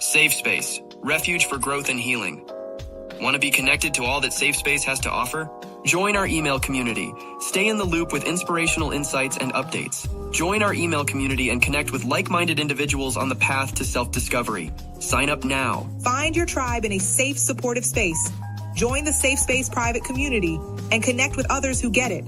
SafeSpace, refuge for growth and healing. Want to be connected to all that SafeSpace has to offer? Join our email community. Stay in the loop with inspirational insights and updates. Join our email community and connect with like-minded individuals on the path to self-discovery. Sign up now. Find your tribe in a safe, supportive space. Join the SafeSpace private community and connect with others who get it.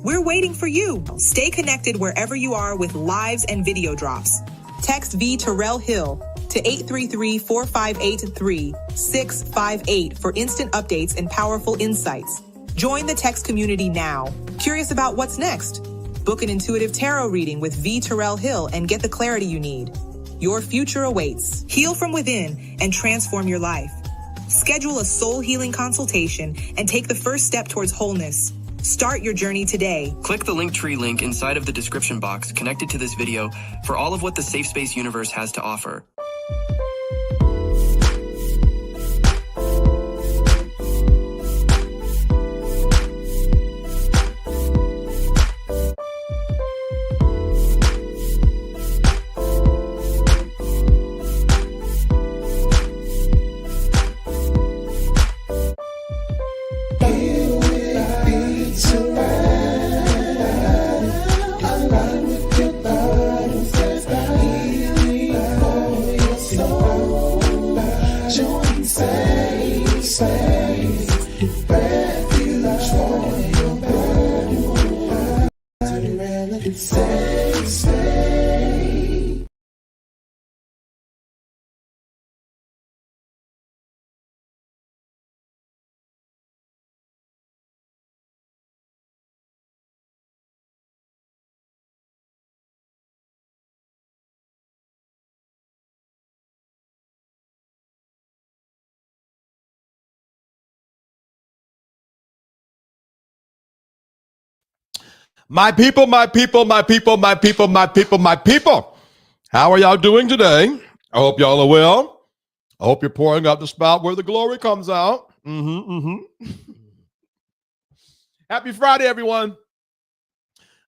We're waiting for you. Stay connected wherever you are with lives and video drops. Text VTerrillHill to 833-458-3658 for instant updates and powerful insights. Join the text community now. Curious about what's next? Book an intuitive tarot reading with VTerrillHill and get the clarity you need. Your future awaits. Heal from within and transform your life. Schedule a soul healing consultation and take the first step towards wholeness. Start your journey today. Click the Linktree link inside of the description box connected to this video for all of what the SafeSpace universe has to offer. My people, my people, my people, my people, my people, my people. How are y'all doing today? I hope y'all are well. I hope you're pouring out the spout where the glory comes out. Happy Friday, everyone.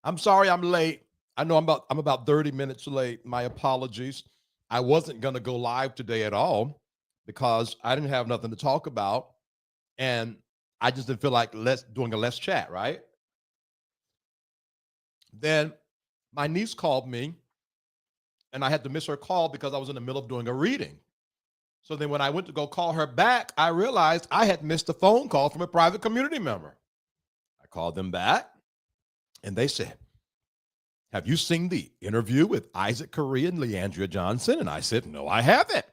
I'm sorry I'm late. I know I'm about 30 minutes late. My apologies. I wasn't going to go live today at all because I didn't have nothing to talk about. And I just didn't feel like doing a less chat, right? Then my niece called me and I had to miss her call because I was in the middle of doing a reading. So then when I went to go call her back, I realized I had missed a phone call from a private community member. I called them back and they said, "Have you seen the interview with Isaac Caree and LeAndria Johnson?" And I said, "No, I haven't."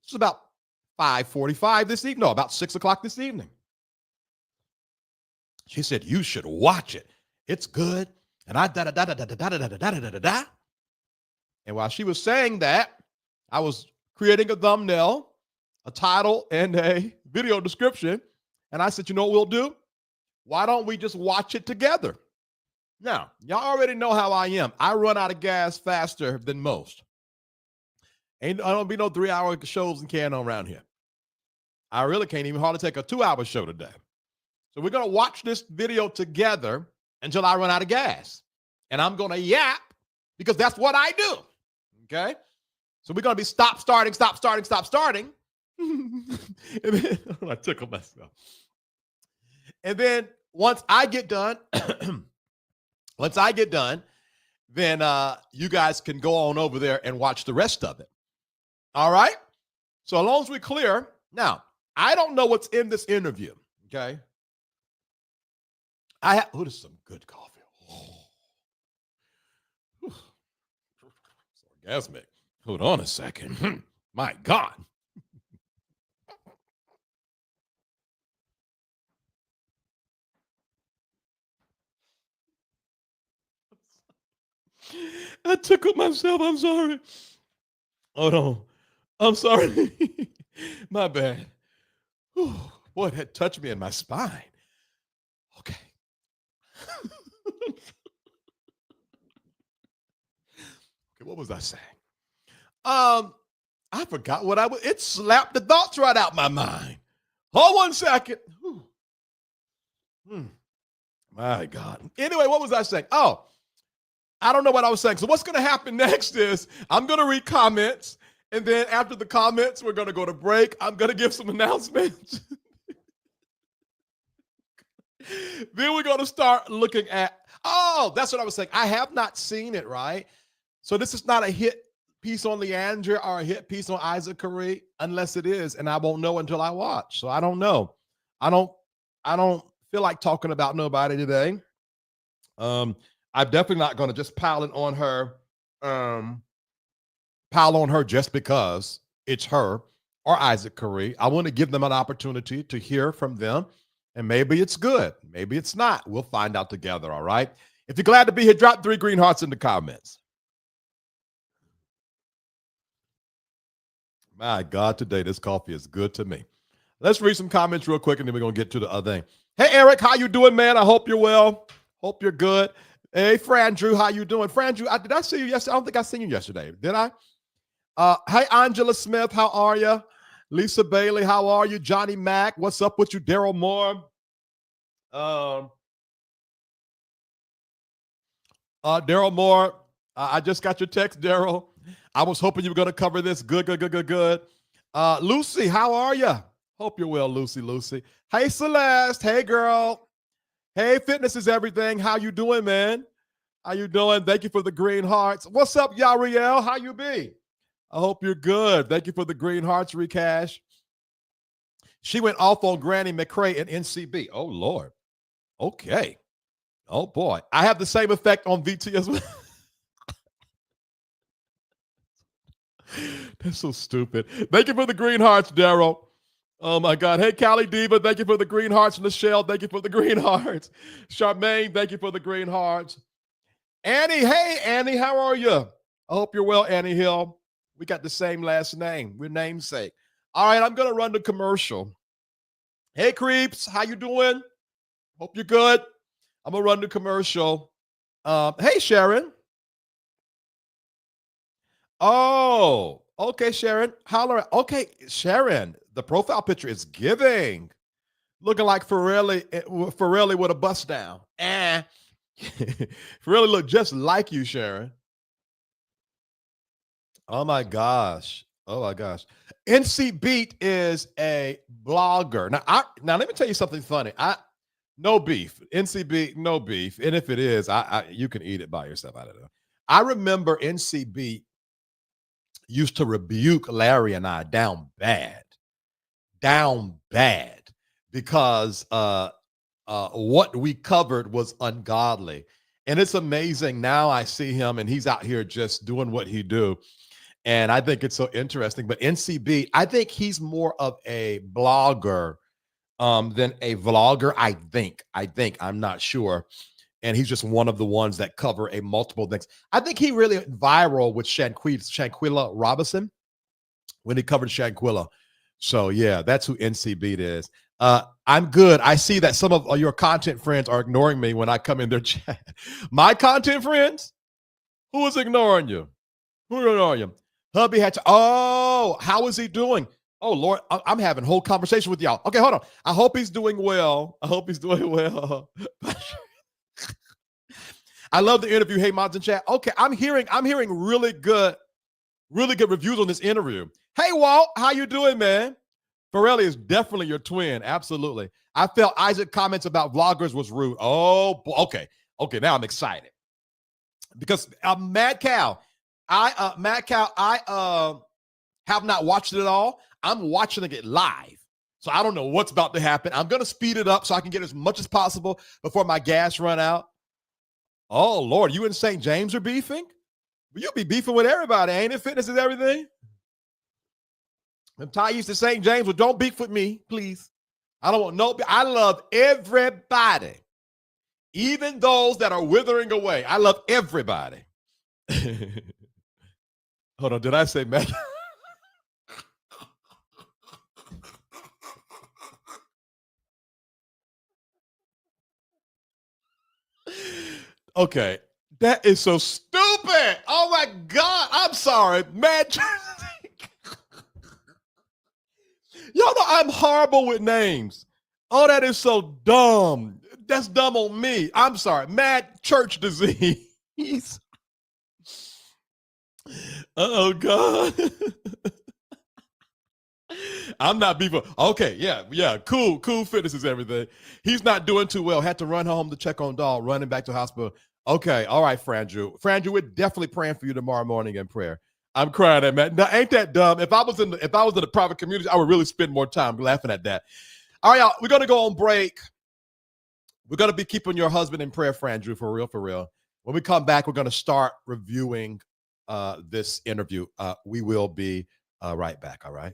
This is about 5:45 this evening. No, about 6 o'clock this evening. She said, "You should watch it. It's good." And And while she was saying that, I was creating a thumbnail, a title, and a video description. And I said, you know what we'll do? Why don't we just watch it together? Now, y'all already know how I am. I run out of gas faster than most. I don't be no 3-hour shows and can on around here. I really can't even hardly take a 2-hour show today. So we're going to watch this video together until I run out of gas. And I'm going to yap because that's what I do. Okay? So we're going to be stop, starting. And then, I tickle myself. And then once I get done, then you guys can go on over there and watch the rest of it. All right? So as long as we're clear. Now, I don't know what's in this interview. Okay? This is some good coffee. It's orgasmic. Hold on a second. My God. I tickled myself. I'm sorry. Hold on. I'm sorry. My bad. Whew. Boy, that touched me in my spine. Okay. Okay, what was I saying? I forgot what it slapped the thoughts right out my mind. Hold 1 second. My God. Anyway, what was I saying? Oh, I don't know what I was saying. So what's going to happen next is I'm going to read comments And then after the comments, we're going to go to break. I'm going to give some announcements. Then we're going to start looking at, that's what I was saying. I have not seen it, right? So this is not a hit piece on LeAndria or a hit piece on Isaac Caree, unless it is, and I won't know until I watch. So I don't know. I don't feel like talking about nobody today. I'm definitely not going to just pile on her just because it's her or Isaac Caree. I want to give them an opportunity to hear from them. And maybe it's good. Maybe it's not. We'll find out together, all right? If you're glad to be here, drop 3 green hearts in the comments. My God, today this coffee is good to me. Let's read some comments real quick, and then we're going to get to the other thing. Hey, Eric, how you doing, man? I hope you're well. Hope you're good. Hey, Fran Drew, how you doing? Fran Drew, did I see you yesterday? I don't think I seen you yesterday. Did I? Hey, Angela Smith, how are you? Lisa Bailey, how are you? Johnny Mack, what's up with you? Daryl Moore. Daryl Moore, I just got your text, Daryl. I was hoping you were going to cover this. Good. Lucy, how are you? Hope you're well, Lucy. Hey, Celeste. Hey, girl. Hey, fitness is everything. How you doing, man? How you doing? Thank you for the green hearts. What's up, Yariel? How you be? I hope you're good. Thank you for the green hearts, Recash. She went off on Granny McCrae and NCB. Oh, Lord. Okay. Oh, boy. I have the same effect on VT as well. That's so stupid. Thank you for the green hearts, Daryl. Oh, my God. Hey, Callie Diva, thank you for the green hearts. Michelle, thank you for the green hearts. Charmaine, thank you for the green hearts. Annie, hey, Annie, how are you? I hope you're well, Annie Hill. We got the same last name. We're namesake. All right, I'm going to run the commercial. Hey, creeps, how you doing? Hope you're good. I'm going to run the commercial. Hey, Sharon. Oh, okay, Sharon. Holler. Okay, Sharon, the profile picture is giving. Looking like Farrelly with a bust down. Farrelly look just like you, Sharon. Oh my gosh. NC Beat is a blogger. Now let me tell you something funny. No beef. NC Beat, no beef. And if it is, you can eat it by yourself. I don't know. I remember NC Beat used to rebuke Larry and I down bad, because what we covered was ungodly. And it's amazing. Now I see him and he's out here just doing what he do. And I think it's so interesting. But NCB, I think he's more of a blogger than a vlogger. I think. I'm not sure. And he's just one of the ones that cover a multiple things. I think he really went viral with Shanquilla Robinson when he covered Shanquilla. So yeah, that's who NCB is. I'm good. I see that some of your content friends are ignoring me when I come in their chat. My content friends? Who is ignoring you? Who is ignoring you? Hubby had to, how is he doing? Oh, Lord, I'm having a whole conversation with y'all. Okay, hold on. I hope he's doing well. I love the interview. Hey, mods in chat. Okay, I'm hearing really good reviews on this interview. Hey, Walt, how you doing, man? Farrelly is definitely your twin. Absolutely. I felt Isaac comments about vloggers was rude. Oh, okay. Now I'm excited because Mad Cow, I have not watched it at all. I'm watching it live, so I don't know what's about to happen. I'm gonna speed it up so I can get as much as possible before my gas run out. Oh Lord, you and St. James are beefing? You'll be beefing with everybody, ain't it? Fitness is everything. I'm tied to St. James, but don't beef with me, please. I don't want no. I love everybody, even those that are withering away. I love everybody. Hold on, did I say Matt? Okay, that is so stupid. Oh my God, I'm sorry, Matt. Y'all know I'm horrible with names. Oh, that is so dumb. That's dumb on me. I'm sorry, Mad Church Disease. Oh, God. I'm not beefing. Okay, yeah. Cool fitness is everything. He's not doing too well. Had to run home to check on dog, running back to the hospital. Okay, all right, Franju. Franju, we're definitely praying for you tomorrow morning in prayer. I'm crying at man. Now, ain't that dumb? If I was in the private community, I would really spend more time laughing at that. All right, y'all, we're gonna go on break. We're gonna be keeping your husband in prayer, Franju, for real, for real. When we come back, we're gonna start reviewing this interview. We will be right back. All right.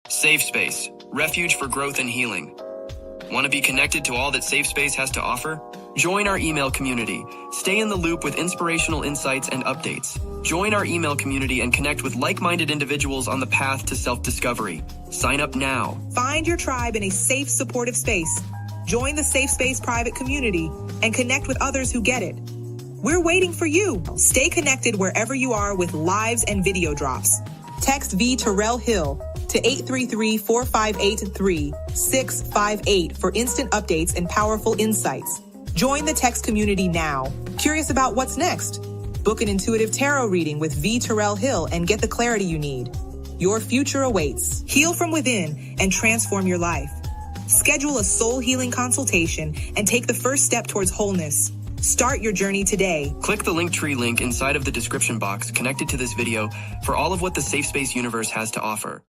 SafeSpace, refuge for growth and healing. Want to be connected to all that SafeSpace has to offer? Join our email community. Stay in the loop with inspirational insights and updates. Join our email community and connect with like-minded individuals on the path to self-discovery. Sign up now. Find your tribe in a safe, supportive space. Join the SafeSpace private community and connect with others who get it. We're waiting for you. Stay connected wherever you are with lives and video drops. Text VTerrillHill to 833-458-3658 for instant updates and powerful insights. Join the text community now. Curious about what's next? Book an intuitive tarot reading with VTerrillHill and get the clarity you need. Your future awaits. Heal from within and transform your life. Schedule a soul healing consultation and take the first step towards wholeness. Start your journey today. Click the Linktree link inside of the description box connected to this video for all of what the SafeSpace universe has to offer.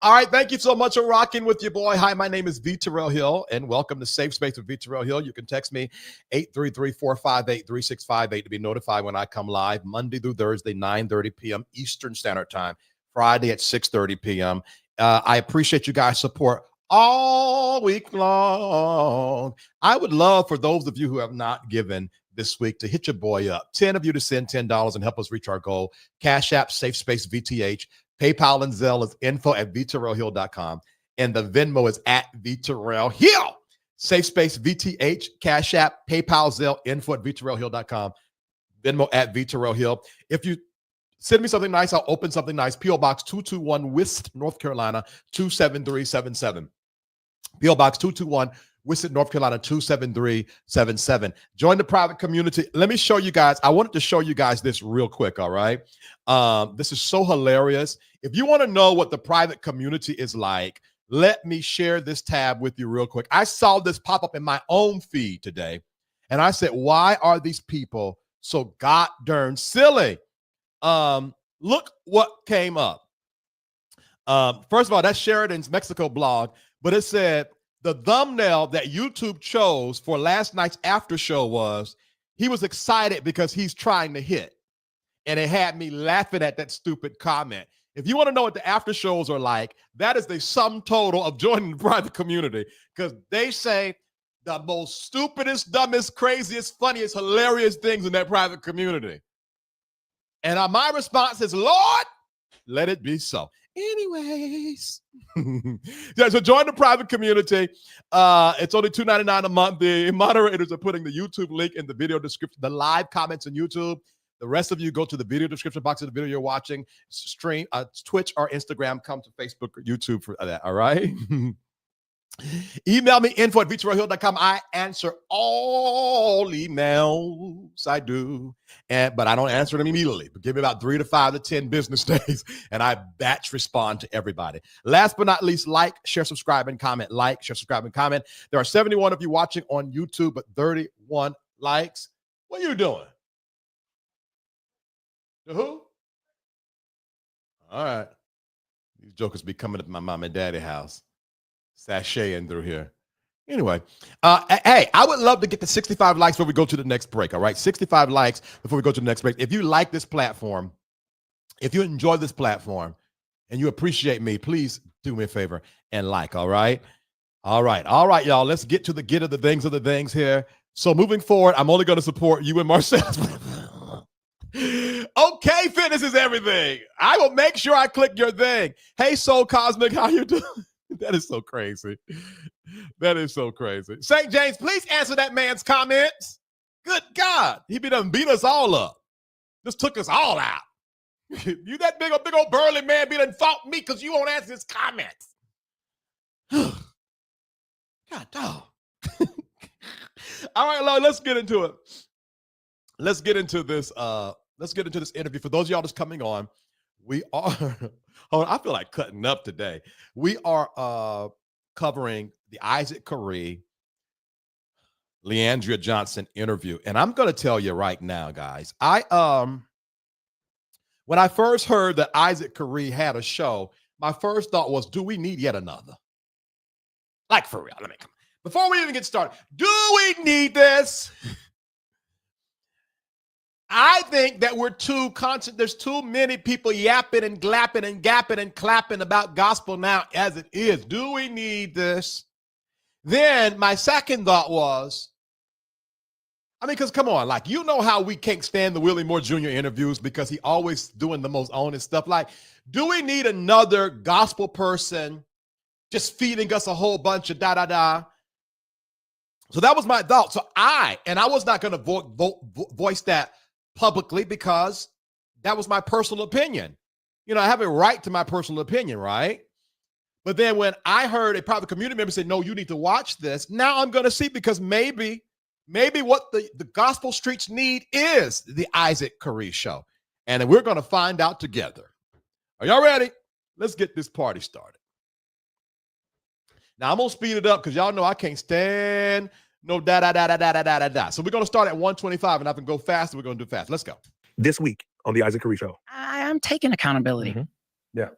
All right, thank you so much for rocking with your boy. Hi, my name is VTerrillHill, and welcome to SafeSpace with VTerrillHill. You can text me 833-458-3658 to be notified when I come live Monday through Thursday, 9:30 p.m. Eastern Standard Time, Friday at 6:30 p.m. I appreciate you guys' support all week long. I would love for those of you who have not given this week to hit your boy up. 10 of you to send $10 and help us reach our goal. Cash App, SafeSpace VTH. PayPal and Zelle is info@VTerrillHill.com. And the Venmo is @VTerrillHill. SafeSpace VTH, Cash App, PayPal, Zelle, info@VTerrillHill.com. Venmo @VTerrillHill. If you send me something nice, I'll open something nice. P.O. Box 221, Wist, North Carolina, 27377. P.O. Box 221, Wist, North Carolina, 27377. Join the private community. Let me show you guys. I wanted to show you guys this real quick, all right? This is so hilarious. If you want to know what the private community is like, let me share this tab with you real quick. I saw this pop up in my own feed today, and I said, why are these people so god darn silly? Look what came up. First of all, that's Sheridan's Mexico blog, but it said the thumbnail that YouTube chose for last night's after show was he was excited because he's trying to hit. And it had me laughing at that stupid comment. If you want to know what the after shows are like, that is the sum total of joining the private community, because they say the most stupidest, dumbest, craziest, funniest, hilarious things in that private community. And my response is, Lord, let it be so. Anyways, yeah, so join the private community. It's only $2.99 a month. The moderators are putting the YouTube link in the video description, the live comments on YouTube. The rest of you go to the video description box of the video you're watching, stream, Twitch or Instagram, come to Facebook or YouTube for that, all right? Email me, info@VTerrillHill.com. I answer all emails. I do. But I don't answer them immediately. But give me about 3 to 5 to 10 business days, and I batch respond to everybody. Last but not least, like, share, subscribe, and comment. Like, share, subscribe, and comment. There are 71 of you watching on YouTube, but 31 likes. What are you doing? The who? All right. These jokers be coming to my mom and daddy house, sashaying through here. Anyway, hey, I would love to get to 65 likes before we go to the next break, all right? 65 likes before we go to the next break. If you like this platform, if you enjoy this platform, and you appreciate me, please do me a favor and like, all right? All right, y'all. Let's get to the get of the things here. So moving forward, I'm only going to support you and Marcellus. Okay, fitness is everything. I will make sure I click your thing. Hey, Soul Cosmic, how you doing? That is so crazy. That is so crazy. St. James, please answer that man's comments. Good God. He done beat us all up. Just took us all out. You that big old burly man be done fought me because you won't answer his comments. God, dog. All right, Lord, let's get into it. Let's get into this. Let's get into this interview. For those of y'all that's coming on, we are. Oh, I feel like cutting up today. We are covering the Isaac Caree, LeAndria Johnson interview, and I'm going to tell you right now, guys. When I first heard that Isaac Caree had a show, my first thought was, do we need yet another? Like, for real. Before we even get started, do we need this? I think that we're too constant. There's too many people yapping and glapping and gapping and clapping about gospel now as it is. Do we need this? Then my second thought was, because come on, like, you know how we can't stand the Willie Moore Jr. interviews because he always doing the most honest stuff. Like, do we need another gospel person just feeding us a whole bunch of da-da-da? So that was my thought. So I was not going to voice that publicly because that was my personal opinion. You know, I have a right to my personal opinion, right? But then when I heard a private community member say, no, you need to watch this, now I'm going to see, because maybe what the gospel streets need is the Isaac Caree show. And we're going to find out together. Are y'all ready? Let's get this party started. Now I'm going to speed it up because y'all know I can't stand no da-da-da-da-da-da-da-da. So we're going to start at 125, and I can go fast, and we're going to do fast. Let's go. This week on the Isaac Caree show. I'm taking accountability. Mm-hmm. Yeah.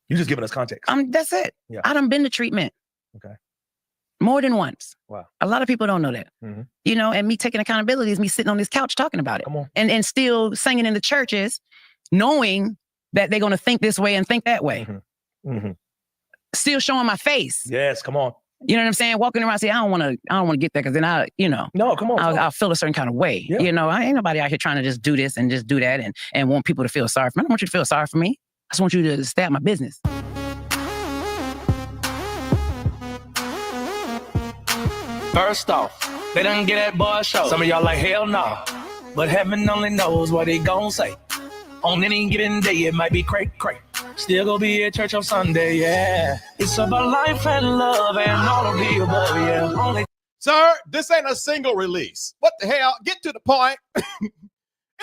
You're just giving us context. That's it. Yeah. I done been to treatment. Okay. More than once. Wow. A lot of people don't know that. Mm-hmm. You know, and me taking accountability is me sitting on this couch talking about it. Come on. And still singing in the churches, knowing that they're going to think this way and think that way. Mm-hmm. Mm-hmm. Still showing my face. Yes, come on. You know what I'm saying? Walking around saying, I don't want to get there because then No, come on. I'll feel a certain kind of way. Yeah. You know, I ain't nobody out here trying to just do this and just do that and want people to feel sorry for me. I don't want you to feel sorry for me. I just want you to stay out my business. First off, they done get that boy a show. Some of y'all like, hell no. But heaven only knows what they gon' say. On any given day, it might be cray. Still gonna be at church on Sunday, yeah. It's about life and love and all of the above, yeah. Only. Sir, this ain't a single release. What the hell? Get to the point. Ain't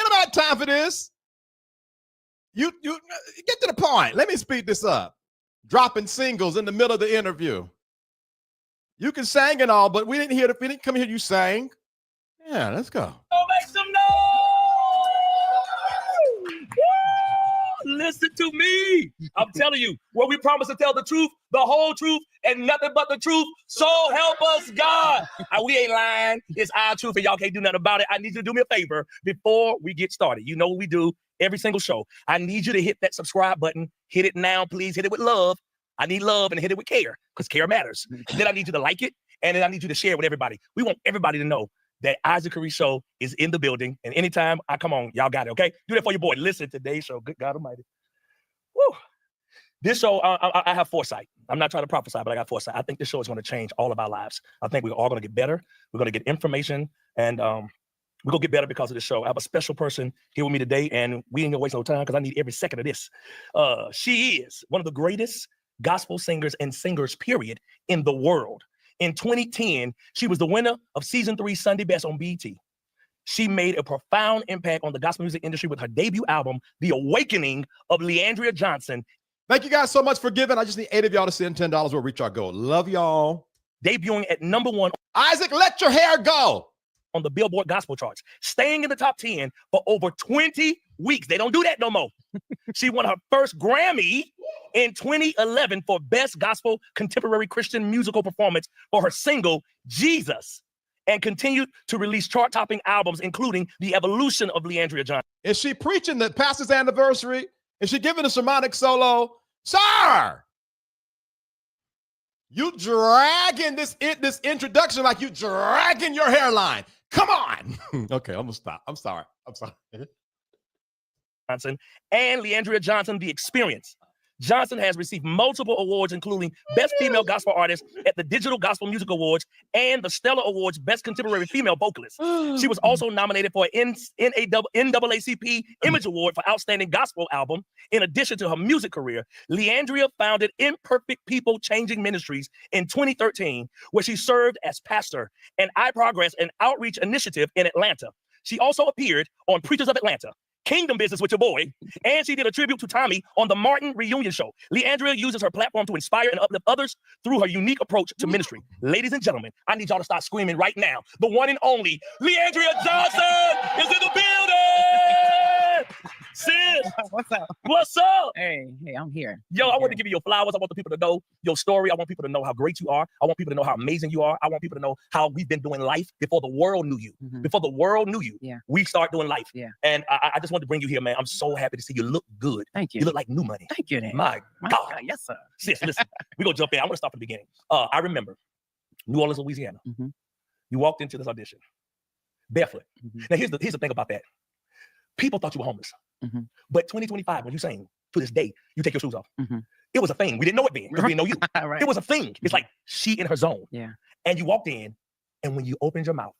about time for this. You get to the point. Let me speed this up. Dropping singles in the middle of the interview. You can sing and all, but we didn't come here you sang. Yeah, let's go. Oh, make some noise! Woo! Listen to me. I'm telling you, where we promise to tell the truth, the whole truth, and nothing but the truth. So help us, God. We ain't lying. It's our truth, and y'all can't do nothing about it. I need you to do me a favor before we get started. You know what we do every single show. I need you to hit that subscribe button. Hit it now, please. Hit it with love. I need love, and hit it with care, because care matters. Then I need you to like it, and then I need you to share it with everybody. We want everybody to know that Isaac Caree show is in the building, and anytime I come on, y'all got it, okay? Do that for your boy. Listen, today's show, good God Almighty. Woo. This show, I have foresight. I'm not trying to prophesy, but I got foresight. I think this show is going to change all of our lives. I think we're all going to get better. We're going to get information, and we're going to get better because of this show. I have a special person here with me today, and we ain't going to waste no time because I need every second of this. She is one of the greatest gospel singers and singers, period, in the world. In 2010, she was the winner of Season 3 Sunday Best on BET. She made a profound impact on the gospel music industry with her debut album, The Awakening of LeAndria's Johnson. Thank you guys so much for giving. I just need 8 of y'all to send $10. We'll reach our goal. Love y'all. Debuting at #1. Isaac, let your hair go. On the Billboard gospel charts, staying in the top 10 for over 20 weeks. They don't do that no more. She won her first Grammy in 2011 for Best Gospel Contemporary Christian Musical Performance for her single, Jesus, and continued to release chart-topping albums, including The Evolution of LeAndria's Johnson. Is she preaching the pastor's anniversary? Is she giving a sermonic solo? Sir! You dragging this introduction like you dragging your hairline. Come on. Okay, I'm gonna stop. I'm sorry. Johnson and LeAndria's Johnson, The Experience. Johnson has received multiple awards, including Best Female Gospel Artist at the Digital Gospel Music Awards and the Stellar Awards Best Contemporary Female Vocalist. She was also nominated for an NAACP Image Award for Outstanding Gospel Album. In addition to her music career, LeAndria founded Imperfect People Changing Ministries in 2013, where she served as pastor and iProgress, an outreach initiative in Atlanta. She also appeared on Preachers of Atlanta, Kingdom Business with Your Boy, and she did a tribute to Tommy on the Martin Reunion Show. LeAndria uses her platform to inspire and uplift others through her unique approach to ministry. Ladies and gentlemen, I need y'all to start screaming right now. The one and only LeAndria Johnson is in the building! Sis! What's up? What's up? Hey, I'm here. Yo, I want to give you your flowers. I want the people to know your story. I want people to know how great you are. I want people to know how amazing you are. I want people to know how we've been doing life before the world knew you. Before the world knew you, we start doing life. And I just want to bring you here, man. I'm so happy to see you look good. Thank you. You look like new money. Thank you, Dan. My God. Yes, sir. Sis, listen, we're going to jump in. I'm going to start from the beginning. I remember New Orleans, Louisiana. You walked into this audition barefoot. Now, here's the thing about that. People thought you were homeless. But 2025, when you sing, to this day, you take your shoes off. It was a thing. We didn't know it then because we didn't know you. Right. It was a thing. It's like she in her zone. Yeah. And you walked in, and when you opened your mouth,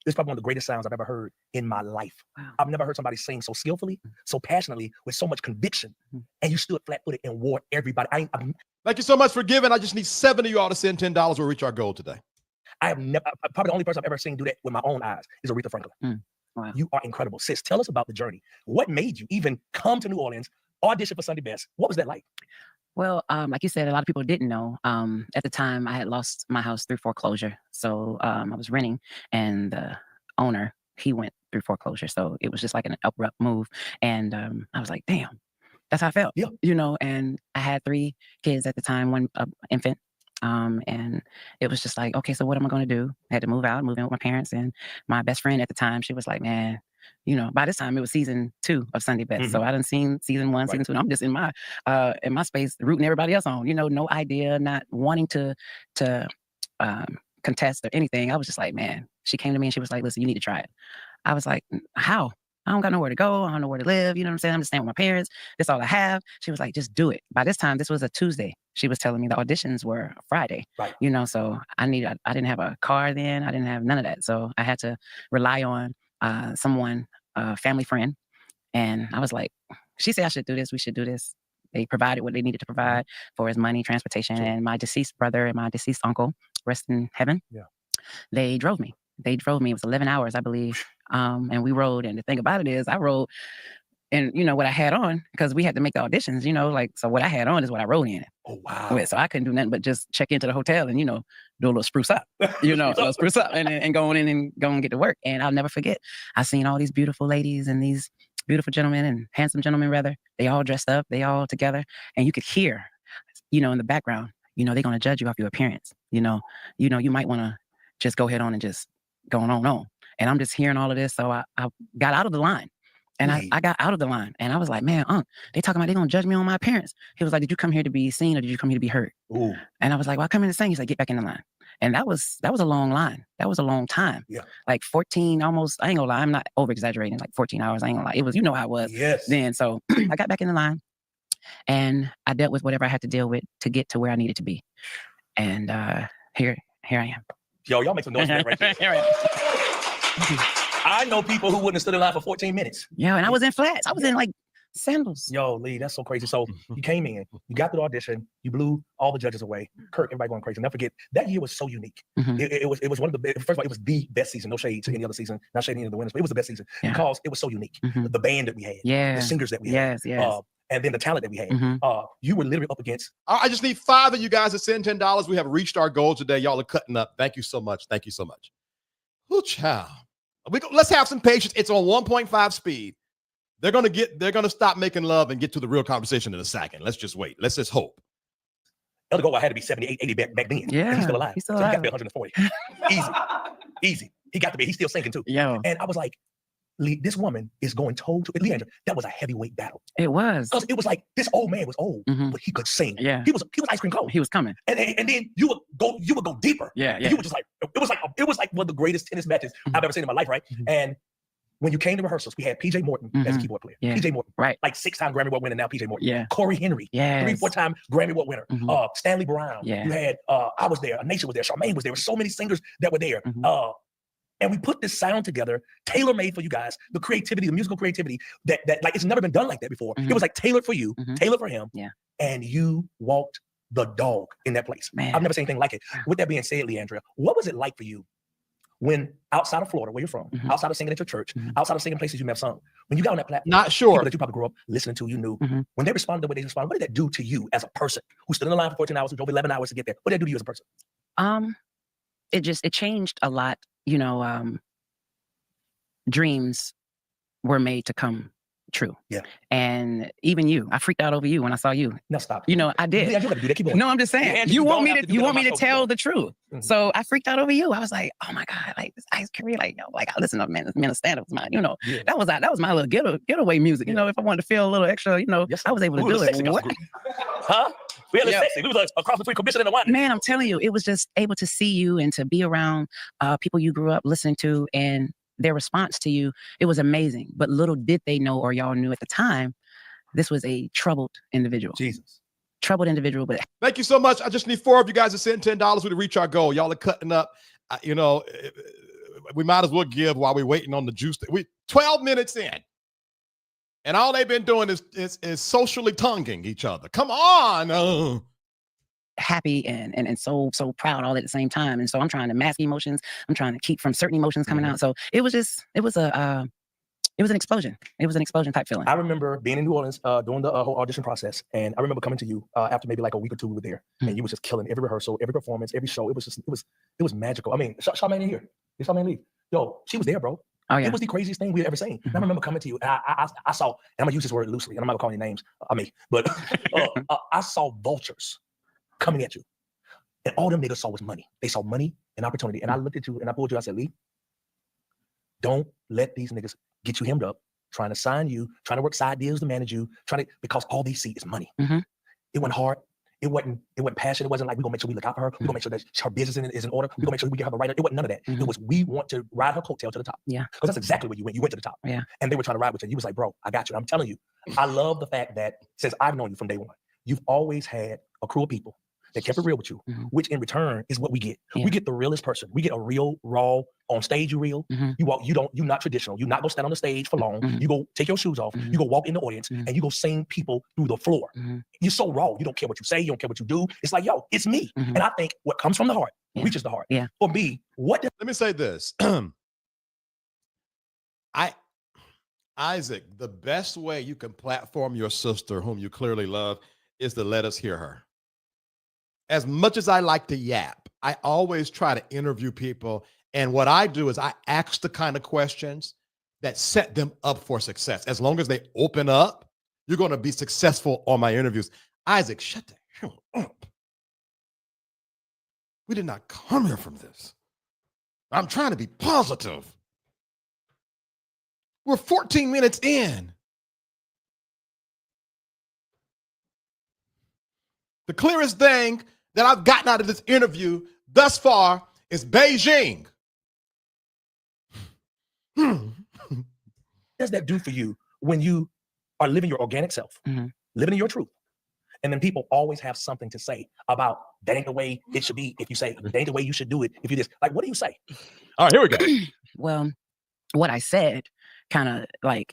this is probably one of the greatest sounds I've ever heard in my life. Wow. I've never heard somebody sing so skillfully, so passionately, with so much conviction. And you stood flat-footed and wore everybody. Thank you so much for giving. I just need 7 of y'all to send $10. We'll reach our goal today. I have never, probably the only person I've ever seen do that with my own eyes is Aretha Franklin. Wow. You are incredible. Sis, tell us about the journey. What made you even come to New Orleans, audition for Sunday Best? What was that like? Well, like you said, a lot of people didn't know. At the time, I had lost my house through foreclosure. So I was renting, and the owner, he went through foreclosure. So it was just like an abrupt move. And I was like, damn, that's how I felt. Yeah. You know, and I had 3 kids at the time, 1 infant. And it was just like, okay, so what am I going to do? I had to move in with my parents, and my best friend at the time, she was like, man, you know, by this time it was season 2 of Sunday Best. So I done seen season 1, season 2, and I'm just in my space rooting everybody else on, you know, no idea, not wanting to contest or anything. I was just like, man, she came to me and she was like, listen, you need to try it. I was like, how? I don't got nowhere to go. I don't know where to live. You know what I'm saying? I'm just staying with my parents. That's all I have. She was like, just do it. By this time, this was a Tuesday. She was telling me the auditions were Friday. Right. You know, so I didn't have a car then. I didn't have none of that. So I had to rely on someone, a family friend. And I was like, she said I should do this. We should do this. They provided what they needed to provide for his money, transportation, and my deceased brother and my deceased uncle, rest in heaven. Yeah. They drove me. It was 11 hours, I believe. And we rode. And the thing about it is I rode and, you know, what I had on, because we had to make the auditions, you know, like, so what I had on is what I rode in. Oh, wow. So I couldn't do nothing but just check into the hotel and, you know, do a little spruce up, you know, spruce up and go on in and go and get to work. And I'll never forget, I seen all these beautiful ladies and these beautiful gentlemen and handsome gentlemen, rather. They all dressed up, they all together. And you could hear, you know, in the background, you know, they're going to judge you off your appearance. You know, you might want to just go ahead on and just going on. And I'm just hearing all of this. So I got out of the line. And I got out of the line. And I was like, man, they talking about they going to judge me on my appearance. He was like, did you come here to be seen or did you come here to be heard? Ooh. And I was like, well, I come here to sing. He's like, get back in the line. And that was a long line. That was a long time. Yeah. Like 14, almost, I ain't gonna lie, I'm not over exaggerating, like 14 hours. I ain't gonna lie. It was, you know how it was then. So I got back in the line and I dealt with whatever I had to deal with to get to where I needed to be. And here I am. Yo, y'all make some noise for that right there. Here I am. I know people who wouldn't have stood in line for 14 minutes. Yeah, and I was in flats. I was in like sandals. Yo, Lee, that's so crazy. So you came in, you got through the audition, you blew all the judges away. Kirk, everybody going crazy. Never forget, that year was so unique. It was one of the, first of all, it was the best season. No shade to any other season, not shading any of the winners, but it was the best season because it was so unique. The band that we had, the singers that we had, and then the talent that we had. You were literally up against. I just need 5 of you guys to send $10. We have reached our goal today. Y'all are cutting up. Thank you so much. Thank you so much. Ooh, child. Let's have some patience. It's on 1.5 speed. They're gonna stop making love and get to the real conversation in a second. Let's just wait. Let's just hope. Elder Gold had to be 78, 80 back then. Yeah, and he's still alive. He's still so alive. He got to be 140. Easy. He got to be. He's still singing too. Yo. And I was like, Lee, this woman is going toe to LeAndria. That was a heavyweight battle. It was. Because it was like this old man was old, but he could sing. Yeah. He was ice cream cold. He was coming. And then you would go deeper. Yeah. And you were just like, it was like one of the greatest tennis matches I've ever seen in my life, right? And when you came to rehearsals, we had PJ Morton as a keyboard player. Yeah. PJ Morton, Right. like 6-time Grammy Award winner, now PJ Morton. Yeah. Corey Henry, Yes. 3-4-time Grammy Award winner. Stanley Brown. Yeah. You had, I was there, Nation was there, Charmaine was there. There were so many singers that were there. And we put this sound together, tailor-made for you guys, the creativity, the musical creativity that like it's never been done like that before. It was like tailored for you, tailored for him. Yeah. And you walked the dog in that place. Man. I've never seen anything like it. With that being said, LeAndria, what was it like for you when outside of Florida, where you're from, outside of singing at your church, outside of singing places you may have sung, when you got on that platform, Not sure. people that you probably grew up listening to, you knew, when they responded the way they responded, what did that do to you as a person who stood in the line for 14 hours, who drove 11 hours to get there? What did that do to you as a person? It changed a lot. Dreams were made to come true. Yeah. And even you, I freaked out over you when I saw you. Now stop. I did. Yeah, you gotta do that. Keep going. No, I'm just saying. Yeah, you want me have to to do you that want on me my to show. tell the truth. So I freaked out over you. I was like, oh my God, like this Ice Caree, like I listen to man stand up was mine. That was my little getaway music. If I wanted to feel a little extra, Yes, I was able to we do were it. sexy gospel group. Huh? We had a sexy. We was like a cross between commission and a wine. Man, I'm telling you, it was just able to see you and to be around people you grew up listening to and their response to you. It was amazing. But little did they know, or y'all knew at the time, this was a troubled individual. Jesus. Troubled individual, but Thank you so much. I just need 4 of you guys to send $10 to reach our goal. Y'all are cutting up. We might as well give while we're waiting on the juice. We 12 minutes in, and all they've been doing is socially tonguing each other. Come on. happy and so proud all at the same time. And so I'm trying to mask emotions. I'm trying to keep from certain emotions coming out. So it was an explosion. It was an explosion type feeling. I remember being in New Orleans doing the whole audition process, and I remember coming to you after maybe like a week or 2 we were there, and you was just killing every rehearsal, every performance, every show. It was magical. I mean, Charmaine in here. Did Charmaine leave? Yo, she was there, bro. Oh yeah. It was the craziest thing we ever seen. And I remember coming to you, and I saw, and I'm gonna use this word loosely, and I'm not gonna call any names, but I saw vultures coming at you, and all them niggas saw was money. They saw money and opportunity, and I looked at you and I pulled you. I said, Lee, don't let these niggas get you hemmed up, trying to sign you, trying to work side deals to manage you, because all they see is money. It went hard. It wasn't passion. It wasn't like, we're gonna make sure we look out for her. We're gonna make sure that her business is in order. We're gonna make sure we give her the right. It wasn't none of that. It was, we want to ride her coattail to the top. Yeah. Because that's exactly where you went. You went to the top. Yeah. And they were trying to ride with you. You was like, bro, I got you. I'm telling you, I love the fact that since I've known you from day one, you've always had a crew of people that kept it real with you, which in return is what we get. Yeah. We get the realest person. We get a real, raw, on stage, you real. You're not traditional. You're not gonna stand on the stage for long. You go take your shoes off, you go walk in the audience, and you go sing people through the floor. You're so raw. You don't care what you say, you don't care what you do. It's like, yo, it's me. And I think what comes from the heart reaches the heart. Yeah. For me, let me say this. Isaac, the best way you can platform your sister, whom you clearly love, is to let us hear her. As much as I like to yap, I always try to interview people. And what I do is I ask the kind of questions that set them up for success. As long as they open up, you're going to be successful on my interviews. Isaac, shut the hell up. We did not come here from this. I'm trying to be positive. We're 14 minutes in. The clearest thing that I've gotten out of this interview thus far is Beijing. What does that do for you when you are living your organic self, living in your truth? And then people always have something to say about that ain't the way it should be. If you say that ain't the way you should do it, if you just like, what do you say? All right, here we go. Well, what I said kind of like,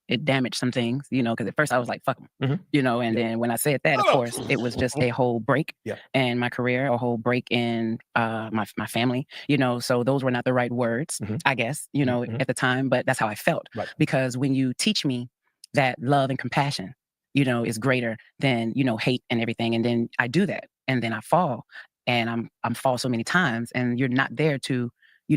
it damaged some things, because at first I was like, fuck them, and then when I said that, of course, it was just a whole break in my career, a whole break in my family, so those were not the right words, I guess, at the time, but that's how I felt. Right. Because when you teach me that love and compassion, is greater than, hate and everything, and then I do that, and then I fall, and I'm fall so many times, and you're not there to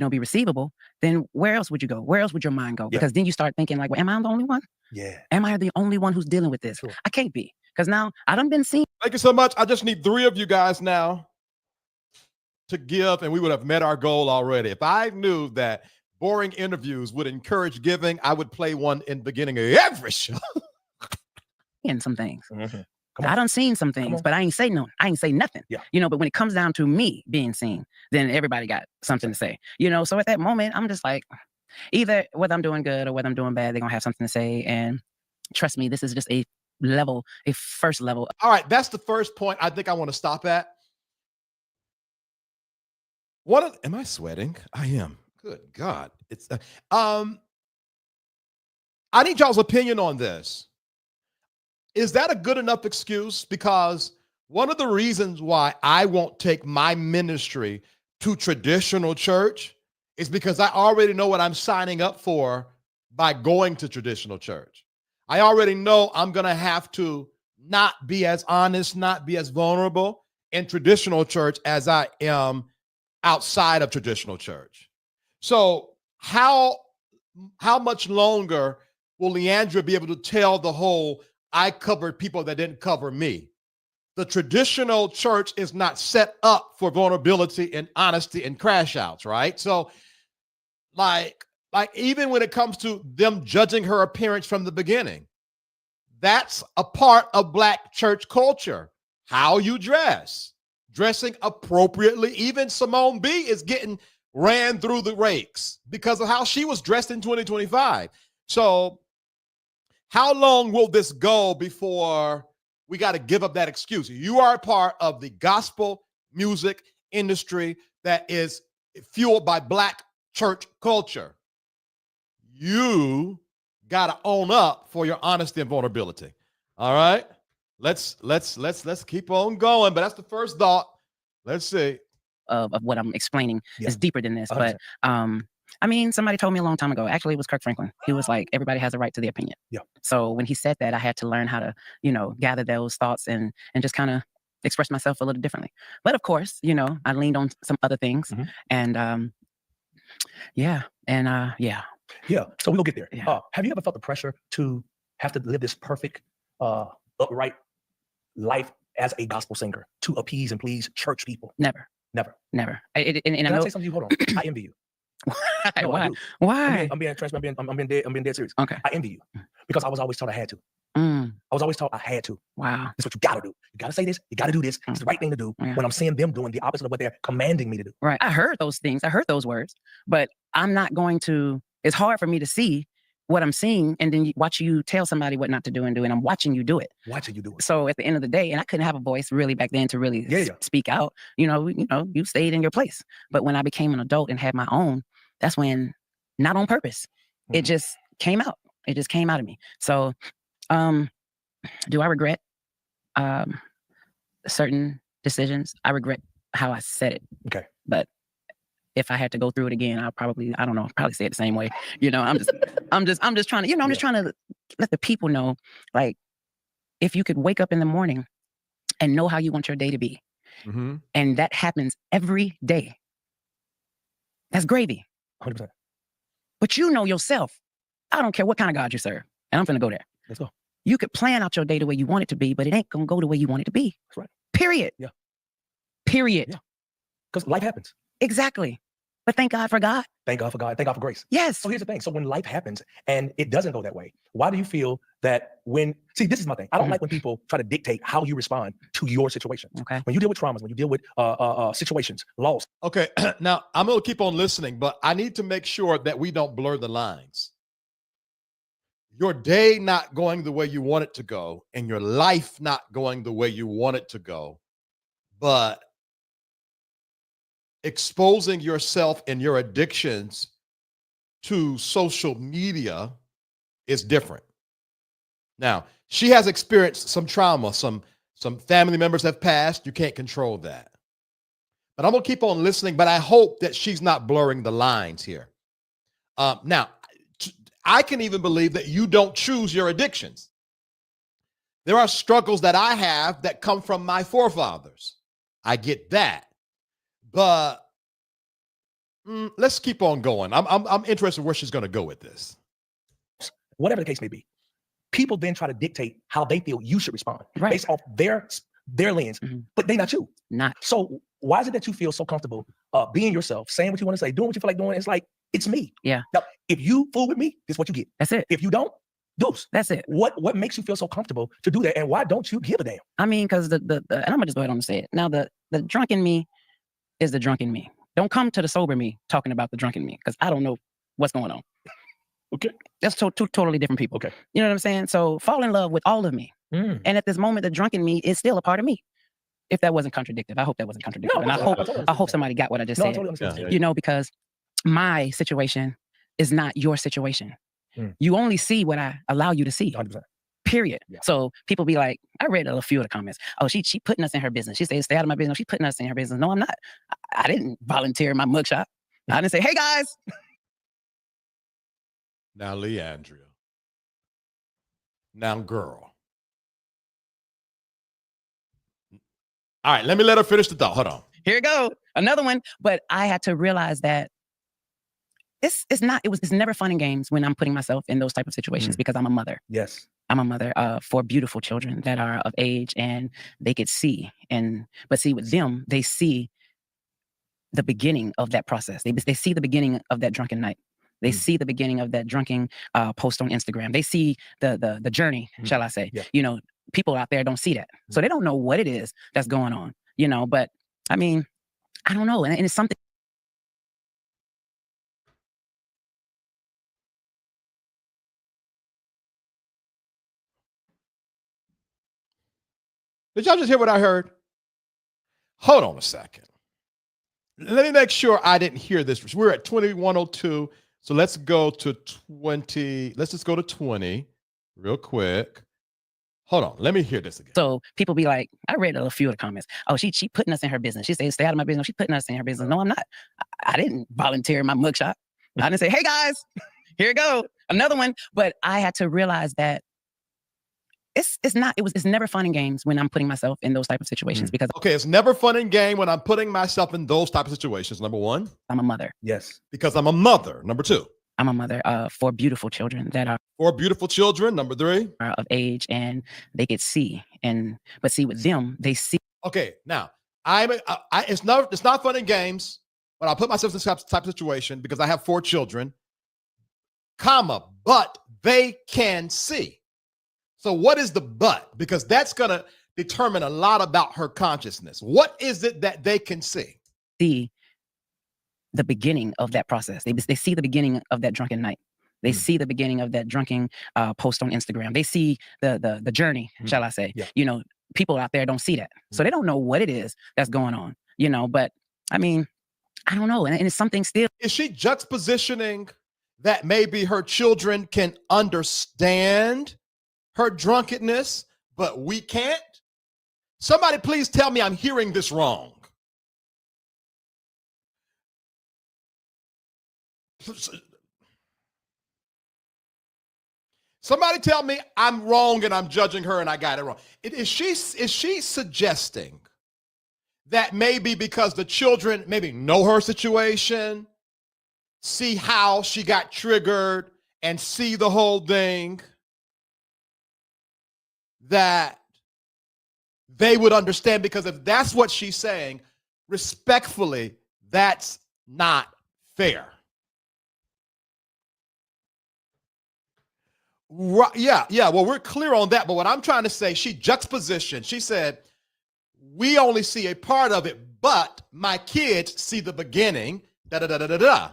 be receivable, then where else would you go? Where else would your mind go? Because then you start thinking like, well, am I the only one? Yeah. Am I the only one who's dealing with this? Sure. I can't be, because now I done been seen. Thank you so much. I just need 3 of you guys now to give, and we would have met our goal already. If I knew that boring interviews would encourage giving, I would play one in the beginning of every show. In some things. I done seen some things, but I ain't say no. I ain't say nothing. Yeah. But when it comes down to me being seen, then everybody got something to say. So at that moment, I'm just like, Either whether I'm doing good or whether I'm doing bad, they're gonna have something to say. And trust me, this is just a first level. All right, that's the first point I think I want to stop at. Am I sweating? I am. Good God. It's I need y'all's opinion on this. Is that a good enough excuse? Because one of the reasons why I won't take my ministry to traditional church is because I already know what I'm signing up for by going to traditional church. I already know I'm going to have to not be as honest, not be as vulnerable in traditional church as I am outside of traditional church. So how much longer will LeAndria be able to tell the whole, I covered people that didn't cover me? The traditional church is not set up for vulnerability and honesty and crash outs, right? So like even when it comes to them judging her appearance from the beginning, that's a part of Black church culture. How you dress, dressing appropriately. Even Simone B is getting ran through the rakes because of how she was dressed in 2025. So how long will this go before we got to give up that excuse? You are a part of the gospel music industry that is fueled by Black church culture. You got to own up for your honesty and vulnerability. All right, let's keep on going. But that's the first thought. Let's see. Of what I'm explaining is deeper than this. 100%. But I mean, somebody told me a long time ago, actually it was Kirk Franklin. He was like, everybody has a right to their opinion. Yeah. So when he said that, I had to learn how to, gather those thoughts and just kind of express myself a little differently. But of course, I leaned on some other things. Mhm. And yeah. So we'll get there. Yeah. Have you ever felt the pressure to have to live this perfect, upright life as a gospel singer to appease and please church people? Never. Never. And Can I I know say something to you? Hold on. I envy you. No, I why? do. Why? I'm being transparent. I'm being dead serious. Okay. I envy you because I was always taught I had to. Mm, I was always taught I had to. wow. That's what you got to do. You got to say this. You got to do this. It's the right thing to do. Yeah. When I'm seeing them doing the opposite of what they're commanding me to do. Right. I heard those things. I heard those words, but I'm not going to, it's hard for me to see what I'm seeing and then watch you tell somebody what not to do and I'm watching you do it. Watching you do it. So at the end of the day, and I couldn't have a voice really back then to really speak out, you stayed in your place. But when I became an adult and had my own, that's when, not on purpose, it just came out. It just came out of me. So, do I regret certain decisions? I regret how I said it. Okay. But if I had to go through it again, I'll probably say it the same way. I'm just trying to, I'm just trying to let the people know, like, if you could wake up in the morning and know how you want your day to be, and that happens every day, that's gravy. 100%. But you know yourself, I don't care what kind of God you serve, and I'm finna go there. Let's go. You could plan out your day the way you want it to be, but it ain't gonna go the way you want it to be. That's right. Period. Yeah. Period. Yeah. Because life happens. Exactly. But thank God for God. Thank God for God. Thank God for grace. Yes. So here's the thing. So when life happens and it doesn't go that way, why do you feel that see, this is my thing. I don't like when people try to dictate how you respond to your situation. Okay. When you deal with traumas, when you deal with situations, loss. Okay, now I'm going to keep on listening, but I need to make sure that we don't blur the lines. Your day not going the way you want it to go and your life not going the way you want it to go, but exposing yourself and your addictions to social media is different. Now, she has experienced some trauma. Some family members have passed. You can't control that. But I'm going to keep on listening, but I hope that she's not blurring the lines here. Now, I can even believe that you don't choose your addictions. There are struggles that I have that come from my forefathers. I get that. But let's keep on going. I'm interested in where she's going to go with this. Whatever the case may be, people then try to dictate how they feel you should respond based off their lens, but they not you. Not. So why is it that you feel so comfortable being yourself, saying what you want to say, doing what you feel like doing? It's like, it's me. Yeah. Now, if you fool with me, this is what you get. That's it. If you don't, deuce. That's it. What makes you feel so comfortable to do that? And why don't you give a damn? I mean, because and I'm gonna just go ahead and say it. Now, the drunken me is the drunken me. Don't come to the sober me talking about the drunken me, because I don't know what's going on. Okay. That's two totally different people. Okay. You know what I'm saying? So fall in love with all of me. Mm. And at this moment, the drunken me is still a part of me. If that wasn't contradictory, I hope that wasn't contradictory. No, and I hope somebody got what I just No, I said. totally understand. Yeah. You know, because my situation is not your situation. Mm. You only see what I allow you to see. 100%. Period. Yeah. So people be like, I read a few of the comments. Oh, she putting us in her business. She said, stay out of my business. She putting us in her business. No, I'm not. I didn't volunteer my mugshot. I didn't say, hey guys. Now, LeAndria. Now, girl. All right, let me let her finish the thought. Hold on. Here we go. Another one. But I had to realize that it's never fun and games when I'm putting myself in those type of situations because I'm a mother. Yes. I'm a mother for beautiful children that are of age and they could see. But see, with them, they see the beginning of that process. They see the beginning of that drunken night. They see the beginning of that drunken post on Instagram. They see the journey, shall I say. Yeah. You know, people out there don't see that. So they don't know what it is that's going on, you know, but I mean, I don't know. And it's something. Did y'all just hear what I heard? Hold on a second. Let me make sure I didn't hear this. We're at 2102. So let's go to 20. Let's just go to 20 real quick. Hold on. Let me hear this again. So people be like, I read a few of the comments. Oh, she putting us in her business. She said, stay out of my business. She putting us in her business. No, I'm not. I didn't volunteer my mugshot. I didn't say, hey guys, here we go. Another one. But I had to realize that it's never fun and games when I'm putting myself in those type of situations because Okay, it's never fun and game when I'm putting myself in those type of situations. Number one, I'm a mother. Yes. because I'm a mother. Number two, I'm a mother for beautiful children that are for beautiful children. Number three. of age and they could see. But see, with them, they see. Okay, now it's not fun and games when I put myself in this type of situation because I have 4 children, but they can see. So what is the but? Because that's going to determine a lot about her consciousness. What is it that they can see? See the beginning of that process. They see the beginning of that drunken night. They see the beginning of that drunken post on Instagram. They see the journey, shall I say. Yeah. You know, people out there don't see that. So they don't know what it is that's going on, you know, but I mean, I don't know. And it's something still. Is she juxtapositioning that maybe her children can understand her drunkenness, but we can't? Somebody please tell me I'm hearing this wrong. Somebody tell me I'm wrong and I'm judging her and I got it wrong. Is she suggesting that maybe because the children maybe know her situation, see how she got triggered and see the whole thing, that they would understand? Because if that's what she's saying, respectfully, that's not fair. Right, yeah. Well, we're clear on that. But what I'm trying to say, she juxtapositioned. She said, we only see a part of it, but my kids see the beginning, da-da-da-da-da-da.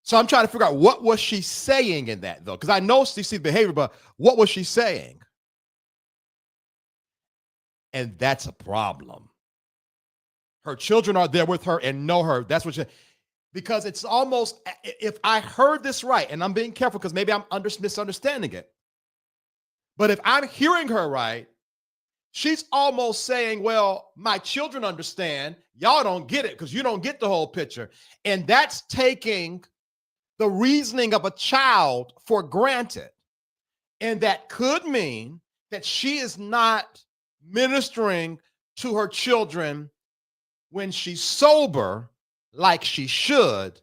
So I'm trying to figure out what was she saying in that, though? Because I know she sees behavior, but what was she saying? And that's a problem. Her children are there with her and know her. That's what she, because it's almost, if I heard this right, and I'm being careful because maybe I'm misunderstanding it, but if I'm hearing her right, she's almost saying, well, my children understand, y'all don't get it because you don't get the whole picture. And that's taking the reasoning of a child for granted. And that could mean that she is not ministering to her children when she's sober like she should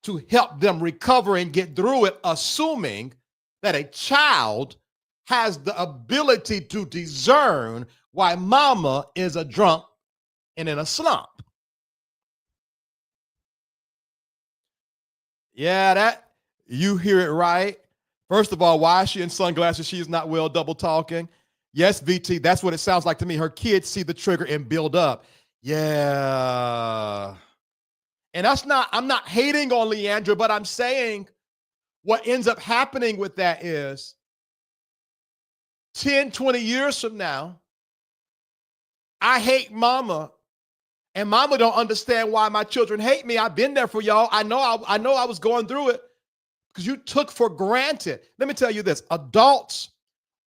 to help them recover and get through it, assuming that a child has the ability to discern why mama is a drunk and in a slump. Yeah, that you hear it right. First of all, why is she in sunglasses? She is not well double talking. Yes, VT, that's what it sounds like to me. Her kids see the trigger and build up. Yeah. And I'm not hating on LeAndria, but I'm saying what ends up happening with that is 10, 20 years from now, I hate mama, and mama don't understand why my children hate me. I've been there for y'all. I know I was going through it because you took for granted. Let me tell you this, adults,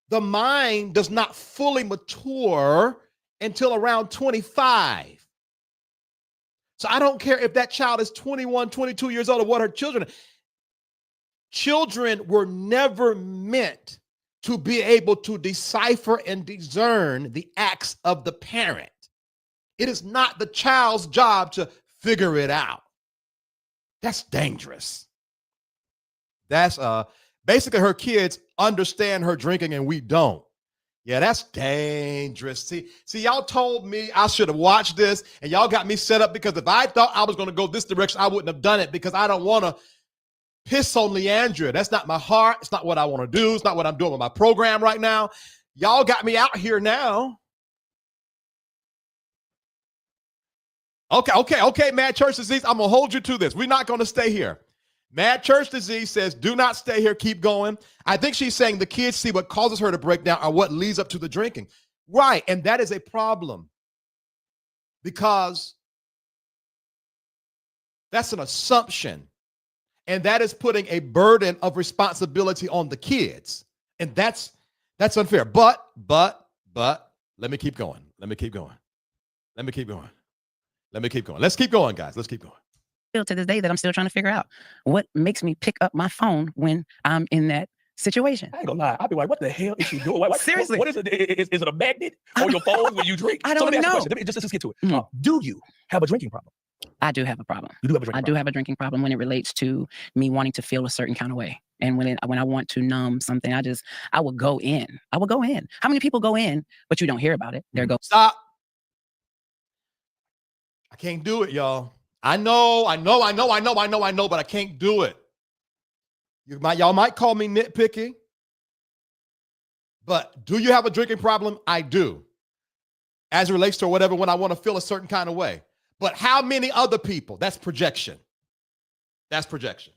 the mind does not fully mature until around 25. So I don't care if that child is 21, 22 years old or what her children are. Children were never meant to be able to decipher and discern the acts of the parent. It is not the child's job to figure it out. That's dangerous. That's basically her kids understand her drinking and we don't. Yeah, that's dangerous. See, y'all told me I should have watched this and y'all got me set up because if I thought I was going to go this direction, I wouldn't have done it because I don't want to piss on LeAndria. That's not my heart. It's not what I want to do. It's not what I'm doing with my program right now. Y'all got me out here now. Okay, Mad Church Disease, I'm going to hold you to this. We're not going to stay here. Mad Church Disease says, do not stay here, keep going. I think she's saying the kids see what causes her to break down or what leads up to the drinking. Right, and that is a problem because that's an assumption, and that is putting a burden of responsibility on the kids, and that's unfair. But let me keep going. Let's keep going, guys. Let's keep going. To this day that I'm still trying to figure out what makes me pick up my phone when I'm in that situation. I ain't gonna lie. I'll be like, what the hell is she doing? Seriously. What is it? Is it a magnet on your phone when you drink? I don't know. Let me just get to it. Do you have a drinking problem? I do have a problem. You do have a drinking problem? I do have a drinking problem when it relates to me wanting to feel a certain kind of way. And when I want to numb something, I will go in. How many people go in, but you don't hear about it? There goes. Stop. I can't do it, y'all. I know, but I can't do it. Y'all might call me nitpicky, but do you have a drinking problem? I do. As it relates to whatever, when I want to feel a certain kind of way. But how many other people? That's projection. That's projection.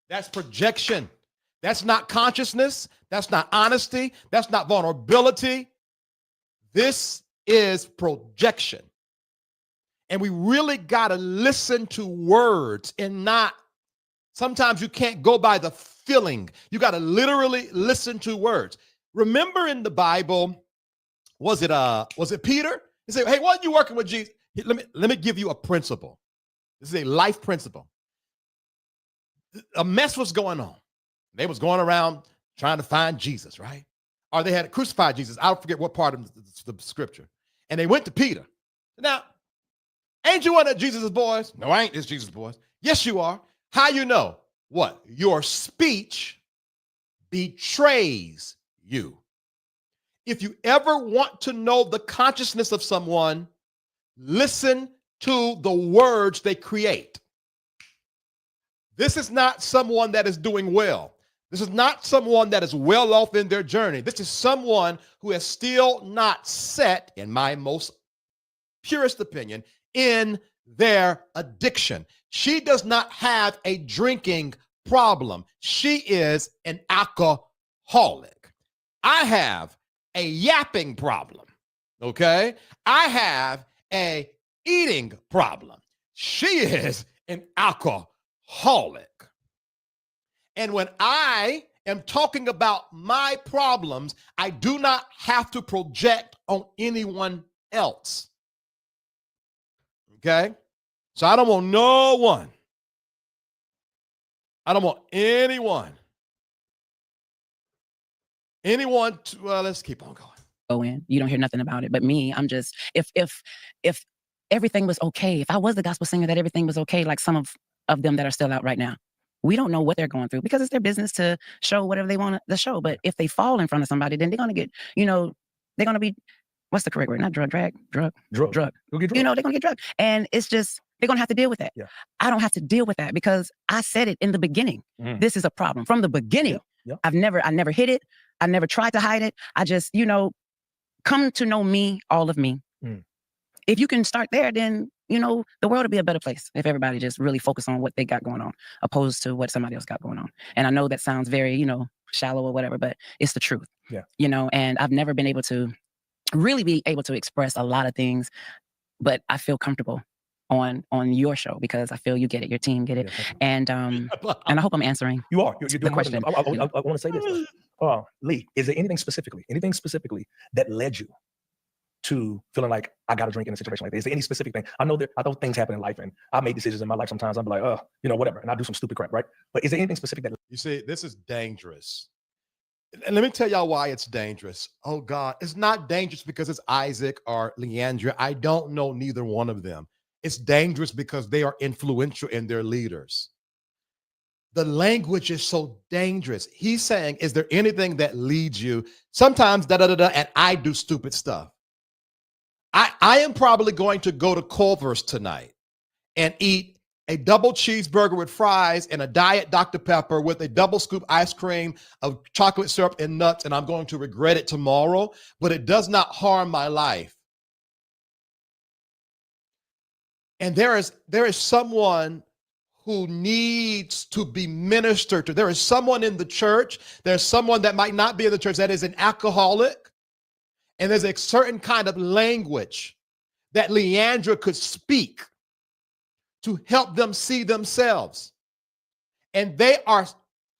That's not consciousness. That's not honesty. That's not vulnerability. This is projection. And we really got to listen to words and not, sometimes you can't go by the feeling. You got to literally listen to words. Remember in the Bible, was it Peter? He said, hey, why are you working with Jesus? Let me give you a principle. This is a life principle. A mess was going on. They was going around trying to find Jesus, right? Or they had crucified Jesus. I forget what part of the scripture. And they went to Peter. Now, ain't you one of Jesus' boys? No, I ain't. It's Jesus' boys. Yes, you are. How you know? What? Your speech betrays you. If you ever want to know the consciousness of someone, listen to the words they create. This is not someone that is doing well. This is not someone that is well off in their journey. This is someone who has still not set, in my most purest opinion, in their addiction. She does not have a drinking problem. She is an alcoholic. I have a yapping problem, okay? I have a eating problem. She is an alcoholic. And when I am talking about my problems, I do not have to project on anyone else. Okay? So I don't want no one. I don't want anyone to, let's keep on going. Go in. You don't hear nothing about it. But me, I'm just, if everything was okay, if I was the gospel singer that everything was okay, like some of them that are still out right now, we don't know what they're going through because it's their business to show whatever they want to show. But if they fall in front of somebody, then they're going to get, they're going to be, what's the correct word? Not drug. They're going to get drugged. And it's just, they're going to have to deal with that. Yeah. I don't have to deal with that because I said it in the beginning. This is a problem. From the beginning, I never hid it. I never tried to hide it. I just, come to know me, all of me. If you can start there, then the world would be a better place if everybody just really focused on what they got going on, opposed to what somebody else got going on. And I know that sounds very, shallow or whatever, but it's the truth. Yeah. And I've never been able to really be able to express a lot of things, but I feel comfortable on your show because I feel you get it, your team get it, and I hope I'm answering. You are. You're doing question. I want to say this. Lee, is there anything specifically that led you to feeling like I got to drink in a situation like this? Is there any specific thing? I know things happen in life, and I make decisions in my life sometimes. I'm like, whatever, and I do some stupid crap, right? But is there anything specific that You see, this is dangerous. And let me tell y'all why it's dangerous. Oh God, it's not dangerous because it's Isaac or LeAndria. I don't know neither one of them. It's dangerous because they are influential in their leaders. The language is so dangerous. He's saying, is there anything that leads you? Sometimes and I do stupid stuff. I am probably going to go to Culver's tonight and eat a double cheeseburger with fries and a diet Dr. Pepper with a double scoop ice cream of chocolate syrup and nuts, and I'm going to regret it tomorrow, but it does not harm my life. And there is someone who needs to be ministered to. There is someone in the church. There's someone that might not be in the church that is an alcoholic. And there's a certain kind of language that LeAndria could speak to help them see themselves. And they are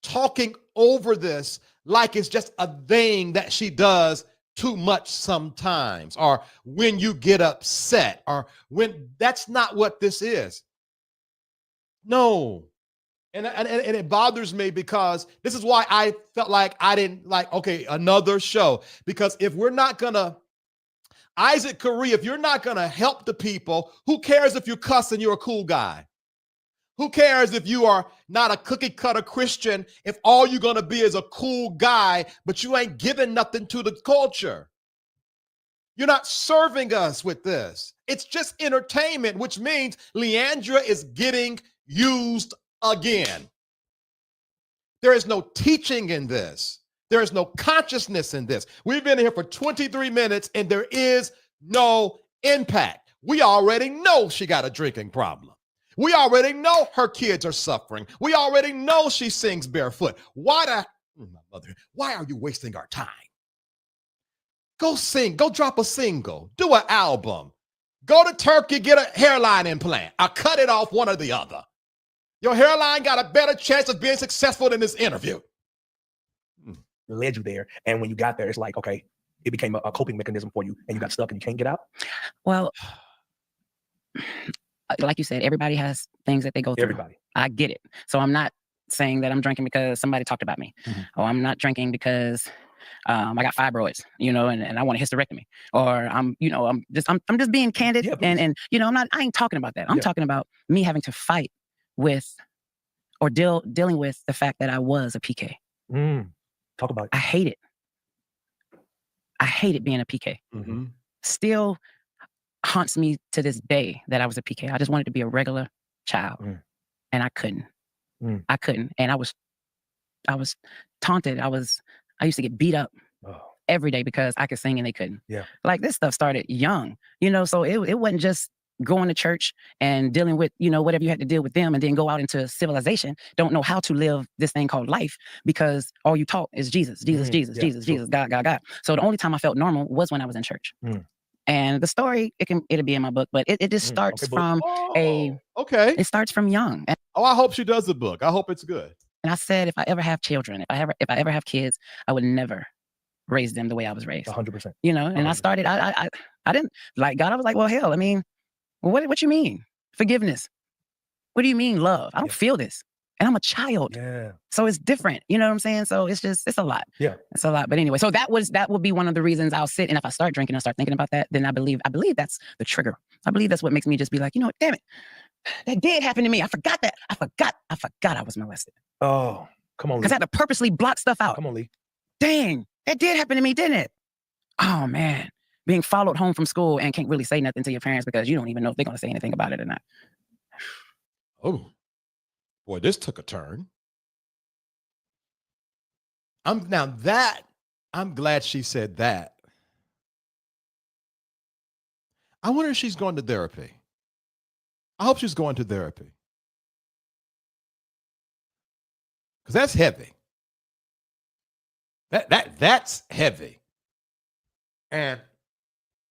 talking over this like it's just a thing that she does too much sometimes, or when you get upset, or when that's not what this is. No. And it bothers me because this is why I felt like I didn't another show. Because if we're not gonna, Isaac Caree, if you're not gonna help the people, who cares if you cuss and you're a cool guy? Who cares if you are not a cookie cutter Christian, if all you're gonna be is a cool guy, but you ain't giving nothing to the culture? You're not serving us with this. It's just entertainment, which means LeAndria is getting used again. There is no teaching in this. There is no consciousness in this. We've been here for 23 minutes and there is no impact. We already know she got a drinking problem. We already know her kids are suffering. We already know she sings barefoot. Why are you wasting our time? Go sing, go drop a single, do an album, go to Turkey, get a hairline implant, or cut it off, one or the other. Your hairline got a better chance of being successful than this interview. Led you there, and when you got there, it's like, okay, it became a coping mechanism for you, and you got stuck and you can't get out? Well, like you said, everybody has things that they go through. Everybody. I get it. So I'm not saying that I'm drinking because somebody talked about me. Or I'm not drinking because I got fibroids, and I want a hysterectomy. Or I'm just being candid. Yeah, and I ain't talking about that. I'm talking about me having to fight with or dealing with the fact that I was a PK. Talk about it. I hate it. I hated being a PK. Still haunts me to this day that I was a PK. I just wanted to be a regular child, and I couldn't. I couldn't, and I was taunted. I used to get beat up every day because I could sing and they couldn't. Yeah, like this stuff started young, so it wasn't just going to church and dealing with, whatever you had to deal with them and then go out into civilization, don't know how to live this thing called life because all you taught is Jesus, God. So the only time I felt normal was when I was in church. And the story, it'll be in my book, but it just starts from it starts from young. And, I hope she does the book. I hope it's good. And I said, if I ever have children, if I ever have kids, I would never raise them the way I was raised. 100%. And I started, I didn't like God. I was like, well, hell, I mean, what you mean? Forgiveness. What do you mean love? I don't feel this. And I'm a child. Yeah. So it's different. You know what I'm saying? So it's a lot. Yeah. It's a lot. But anyway, so that would be one of the reasons I'll sit. And if I start drinking and start thinking about that, then I believe that's the trigger. I believe that's what makes me just be like, damn it. That did happen to me. I forgot that. I forgot I was molested. Oh, come on, Lee. Because I had to purposely block stuff out. Come on, Lee. Dang, that did happen to me, didn't it? Oh, man. Being followed home from school and can't really say nothing to your parents because you don't even know if they're going to say anything about it or not. Oh, boy, this took a turn. I'm glad she said that. I wonder if she's going to therapy. I hope she's going to therapy. Because that's heavy. That's heavy. And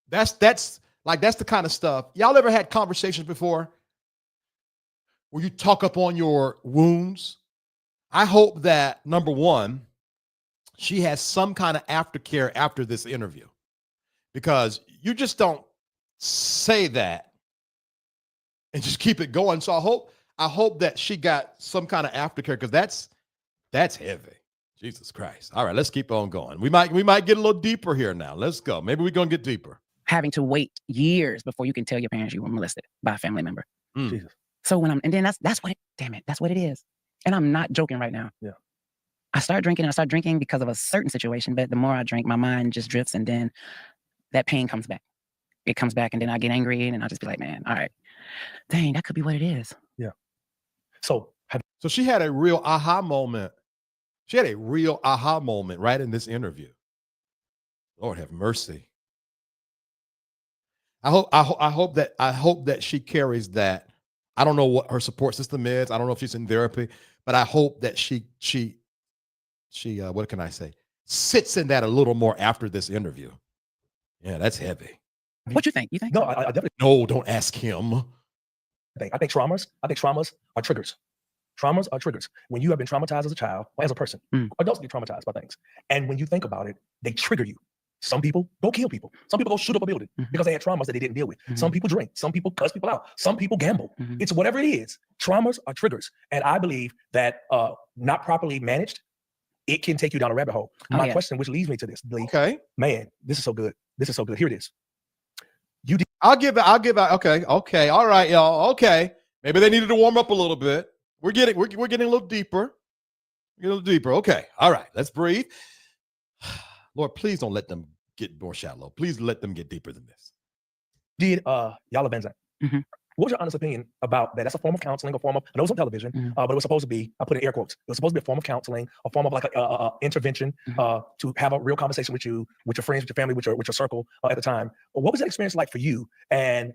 that's the kind of stuff. Y'all ever had conversations before where you talk up on your wounds? I hope that, number one, she has some kind of aftercare after this interview, because you just don't say that and just keep it going. So I hope that she got some kind of aftercare, because that's heavy. Jesus Christ. All right, let's keep on going. We might get a little deeper here now. Let's go. Maybe we're going to get deeper. Having to wait years before you can tell your parents you were molested by a family member. Jesus. So and then that's what it is. And I'm not joking right now. Yeah. I start drinking because of a certain situation, but the more I drink, my mind just drifts, and then that pain comes back. It comes back, and then I get angry, and I'll just be like, man, all right, dang, that could be what it is. Yeah. So she had a real aha moment. She had a real aha moment right in this interview. Lord have mercy. I hope that she carries that. I don't know what her support system is. I don't know if she's in therapy, but I hope that she what can I say? Sits in that a little more after this interview. Yeah, that's heavy. What you think? You think? no, I definitely No, don't ask him. I think traumas are triggers. Traumas are triggers. When you have been traumatized as a child or as a person, adults get traumatized by things. And when you think about it, they trigger you. Some people go kill people. Some people go shoot up a building because they had traumas that they didn't deal with. Some people drink. Some people cuss people out. Some people gamble. It's whatever it is. Traumas are triggers. And I believe that not properly managed, it can take you down a rabbit hole. My question, which leads me to this, Lee. Okay. Man, this is so good. This is so good. Here it is. I'll give out. Okay. All right, y'all. Okay. Maybe they needed to warm up a little bit. We're getting a little deeper. Okay. All right. Let's breathe. Lord, please don't let them get more shallow. Please let them get deeper than this. Did Yala Benzan? What was your honest opinion about that? That's a form of counseling, a form of, I know it's on television, but it was supposed to be, I put in air quotes, it was supposed to be a form of counseling, a form of like a intervention to have a real conversation with you, with your friends, with your family, with your circle at the time. What was that experience like for you? And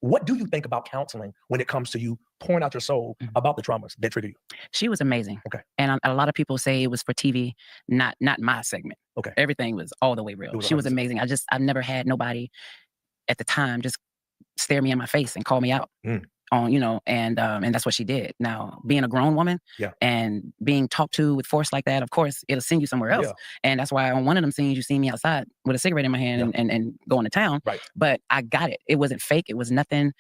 what do you think about counseling when it comes to you pouring out your soul about the traumas that trigger you? She was amazing. Okay. And a lot of people say it was for TV, not my segment. Okay. Everything was all the way real. She was amazing. I've never had nobody at the time just stare me in my face and call me out on, and that's what she did. Now, being a grown woman and being talked to with force like that, of course, it'll send you somewhere else. And that's why on one of them scenes, you see me outside with a cigarette in my hand and going to town. Right. But I got it. It wasn't fake. It was nothing.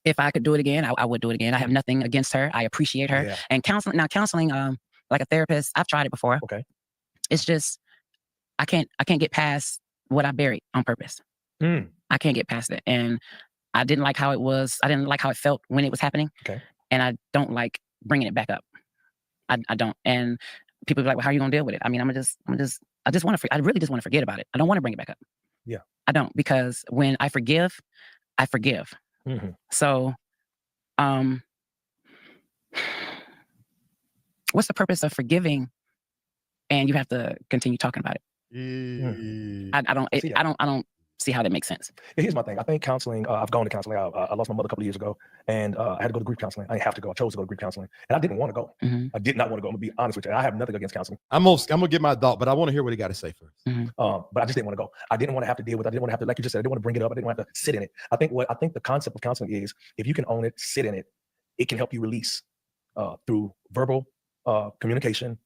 If I could do it again, I would do it again. I have nothing against her. I appreciate her. Yeah. And counseling, like a therapist, I've tried it before. Okay. It's just, I can't get past what I buried on purpose. I can't get past it. And I didn't like how it was. I didn't like how it felt when it was happening. Okay. And I don't like bringing it back up. I don't. And people be like, well, how are you going to deal with it? I mean, I really just want to forget about it. I don't want to bring it back up. Yeah. I don't, because when I forgive, I forgive. So, what's the purpose of forgiving and you have to continue talking about it? I don't see how that makes sense. Here's my thing. I think counseling, I've gone to counseling. I lost my mother a couple of years ago, and I had to go to grief counseling. I didn't have to go. I chose to go to grief counseling, and I didn't want to go. I did not want to go. I'm going to be honest with you. I have nothing against counseling. I'm going to get my thought, but I want to hear what he got to say first. But I just didn't want to go. I didn't want to have to deal with it. I didn't want to have to, like you just said, I didn't want to bring it up. I didn't want to have to sit in it. I think the concept of counseling is, if you can own it, sit in it, it can help you release through verbal communication,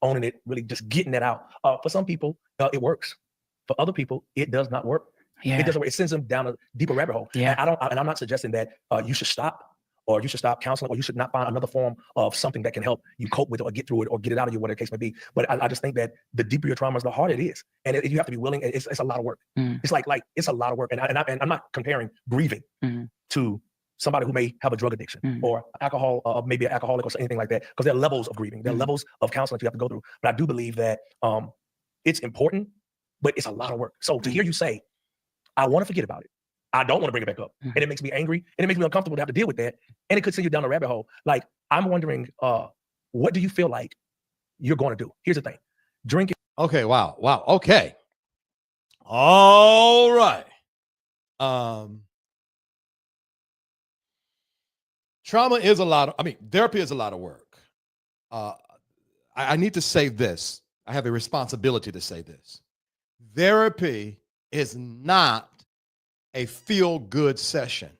owning it, really just getting it out. For some people, it works. For other people, it does not work. Yeah. It doesn't work. It sends them down a deeper rabbit hole. Yeah. And I'm not suggesting that you should stop, or you should stop counseling, or you should not find another form of something that can help you cope with it or get through it or get it out of you, whatever the case may be. But I just think that the deeper your trauma is, the harder it is. And you have to be willing. It's a lot of work. It's like it's a lot of work. And I'm not comparing grieving to somebody who may have a drug addiction or alcohol, maybe an alcoholic or anything like that, because there are levels of grieving. There are levels of counseling you have to go through. But I do believe that it's important, but it's a lot of work. So to hear you say, I want to forget about it, I don't want to bring it back up, and it makes me angry, and it makes me uncomfortable to have to deal with that, and it could send you down a rabbit hole. Like, I'm wondering, what do you feel like you're going to do? Here's the thing. Drinking. Okay. Wow. Okay. All right. trauma is a lot of, therapy is a lot of work. I need to say this. I have a responsibility to say this. Therapy is not a feel-good session.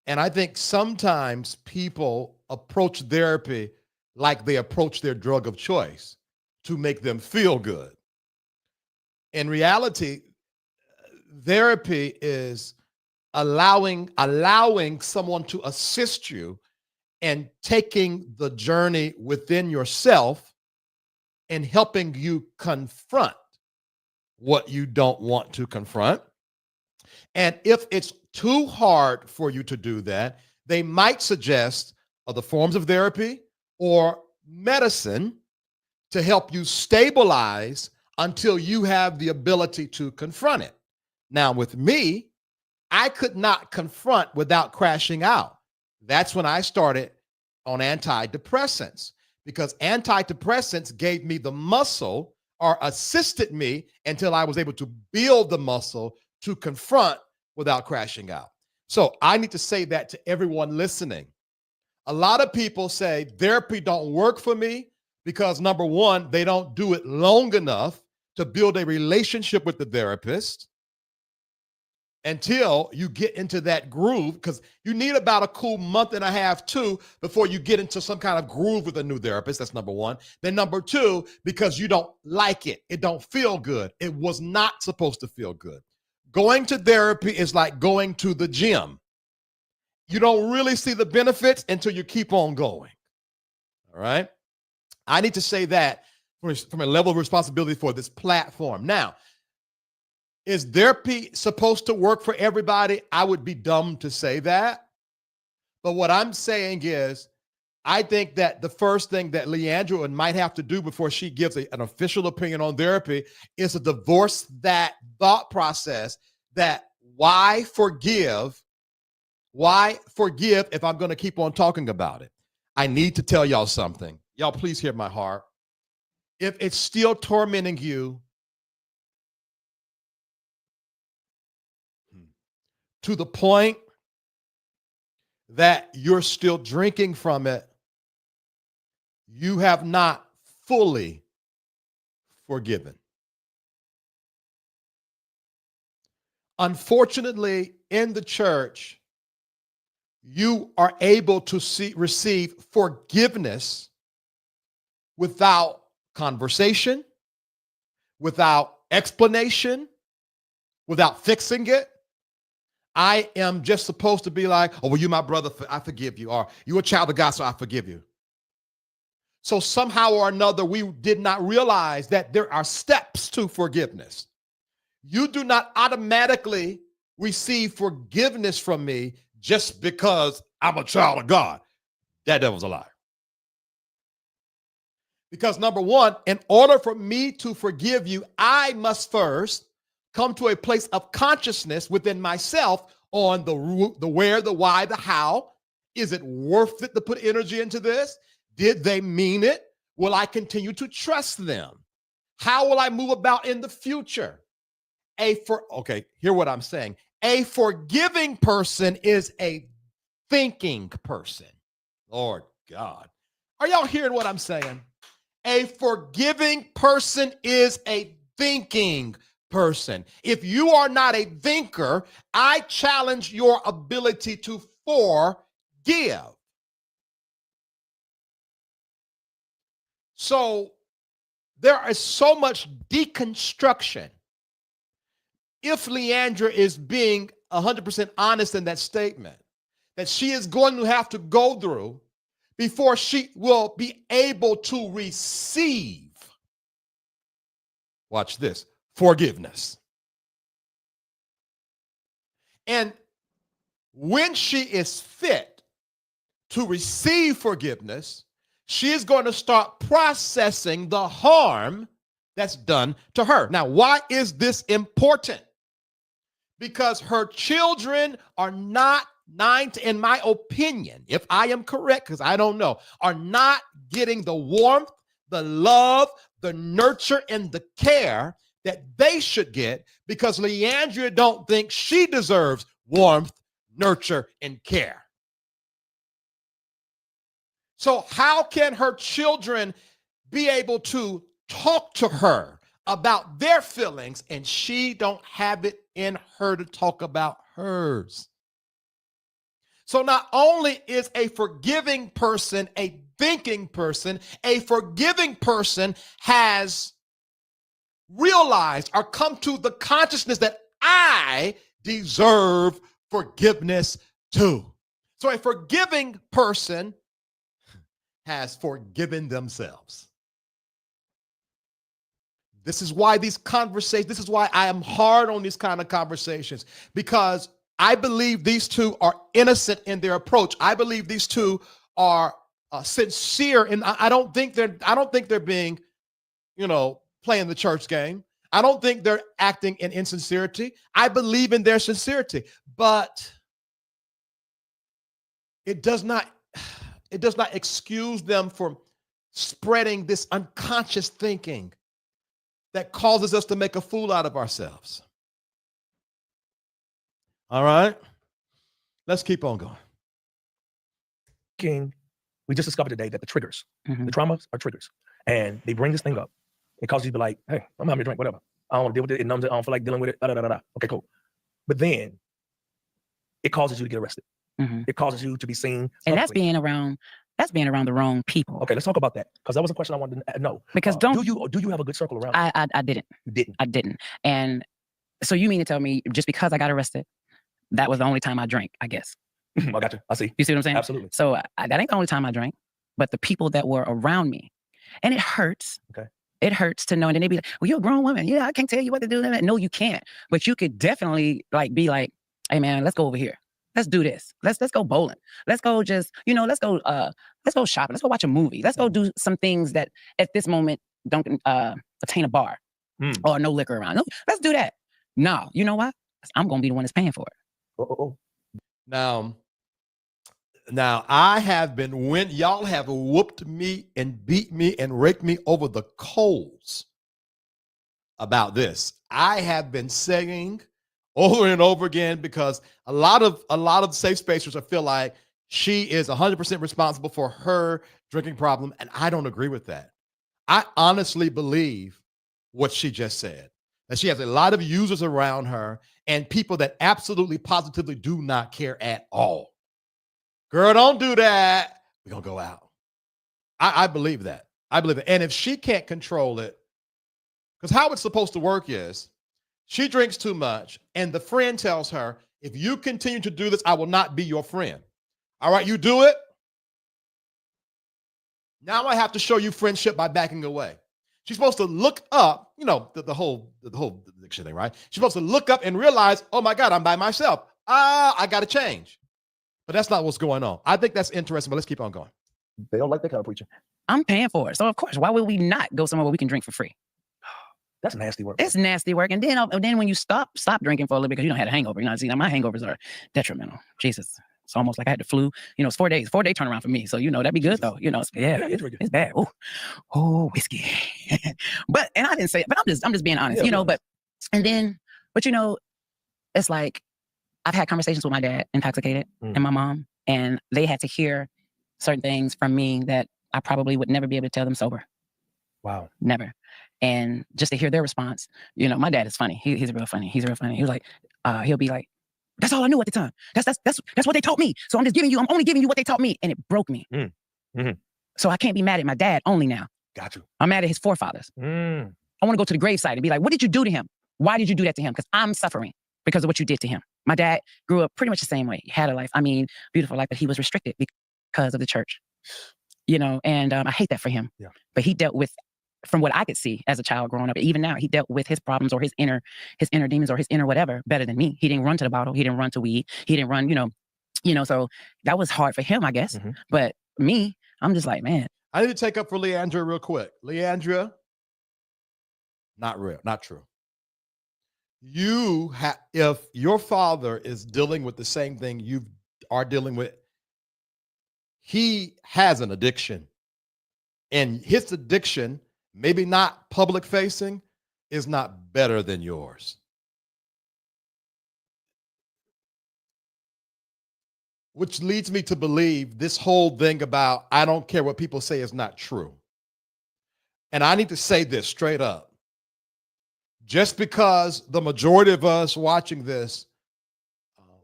And I think sometimes people approach therapy like they approach their drug of choice to make them feel good. In reality, therapy is allowing someone to assist you in taking the journey within yourself and helping you confront what you don't want to confront. And if it's too hard for you to do that, they might suggest other forms of therapy or medicine to help you stabilize until you have the ability to confront it. Now, with me, I could not confront without crashing out. That's when I started on antidepressants, because antidepressants gave me the muscle or assisted me until I was able to build the muscle to confront without crashing out. So I need to say that to everyone listening. A lot of people say therapy don't work for me because, number one, they don't do it long enough to build a relationship with the therapist until you get into that groove, because you need about a cool month and a half, too, before you get into some kind of groove with a new therapist. That's number one. Then number two, because you don't like it. It don't feel good. It was not supposed to feel good. Going to therapy is like going to the gym. You don't really see the benefits until you keep on going. All right? I need to say that from a level of responsibility for this platform. Now, is therapy supposed to work for everybody? I would be dumb to say that. But what I'm saying is, I think that the first thing that LeAndria might have to do before she gives an official opinion on therapy is to divorce that thought process that why forgive if I'm going to keep on talking about it. I need to tell y'all something. Y'all, please hear my heart. If it's still tormenting you to the point that you're still drinking from it, you have not fully forgiven. Unfortunately, in the church, you are able to receive forgiveness without conversation, without explanation, without fixing it. I am just supposed to be like, oh, well, you're my brother, I forgive you. Or you're a child of God, so I forgive you. So somehow or another, we did not realize that there are steps to forgiveness. You do not automatically receive forgiveness from me just because I'm a child of God. That devil's a liar. Because number one, in order for me to forgive you, I must first come to a place of consciousness within myself on the where, the why, the how. Is it worth it to put energy into this? Did they mean it? Will I continue to trust them? How will I move about in the future? Okay, hear what I'm saying. A forgiving person is a thinking person. Lord God. Are y'all hearing what I'm saying? A forgiving person is a thinking person. If you are not a thinker, I challenge your ability to forgive. So there is so much deconstruction. If LeAndria is being 100% honest in that statement, that she is going to have to go through before she will be able to receive, watch this, forgiveness. And when she is fit to receive forgiveness, she is going to start processing the harm that's done to her. Now, why is this important? Because her children are not in my opinion, if I am correct, because I don't know, are not getting the warmth, the love, the nurture, and the care that they should get, because LeAndria don't think she deserves warmth, nurture, and care. So how can her children be able to talk to her about their feelings and she don't have it in her to talk about hers? So not only is a forgiving person a thinking person, a forgiving person has realized or come to the consciousness that I deserve forgiveness too. So a forgiving person has forgiven themselves. This is why these conversations, this is why I am hard on these kind of conversations, because I believe these two are innocent in their approach. I believe these two are sincere, and I don't think they're being, playing the church game. I don't think they're acting in insincerity. I believe in their sincerity, but it does not excuse them from spreading this unconscious thinking that causes us to make a fool out of ourselves. All right, let's keep on going. King, we just discovered today that the triggers, Mhm. the traumas are triggers, and they bring this thing up. It causes you to be like, hey, I'm having a drink, whatever. I don't want to deal with it. It numbs it. I don't feel like dealing with it. Da, da, da, da, da. Okay, cool. But then it causes you to get arrested. Mhm. It causes you to be seen. And that's publicly. being around the wrong people. Okay, let's talk about that, because that was a question I wanted to know. Because do you have a good circle around? I didn't. You didn't. I didn't. And so you mean to tell me just because I got arrested, that was the only time I drank, I guess. I got you. I see. You see what I'm saying? Absolutely. So that ain't the only time I drank, but the people that were around me. And it hurts. Okay. It hurts to know. And then they be like, well, you're a grown woman. Yeah, I can't tell you what to do. No, you can't. But you could definitely be like, hey man, let's go over here. Let's do this. Let's go bowling. Let's go just, let's go shopping. Let's go watch a movie. Let's go do some things that at this moment don't attain a bar or no liquor around. No, let's do that. No, you know what? I'm gonna be the one that's paying for it. Now I have been, when y'all have whooped me and beat me and raked me over the coals about this, I have been saying over and over again, because a lot of safe spacers feel like she is 100% responsible for her drinking problem, and I don't agree with that. I honestly believe what she just said, that she has a lot of users around her and people that absolutely positively do not care at all. Girl, don't do that. We're going to go out. I believe that. I believe it. And if she can't control it, because how it's supposed to work is she drinks too much and the friend tells her, if you continue to do this, I will not be your friend. All right, you do it. Now I have to show you friendship by backing away. She's supposed to look up, the whole addiction thing, right? She's supposed to look up and realize, oh my God, I'm by myself. I got to change. But that's not what's going on. I think that's interesting, but let's keep on going. They don't like that kind of preaching. I'm paying for it. So of course, why would we not go somewhere where we can drink for free? That's nasty work. It's nasty work. And then when you stop drinking for a little bit because you don't have a hangover. See, now my hangovers are detrimental. Jesus. It's almost like I had the flu. It's 4 days, 4 day turnaround for me. So, that'd be good though. It's bad. Oh, whiskey. And I didn't say it, but I'm just being honest, but it's like, I've had conversations with my dad, intoxicated, and my mom, and they had to hear certain things from me that I probably would never be able to tell them sober. Wow. Never. And just to hear their response, my dad is funny. He's real funny. He's real funny. He was like, he'll be like, that's all I knew at the time. That's what they taught me. So I'm only giving you what they taught me. And it broke me. Mm-hmm. So I can't be mad at my dad only now. Got you. I'm mad at his forefathers. I want to go to the gravesite and be like, what did you do to him? Why did you do that to him? Because I'm suffering because of what you did to him. My dad grew up pretty much the same way. He had a life, beautiful life, but he was restricted because of the church, and I hate that for him. Yeah. But he dealt with, from what I could see as a child growing up, even now, he dealt with his problems or his inner demons or his inner whatever better than me. He didn't run to the bottle. He didn't run to weed. He didn't run, so that was hard for him, I guess. Mm-hmm. But me, I'm just like, man. I need to take up for LeAndria real quick. LeAndria, not real, not true. If your father is dealing with the same thing you are dealing with, he has an addiction. And his addiction, maybe not public facing, is not better than yours. which leads me to believe this whole thing about I don't care what people say is not true. And I need to say this straight up. Just because the majority of us watching this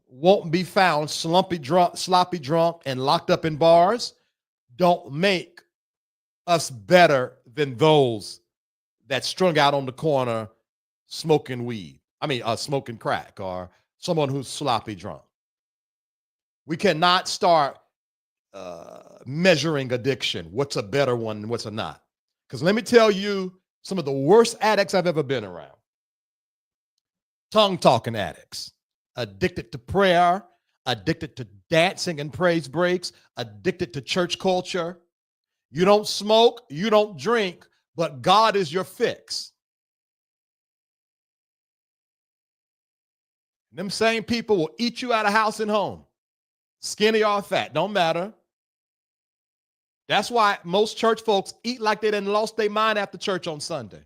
won't be found sloppy drunk, and locked up in bars, don't make us better than those that strung out on the corner smoking weed. Smoking crack, or someone who's sloppy drunk. We cannot start measuring addiction. What's a better one and what's a not? Because let me tell you some of the worst addicts I've ever been around. Tongue-talking addicts, addicted to prayer, addicted to dancing and praise breaks, addicted to church culture. You don't smoke, you don't drink, but God is your fix. Them same people will eat you out of house and home. Skinny or fat, don't matter. That's why most church folks eat like they done lost their mind after church on Sunday.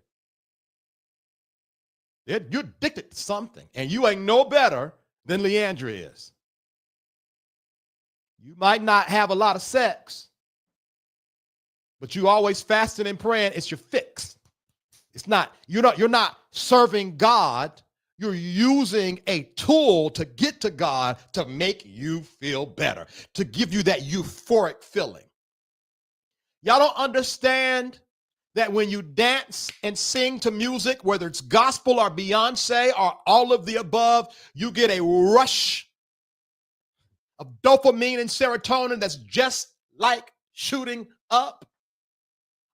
You're addicted to something, and you ain't no better than LeAndria is. You might not have a lot of sex, but you always fasting and praying. It's your fix. It's not, you're not serving God. You're using a tool to get to God to make you feel better, to give you that euphoric feeling. Y'all don't understand that when you dance and sing to music, whether it's gospel or Beyonce or all of the above, you get a rush of dopamine and serotonin that's just like shooting up.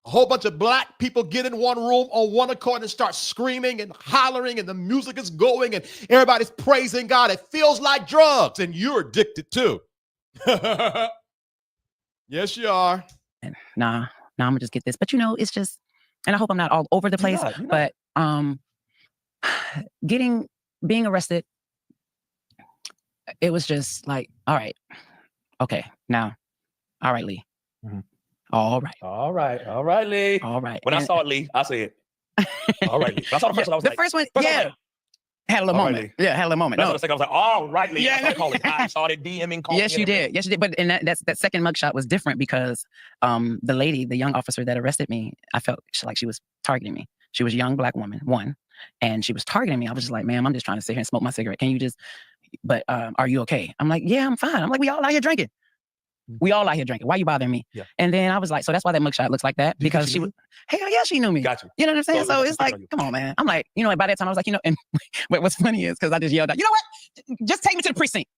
A whole bunch of black people get in one room on one accord and start screaming and hollering, and the music is going and everybody's praising God. It feels like drugs, and you're addicted too. Yes, you are. And nah, I'm gonna just get this. But it's just, and I hope I'm not all over the place, but being arrested, it was just like, all right, okay, now, all right, Lee. Mm-hmm. All right, Lee. All right. When I saw it, Lee, I said, all right, Lee. When I saw the first one, I was the like, first one, first yeah. one, Had a little all right, moment. Lee. Yeah, had a little moment. That's No. what I was like, all right, Lee. Yeah. I started DMing. Yes, you did. Yes, you did. But and that second mugshot was different because the young officer that arrested me, I felt like she was targeting me. She was a young black woman, and she was targeting me. I was just like, ma'am, I'm just trying to sit here and smoke my cigarette. Can you just, but are you okay? I'm like, yeah, I'm fine. I'm like, we all out here drinking. We all out here drinking. Why are you bothering me? Yeah. And then I was like, so that's why that mugshot looks like that, because she was, hell yeah, she knew me. Got you. You know what I'm saying? So So it's like, come on, man. I'm like, by that time I was like, and but what's funny is because I just yelled out, you know what? Just take me to the precinct.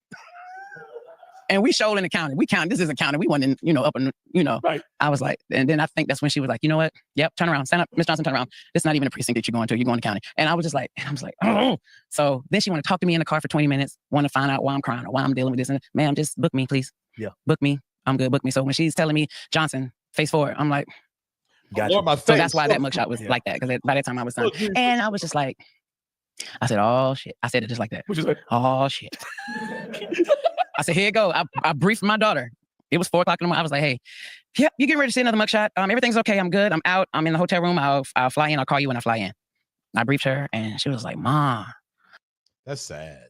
And we showed in the county. We counted. This isn't county. We went in, up in, Right. I was like, and then I think that's when she was like, you know what? Yep, turn around. Stand up. Miss Johnson, turn around. It's not even a precinct that you're going to. You're going to county. And I was like, oh. So then she wanted to talk to me in the car for 20 minutes, want to find out why I'm crying or why I'm dealing with this. And ma'am, just book me, please. Yeah. Book me. I'm good. Book me. So when she's telling me, Johnson, face forward, I'm like, Gotcha. so that's why that mugshot was like that. Because by that time I was done. And I was just like, I said, oh shit. I said it just like that. What you say? Oh shit. I said, here you go. I briefed my daughter. It was 4:00 in the morning. I was like, hey, yep, you getting ready to see another mugshot. Everything's okay. I'm good. I'm out. I'm in the hotel room. I'll fly in. I'll call you when I fly in. I briefed her and she was like, Ma. That's sad.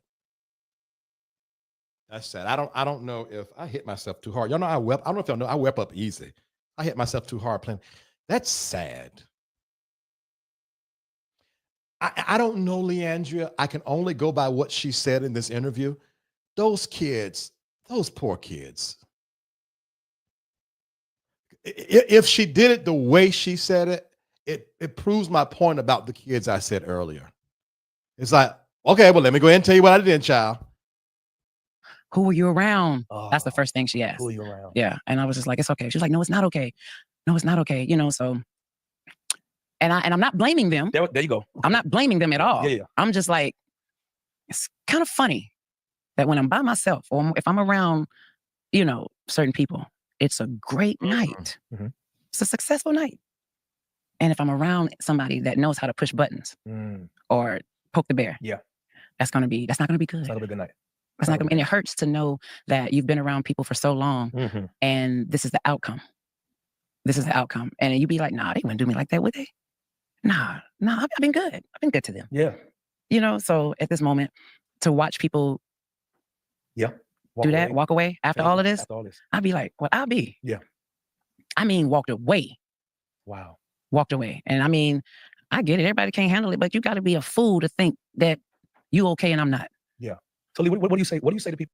That's sad. I don't know if I hit myself too hard. Y'all know I don't know if y'all know I wept up easy. I hit myself too hard playing. That's sad. I don't know, LeAndria. I can only go by what she said in this interview. Those kids, those poor kids. If she did it the way she said it, it proves my point about the kids I said earlier. It's like, okay, well, let me go ahead and tell you what I did, child. Who were you around? That's the first thing she asked. Who are you around? Yeah. And I was just like, it's okay. She was like, no, it's not okay. No, it's not okay. So, and I'm not blaming them. There you go. I'm not blaming them at all. Yeah. I'm just like, it's kind of funny that when I'm by myself or if I'm around, certain people, it's a great night. Mm-hmm. It's a successful night. And if I'm around somebody that knows how to push buttons or poke the bear, that's not going to be good. It's not going to be a good night. It's not gonna, and it hurts to know that you've been around people for so long and this is the outcome. This is the outcome. And you be like, nah, they wouldn't do me like that, would they? Nah, I've been good. I've been good to them. Yeah. So at this moment, to watch people walk away after all of this, After all this. I'd be like, well, I'll be. Yeah. I mean, walked away. Wow. Walked away. And I mean, I get it. Everybody can't handle it, but you got to be a fool to think that you okay and I'm not. Yeah. So Lee, what do you say? What do you say to people?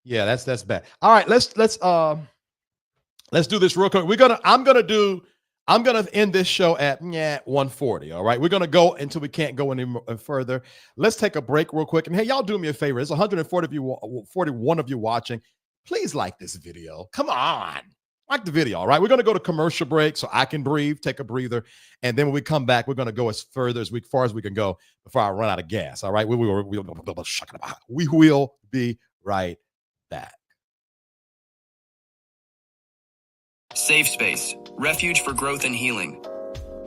Yeah, that's bad. All right, let's do this real quick. I'm gonna end this show at 1:40. All right, we're gonna go until we can't go any further. Let's take a break real quick. And hey, y'all do me a favor. There's 41 of you watching. Please like this video. Come on. Like the video, all right? We're going to go to commercial break so I can breathe, take a breather. And then when we come back, we're going to go as far as we can go before I run out of gas, all right? We will be right back. SafeSpace, refuge for growth and healing.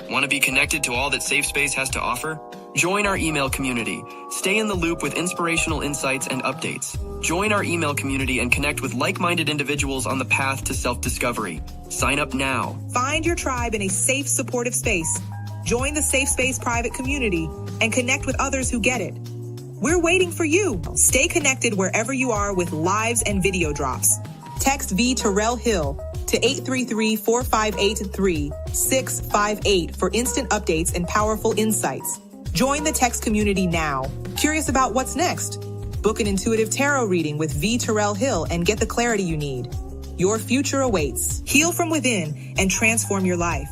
Want to be connected to all that SafeSpace has to offer? Join our email community. Stay in the loop with inspirational insights and updates. Join our email community and connect with like-minded individuals on the path to self-discovery. Sign up now. Find your tribe in a safe, supportive space. Join the SafeSpace private community and connect with others who get it. We're waiting for you. Stay connected wherever you are with lives and video drops. Text VTerrillHill to 833-458-3658 for instant updates and powerful insights. Join the text community now. Curious about what's next? Book an intuitive tarot reading with VTerrillHill and get the clarity you need. Your future awaits. Heal from within and transform your life.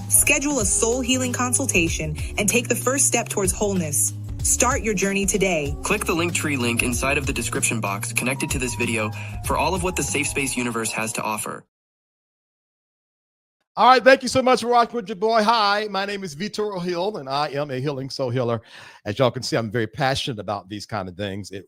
Schedule a soul healing consultation and take the first step towards wholeness. Start your journey today. Click the Linktree link inside of the description box connected to this video for all of what the SafeSpace universe has to offer. All right, thank you so much for watching with your boy. Hi, my name is VTerrillHill, and I am a healing soul healer. As y'all can see, I'm very passionate about these kind of things. It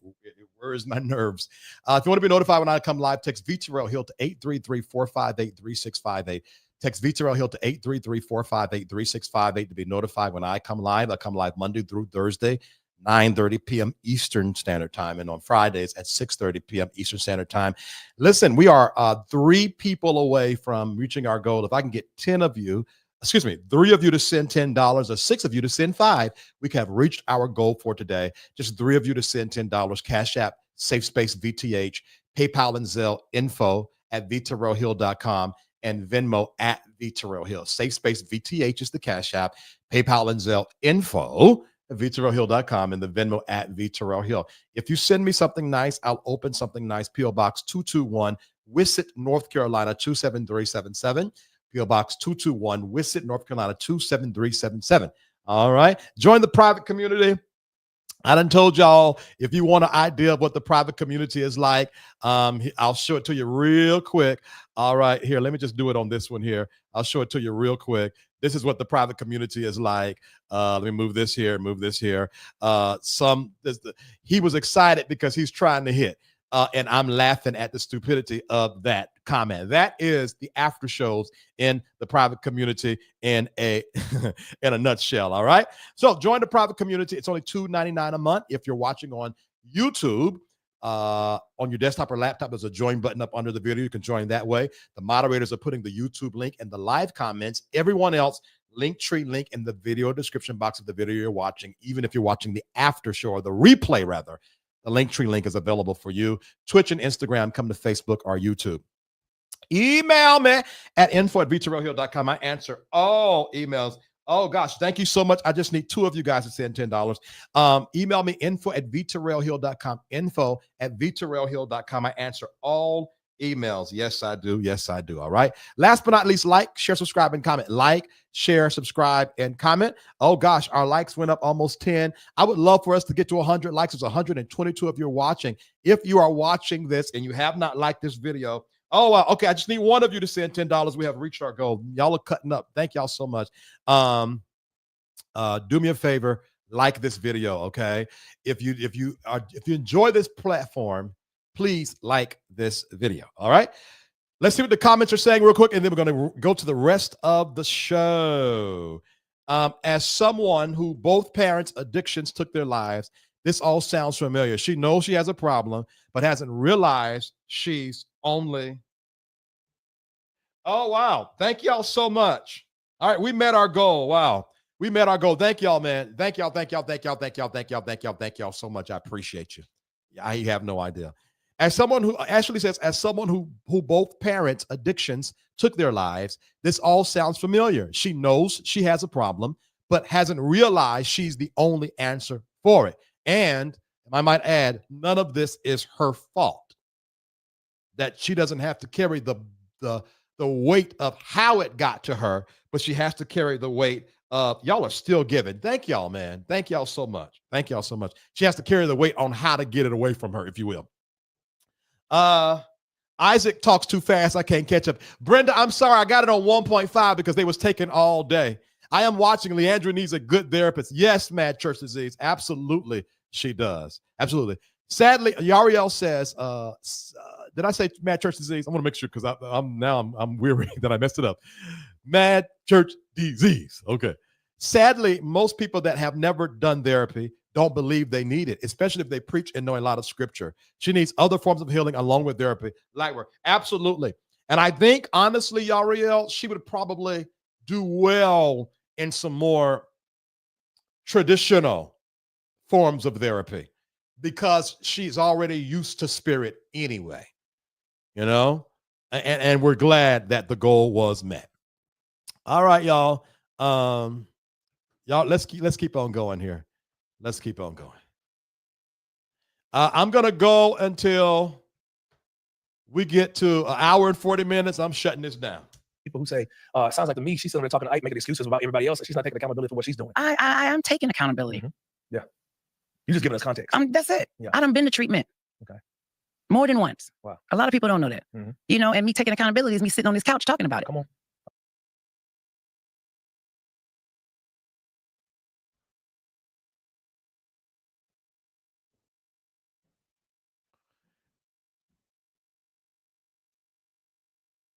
worries my nerves. If you want to be notified when I come live, text VTerrillHill to 833-458-3658. Text VTerrillHill to 833-458-3658 to be notified when I come live. I come live Monday through Thursday, 9:30 p.m. Eastern Standard Time, and on Fridays at 6:30 p.m. Eastern Standard Time. Listen, we are 3 people away from reaching our goal. If I can get 3 of you to send $10 or 6 of you to send 5, we can have reached our goal for today. Just 3 of you to send $10. Cash App, SafeSpace VTH, PayPal and Zelle, info at VTerrillHill.com, and Venmo at VTerrillHill. SafeSpace VTH is the Cash App, PayPal and Zelle, info at VTerrillHill.com, and the Venmo at VTerrillHill. If you send me something nice, I'll open something nice. P.O. Box 221, Wissett, North Carolina 27377. P.O. Box 221, Wissett, North Carolina 27377. All right. Join the private community. I done told y'all, if you want an idea of what the private community is like, I'll show it to you real quick. All right, here, let me just do it on this one here. I'll show it to you real quick. This is what the private community is like. Let me move this here, move this here. He was excited because he's trying to hit. And I'm laughing at the stupidity of that comment. That is the after shows in the private community in a nutshell. All right. So join the private community. It's only $2.99 a month. If you're watching on YouTube, on your desktop or laptop, there's a join button up under the video. You can join that way. The moderators are putting the YouTube link in the live comments. Everyone else, Linktree link in the video description box of the video you're watching, even if you're watching the after show or the replay rather. The Linktree link is available for you. Twitch and Instagram, come to Facebook or YouTube. Email me at info@VTerrillHill.com. I answer all emails. Oh, gosh, thank you so much. I just need 2 of you guys to send $10. Email me info@VTerrillHill.com, info@VTerrillHill.com. I answer all emails. Yes, I do. Yes, I do. All right. Last but not least, like, share, subscribe, and comment. Like, share, subscribe, and comment. Oh, gosh, our likes went up almost 10. I would love for us to get to 100 likes. It's 122 if you're watching. If you are watching this and you have not liked this video, okay, I just need 1 of you to send $10. We have reached our goal. Y'all are cutting up. Thank y'all so much. Do me a favor, like this video, okay? If you enjoy this platform, please like this video. All right. Let's see what the comments are saying real quick, and then we're going to go to the rest of the show. As someone who both parents' addictions took their lives, this all sounds familiar. She knows she has a problem, but hasn't realized she's only. Oh, wow. Thank y'all so much. All right. We met our goal. Wow. We met our goal. Thank y'all, man. Thank y'all. Thank y'all. Thank y'all. Thank y'all. Thank y'all. Thank y'all. Thank y'all so much. I appreciate you. I have no idea. As someone who actually says, as someone who both parents' addictions took their lives, this all sounds familiar. She knows she has a problem, but hasn't realized she's the only answer for it. And I might add, none of this is her fault. That she doesn't have to carry the weight of how it got to her, but she has to carry the weight of, y'all are still giving. Thank y'all, man. Thank y'all so much. Thank y'all so much. She has to carry the weight on how to get it away from her, if you will. Isaac talks too fast. I can't catch up. Brenda, I'm sorry. I got it on 1.5 because they was taking all day. I am watching. Leandria needs a good therapist. Yes, Mad Church Disease. Absolutely, she does. Absolutely. Sadly, Yariel says, did I say Mad Church Disease? I want to make sure because I'm weary that I messed it up. Mad Church Disease. Okay. Sadly, most people that have never done therapy don't believe they need it, especially if they preach and know a lot of scripture. She needs other forms of healing along with therapy, like work. Absolutely. And I think, honestly, Yariel, she would probably do well in some more traditional forms of therapy because she's already used to spirit anyway, you know? And we're glad that the goal was met. All right, y'all. Let's keep on going here. Let's keep on going. I'm going to go until we get to an hour and 40 minutes. I'm shutting this down. People who say, sounds like to me, she's sitting there talking to Ike, making excuses about everybody else. And she's not taking accountability for what she's doing. I am taking accountability. Mm-hmm. Yeah. You're just giving us context. That's it. Yeah. I done been to treatment. Okay. More than once. Wow. A lot of people don't know that. Mm-hmm. You know, and me taking accountability is me sitting on this couch talking about it. Come on.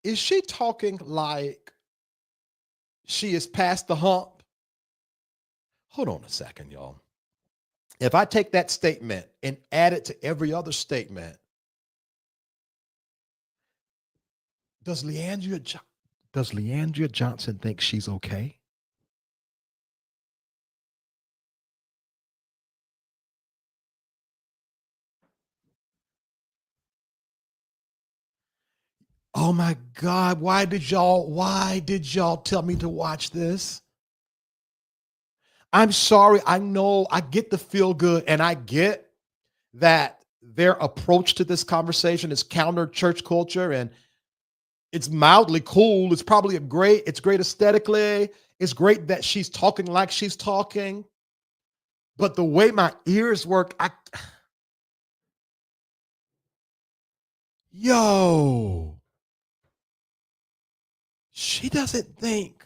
Is she talking like she is past the hump? Hold on a second, y'all. If I take that statement and add it to every other statement, does Leandria Johnson think she's okay? Oh my God, why did y'all tell me to watch this? I'm sorry. I know I get the feel good and I get that their approach to this conversation is counter church culture and it's mildly cool. It's probably it's great aesthetically. It's great that she's talking like she's talking. But the way my ears work, she doesn't think.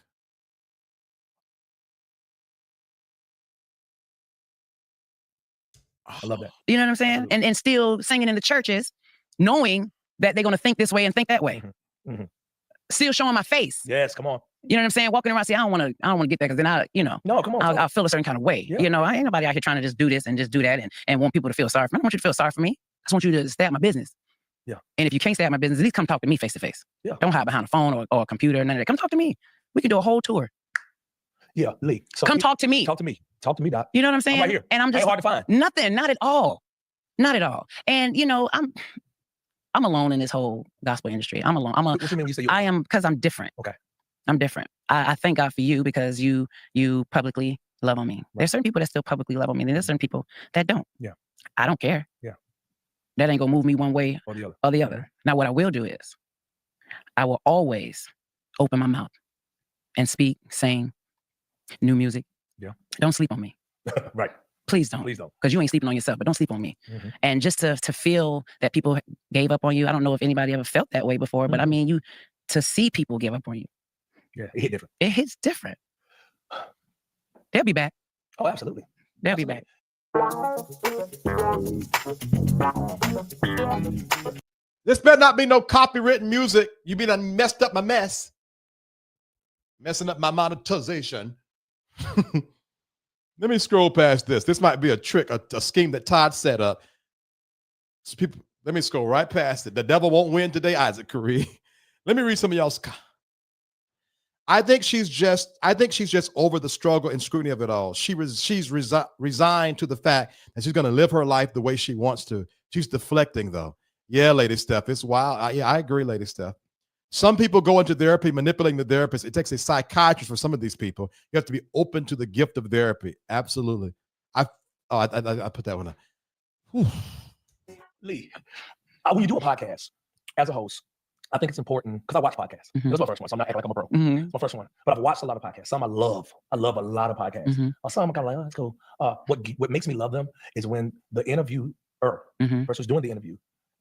I love that. You know what I'm saying? And still singing in the churches, knowing that they're going to think this way and think that way. Mm-hmm. Mm-hmm. Still showing my face. Yes, come on. You know what I'm saying? Walking around, I don't want to get that because then no, come on. I'll feel a certain kind of way. Yeah. You know, I ain't nobody out here trying to just do this and just do that and want people to feel sorry for me. I don't want you to feel sorry for me. I just want you to stay at my business. Yeah. And if you can't stay at my business, at least come talk to me face to face. Yeah. Don't hide behind a phone or a computer or none of that. Come talk to me. We can do a whole tour. Yeah, Lee. So come talk to me. Talk to me. Talk to me, Doc. You know what I'm saying? I'm right here. And I'm just ain't hard to find. Nothing. Not at all. Not at all. And you know, I'm alone in this whole gospel industry. I'm alone. What do you mean when you say I am because I'm different. Okay. I'm different. I thank God for you because you publicly love on me. Right. There's certain people that still publicly love on me, and there's certain people that don't. Yeah. I don't care. Yeah. That ain't gonna move me one way or the other. Or the other. Now, what I will do is I will always open my mouth and speak, sing new music. Yeah. Don't sleep on me. Right. Please don't. Please don't. Because you ain't sleeping on yourself, but don't sleep on me. Mm-hmm. And just to feel that people gave up on you, I don't know if anybody ever felt that way before, but I mean, to see people give up on you. Yeah, it hit different. It hits different. They'll be back. Oh, absolutely. They'll be back. This better not be no copywritten music. You be done messed up my mess. Messing up my monetization. Let me scroll past this. This might be a trick, a scheme that Todd set up. Let me scroll right past it. The devil won't win today, Isaac Caree. Let me read some of y'all's. I think she's just over the struggle and scrutiny of it all. She's resigned to the fact that she's going to live her life the way she wants to. She's deflecting though. Yeah, Lady Steph, it's wild. I agree, Lady Steph. Some people go into therapy manipulating the therapist. It takes a psychiatrist for some of these people. You have to be open to the gift of therapy. Absolutely. I put that one up. Whew. Lee, when you do a podcast as a host, I think it's important because I watch podcasts. Mhm. That's my first one, so I'm not acting like I'm a pro. Mhm. It's my first one, but I've watched a lot of podcasts. Some I love. I love a lot of podcasts. Mhm. Some I'm kind of like, oh, that's cool. What makes me love them is when the interviewer Mhm. versus doing the interview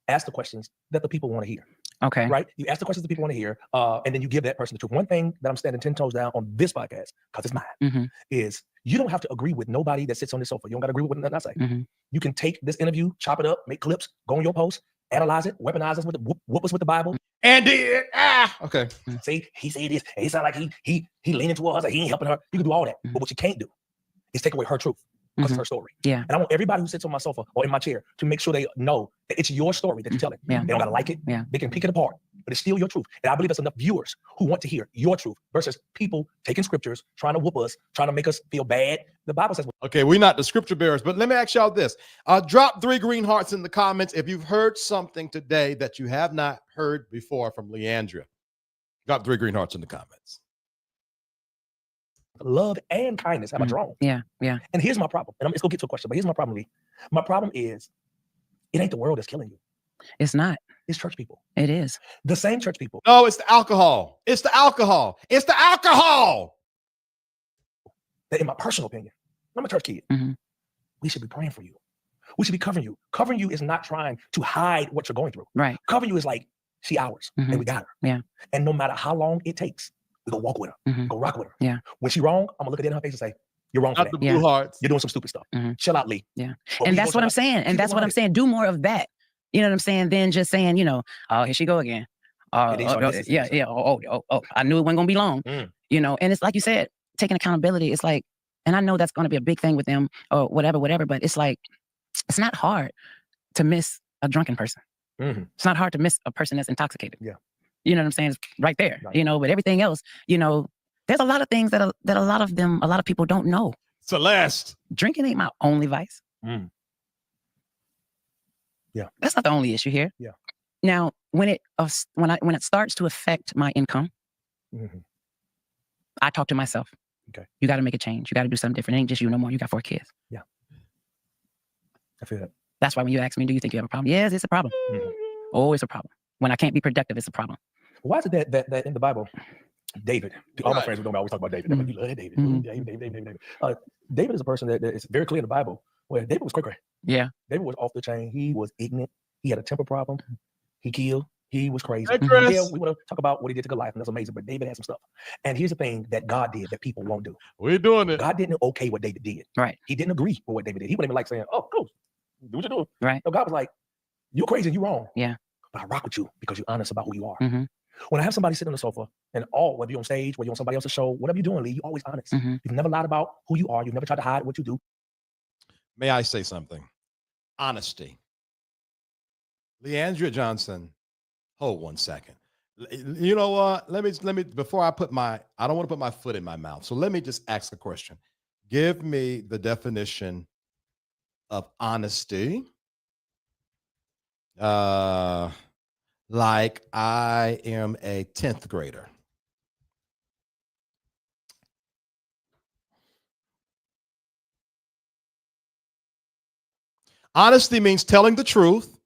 ask the questions that the people want to hear. Okay. Right? You ask the questions that people want to hear, and then you give that person the truth. One thing that I'm standing 10 toes down on this podcast, because it's mine, Mhm. is you don't have to agree with nobody that sits on this sofa. You don't got to agree with nothing I say. Mhm. You can take this interview, chop it up, make clips, go on your post, analyze it, weaponize us with the whoop us with the Bible. And did okay. See, he said this. And he sound like he leaning towards her. He ain't helping her. You can do all that. But what you can't do is take away her truth because it's her story. Yeah. And I want everybody who sits on my sofa or in my chair to make sure they know that it's your story that you're telling. Yeah. They don't gotta like it. Yeah. They can pick it apart, but it's still your truth. And I believe there's enough viewers who want to hear your truth versus people taking scriptures, trying to whoop us, trying to make us feel bad. The Bible says, Okay, we're not the scripture bearers, but let me ask y'all this. Drop 3 green hearts in the comments if you've heard something today that you have not heard before from LeAndria. Drop 3 green hearts in the comments. love and kindness have a drawn. Yeah. Yeah. And here's my problem. And let's go get to a question, but here's my problem, Lee. My problem is it ain't the world that's killing you. It's not. It's church people. It is. The same church people. No, it's the alcohol. It's the alcohol. It's the alcohol. That in my personal opinion, I'm a church kid. Mhm. We should be praying for you. We should be covering you. Covering you is not trying to hide what you're going through. Right. Covering you is like, she ours, and we got her. Yeah. And no matter how long it takes, we go walk with her, Mhm. go rock with her. Yeah. When she wrong, I'm gonna look at it in her face and say, you're wrong for Not that. the Yeah. blue hearts. You're doing some stupid stuff. Mhm. Chill out, Lee. Yeah. But And we that's gonna what I'm chill out. saying. And Keep that's it what I'm 100. saying. Do more of that. You know what I'm saying? Than just saying, oh, here she go again. And then start messing Yeah, things yeah. Oh, I knew it wasn't gonna be long. Mm. And it's like you said, taking accountability. It's like, and I know that's gonna be a big thing with them or whatever, but it's like, it's not hard to miss a drunken person. Mhm. It's not hard to miss a person that's intoxicated. Yeah. You know what I'm saying? It's right there. Right. But everything else, there's a lot of things that a lot of people don't know. Celeste. Drinking ain't my only vice. Mm. Yeah. That's not the only issue here. Yeah. Now, when it starts to affect my income, Mhm. I talk to myself. Okay. You got to make a change. You got to do something different. It ain't just you no more. You got 4 kids. I feel that. That's why when you ask me, do you think you have a problem? Yes, it's a problem. Mhm. Oh, it's a problem. When I can't be productive, it's a problem. Why is it that in the Bible, David, all my Right. friends who know me always talk about David. Mhm. You love David. Mhm. David. David is a person that is very clear in the Bible where David was cray-cray. Yeah. David was off the chain. He was ignorant. He had a temper problem. He killed. He was crazy. Hey, Chris. Yeah, we want to talk about what he did to Goliath, and that's amazing. But David had some stuff. And here's the thing that God did that people won't do. We're doing it. God didn't okay what David did. Right. He didn't agree with what David did. He wouldn't even like saying, "Oh, cool, do what you're doing." Right. No, God was like, "You crazy and you wrong." Yeah. But I rock with you because you're honest about who you are. Mhm. When I have somebody sit on the sofa and whether you're on stage, whether you're on somebody else's show, whatever you're doing, Lee, you're always honest. Mhm. You've never lied about who you are. You've never tried to hide what you do. May I say something? Honesty. LeAndria Johnson, hold one second. You know what? Let me before I don't want to put my foot in my mouth. So let me just ask a question. Give me the definition of honesty. Like I am a 10th grader. Honesty means telling the truth,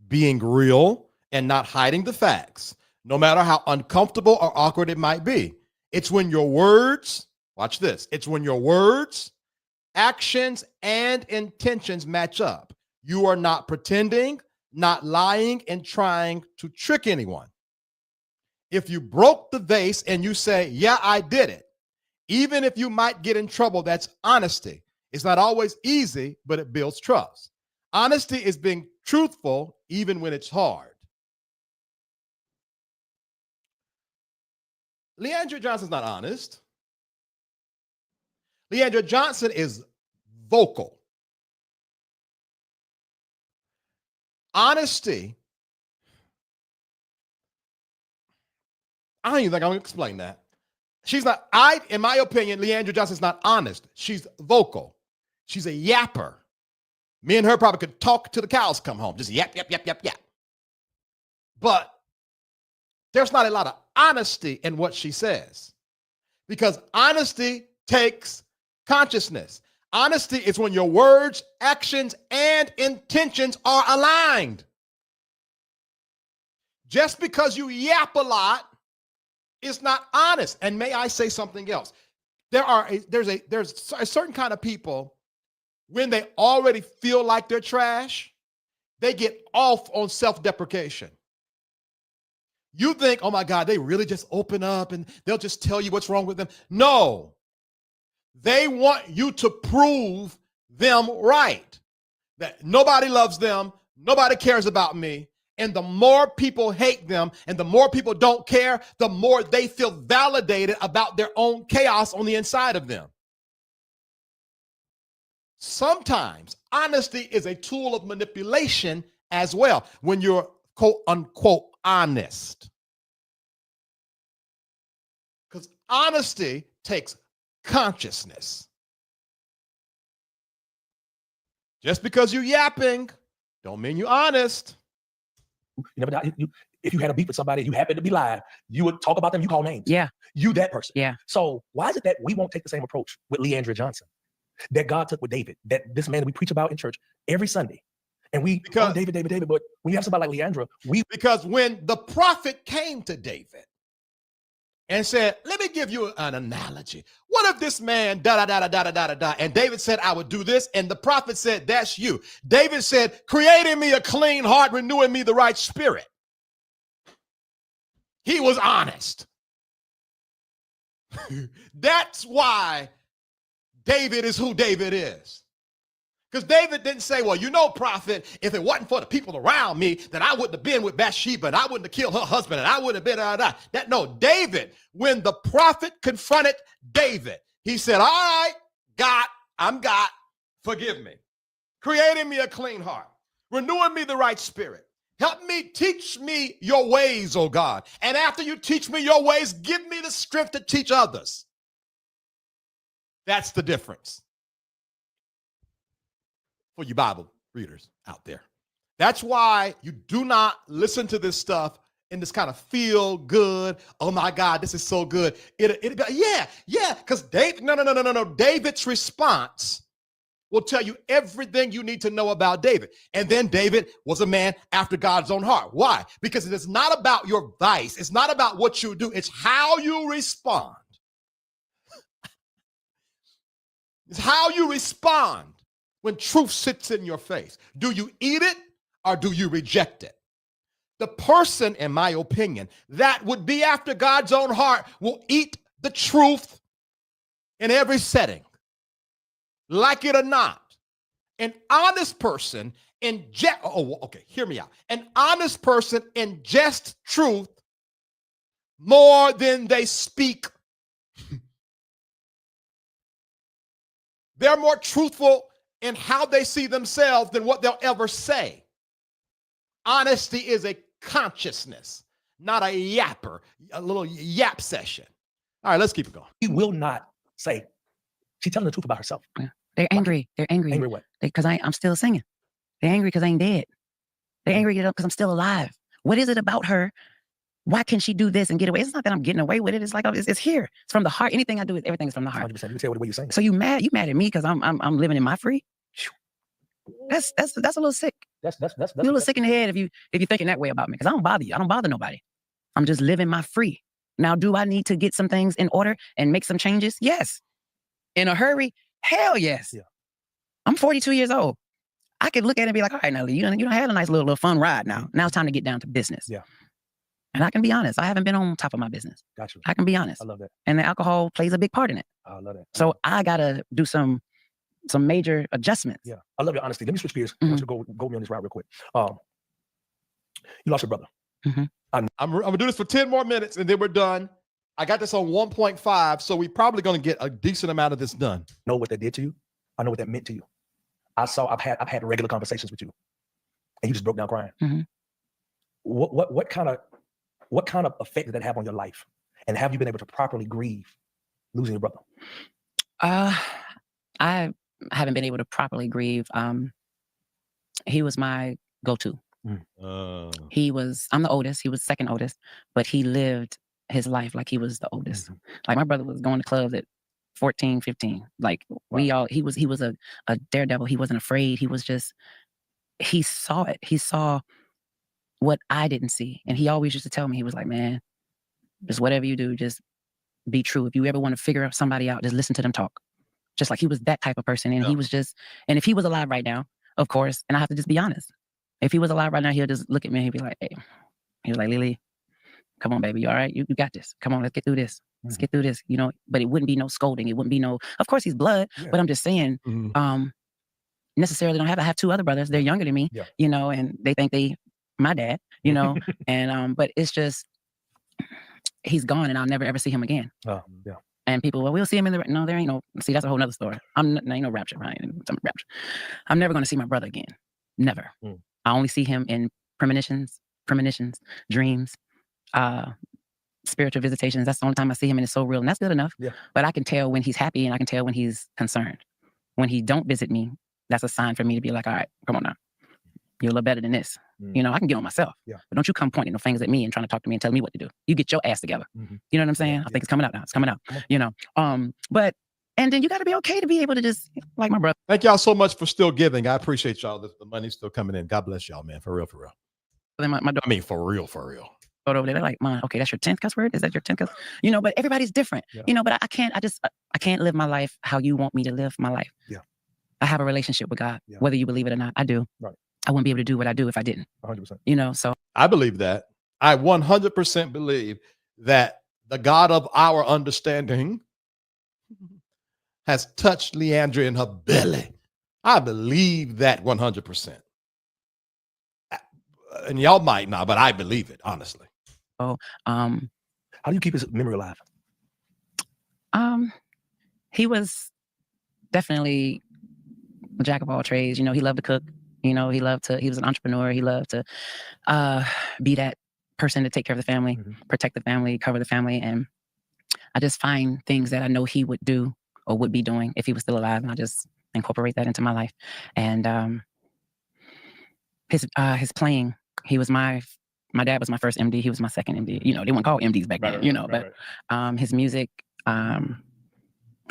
being real, and not hiding the facts, no matter how uncomfortable or awkward it might be. It's when your words, watch this, it's when your words, actions, and intentions match up. You are not pretending, not lying, and trying to trick anyone. If you broke the vase and you say, yeah, I did it, even if you might get in trouble, that's honesty. It's not always easy, but it builds trust. Honesty is being truthful even when it's hard. LeAndria Johnson's not honest. LeAndria Johnson is vocal. Honesty, I don't even think I'm going to explain that. She's not, in my opinion, LeAndria Johnson's not honest. She's vocal. She's a yapper. Me and her probably could talk till the cows come home. Just yap, yap, yap, yap, yap. But there's not a lot of honesty in what she says, because honesty takes consciousness. Honesty is when your words, actions, and intentions are aligned. Just because you yap a lot is not honest. And may I say something else? There's a certain kind of people, when they already feel like they're trash, they get off on self-deprecation. You think, oh my God, they really just open up and they'll just tell you what's wrong with them. No, they want you to prove them right, that nobody loves them, nobody cares about me. And the more people hate them and the more people don't care, the more they feel validated about their own chaos on the inside of them. Sometimes honesty is a tool of manipulation as well, when you're quote unquote honest. Because honesty takes consciousness. Just because you're yapping don't mean you're honest. If you had a beef with somebody, you happen to be live, you would talk about them, you call names. Yeah. You that person. Yeah. So why is it that we won't take the same approach with LeAndria Johnson that God took with David, that this man that we preach about in church every Sunday? And because David, but when you have somebody like LeAndria, because when the prophet came to David and said, let me give you an analogy. What if this man da-da-da-da-da-da-da-da, and David said, I would do this, and the prophet said, that's you. David said, create in me a clean heart, renew in me the right spirit. He was honest. That's why David is who David is. Because David didn't say, well, you know, prophet, if it wasn't for the people around me, then I wouldn't have been with Bathsheba, and I wouldn't have killed her husband, and I wouldn't have been, No, David, when the prophet confronted David, he said, all right, God, forgive me. Creating me a clean heart, renewing me the right spirit. Help me, teach me your ways, oh God. And after you teach me your ways, give me the strength to teach others. That's the difference. For you Bible readers out there. That's why you do not listen to this stuff in this kind of feel good. Oh my God, this is so good. It'll be, yeah, because no. David's response will tell you everything you need to know about David. And then David was a man after God's own heart. Why? Because it is not about your vice. It's not about what you do. It's how you respond. It's how you respond when truth sits in your face. Do you eat it or do you reject it? The person, in my opinion, that would be after God's own heart will eat the truth in every setting, like it or not. An honest person hear me out. An honest person ingests truth more than they speak. They're more truthful in how they see themselves than what they'll ever say. Honesty is a consciousness, not a yapper, a little yap session. All right, let's keep it going. He will not say, she's telling the truth about herself. Yeah. They're angry. They're angry. Angry what? Because I'm still singing. They're angry because I ain't dead. They're angry because I'm still alive. What is it about her? Why can she do this and get away? It's not that I'm getting away with it. It's like it's here. It's from the heart. Anything I do, everything is from the heart. 100%. You tell what you're saying. So you mad at me because I'm living in my free? That's a little sick. That's You're a little sick in the head if you're thinking that way about me, because I don't bother you. I don't bother nobody. I'm just living my free. Now, do I need to get some things in order and make some changes? Yes. In a hurry? Hell yes. Yeah. I'm 42 years old. I could look at it and be like, all right, Nelly, you done had a nice little fun ride now. Now it's time to get down to business. Yeah. And I can be honest. I haven't been on top of my business. Gotcha. I can be honest. I love that. And the alcohol plays a big part in it. I love that. So I got to do some major adjustments. Yeah. I love your honesty. Let me switch gears. I want you to go me on this route real quick. You lost your brother. Mm-hmm. I'm going to do this for 10 more minutes and then we're done. I got this on 1.5, so we're probably going to get a decent amount of this done. Know what that did to you? I know what that meant to you. I've had regular conversations with you, and you just broke down crying. Mm-hmm. What kind of effect did that have on your life? And have you been able to properly grieve losing your brother? I haven't been able to properly grieve. He was my go-to. I'm the oldest. He was second oldest, but he lived his life like he was the oldest. Like my brother was going to clubs at 14, 15. Like he was a daredevil. He wasn't afraid. He saw it. He saw what I didn't see. And he always used to tell me, he was like, man, just whatever you do, just be true. If you ever want to figure somebody out, just listen to them talk. Just like he was that type of person. And he was and if he was alive right now, of course, and I have to just be honest, if he was alive right now, he'll just look at me and he'd be like, hey, he was like, Lily, come on, baby. You all right? You got this. Come on, let's get through this. Let's get through this, but it wouldn't be no scolding. It wouldn't be no, of course he's blood, but I'm just saying, necessarily don't have, I have two other brothers. They're younger than me, and they think my dad, and, but it's just, he's gone and I'll never ever see him again. And people, well, we'll see him no, there ain't no, see, that's a whole nother story. Ain't no rapture, right? Rapture. I'm never going to see my brother again. Never. I only see him in premonitions, dreams, spiritual visitations. That's the only time I see him, and it's so real, and that's good enough. But I can tell when he's happy and I can tell when he's concerned. When he don't visit me, that's a sign for me to be like, all right, come on now. You're a little better than this. I can get on myself. But don't you come pointing no fingers at me and trying to talk to me and tell me what to do. You get your ass together. You know what I'm saying? I think it's coming out now. It's coming out. But and then you got to be okay to be able to just, like my brother. Thank y'all so much for still giving. I appreciate y'all. The money's still coming in. God bless y'all, man. For real, for real. Then my I mean, for real, for real. Over there, they're like, Mom, okay, that's your 10th cuss word? Is that your 10th cuss? But everybody's different. But I can't live my life how you want me to live my life. I have a relationship with God, whether you believe it or not. I do. Right. I wouldn't be able to do what I do if I didn't. 100%. So I believe that. I 100% believe that the God of our understanding has touched LeAndria in her belly. I believe that 100%. And y'all might not, but I believe it, honestly. how do you keep his memory alive? He was definitely a jack of all trades. He loved to cook. He was an entrepreneur. He loved to be that person to take care of the family, protect the family, cover the family. And I just find things that I know he would do or would be doing if he was still alive. And I just incorporate that into my life. And his playing, my dad was my first MD. He was my second MD. They weren't called MDs back then, but his music,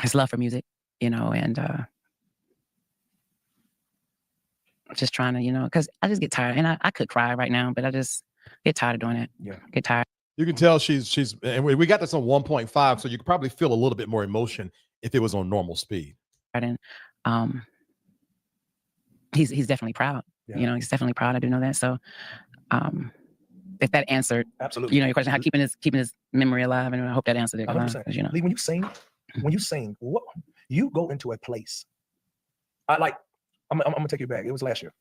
his love for music, and just trying to, because I just get tired, and I could cry right now, but I just get tired of doing it. Get tired. You can tell she's, and we got this on 1.5, so you could probably feel a little bit more emotion if it was on normal speed. And he's definitely proud. He's definitely proud. I do know that. So, if that answered absolutely, your question, how keeping his memory alive, and I hope that answered it. 100%. Lee, when you sing, what you go into a place. I'm gonna take you back. It was last year.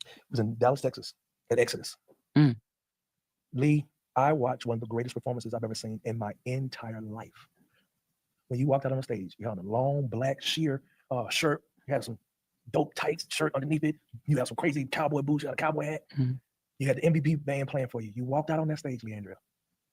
It was in Dallas, Texas, at Exodus. Lee, I watched one of the greatest performances I've ever seen in my entire life. When you walked out on the stage, you had a long black sheer shirt. You had some dope tights shirt underneath it. You had some crazy cowboy boots. You had a cowboy hat. You had the MVP band playing for you. You walked out on that stage, LeAndria,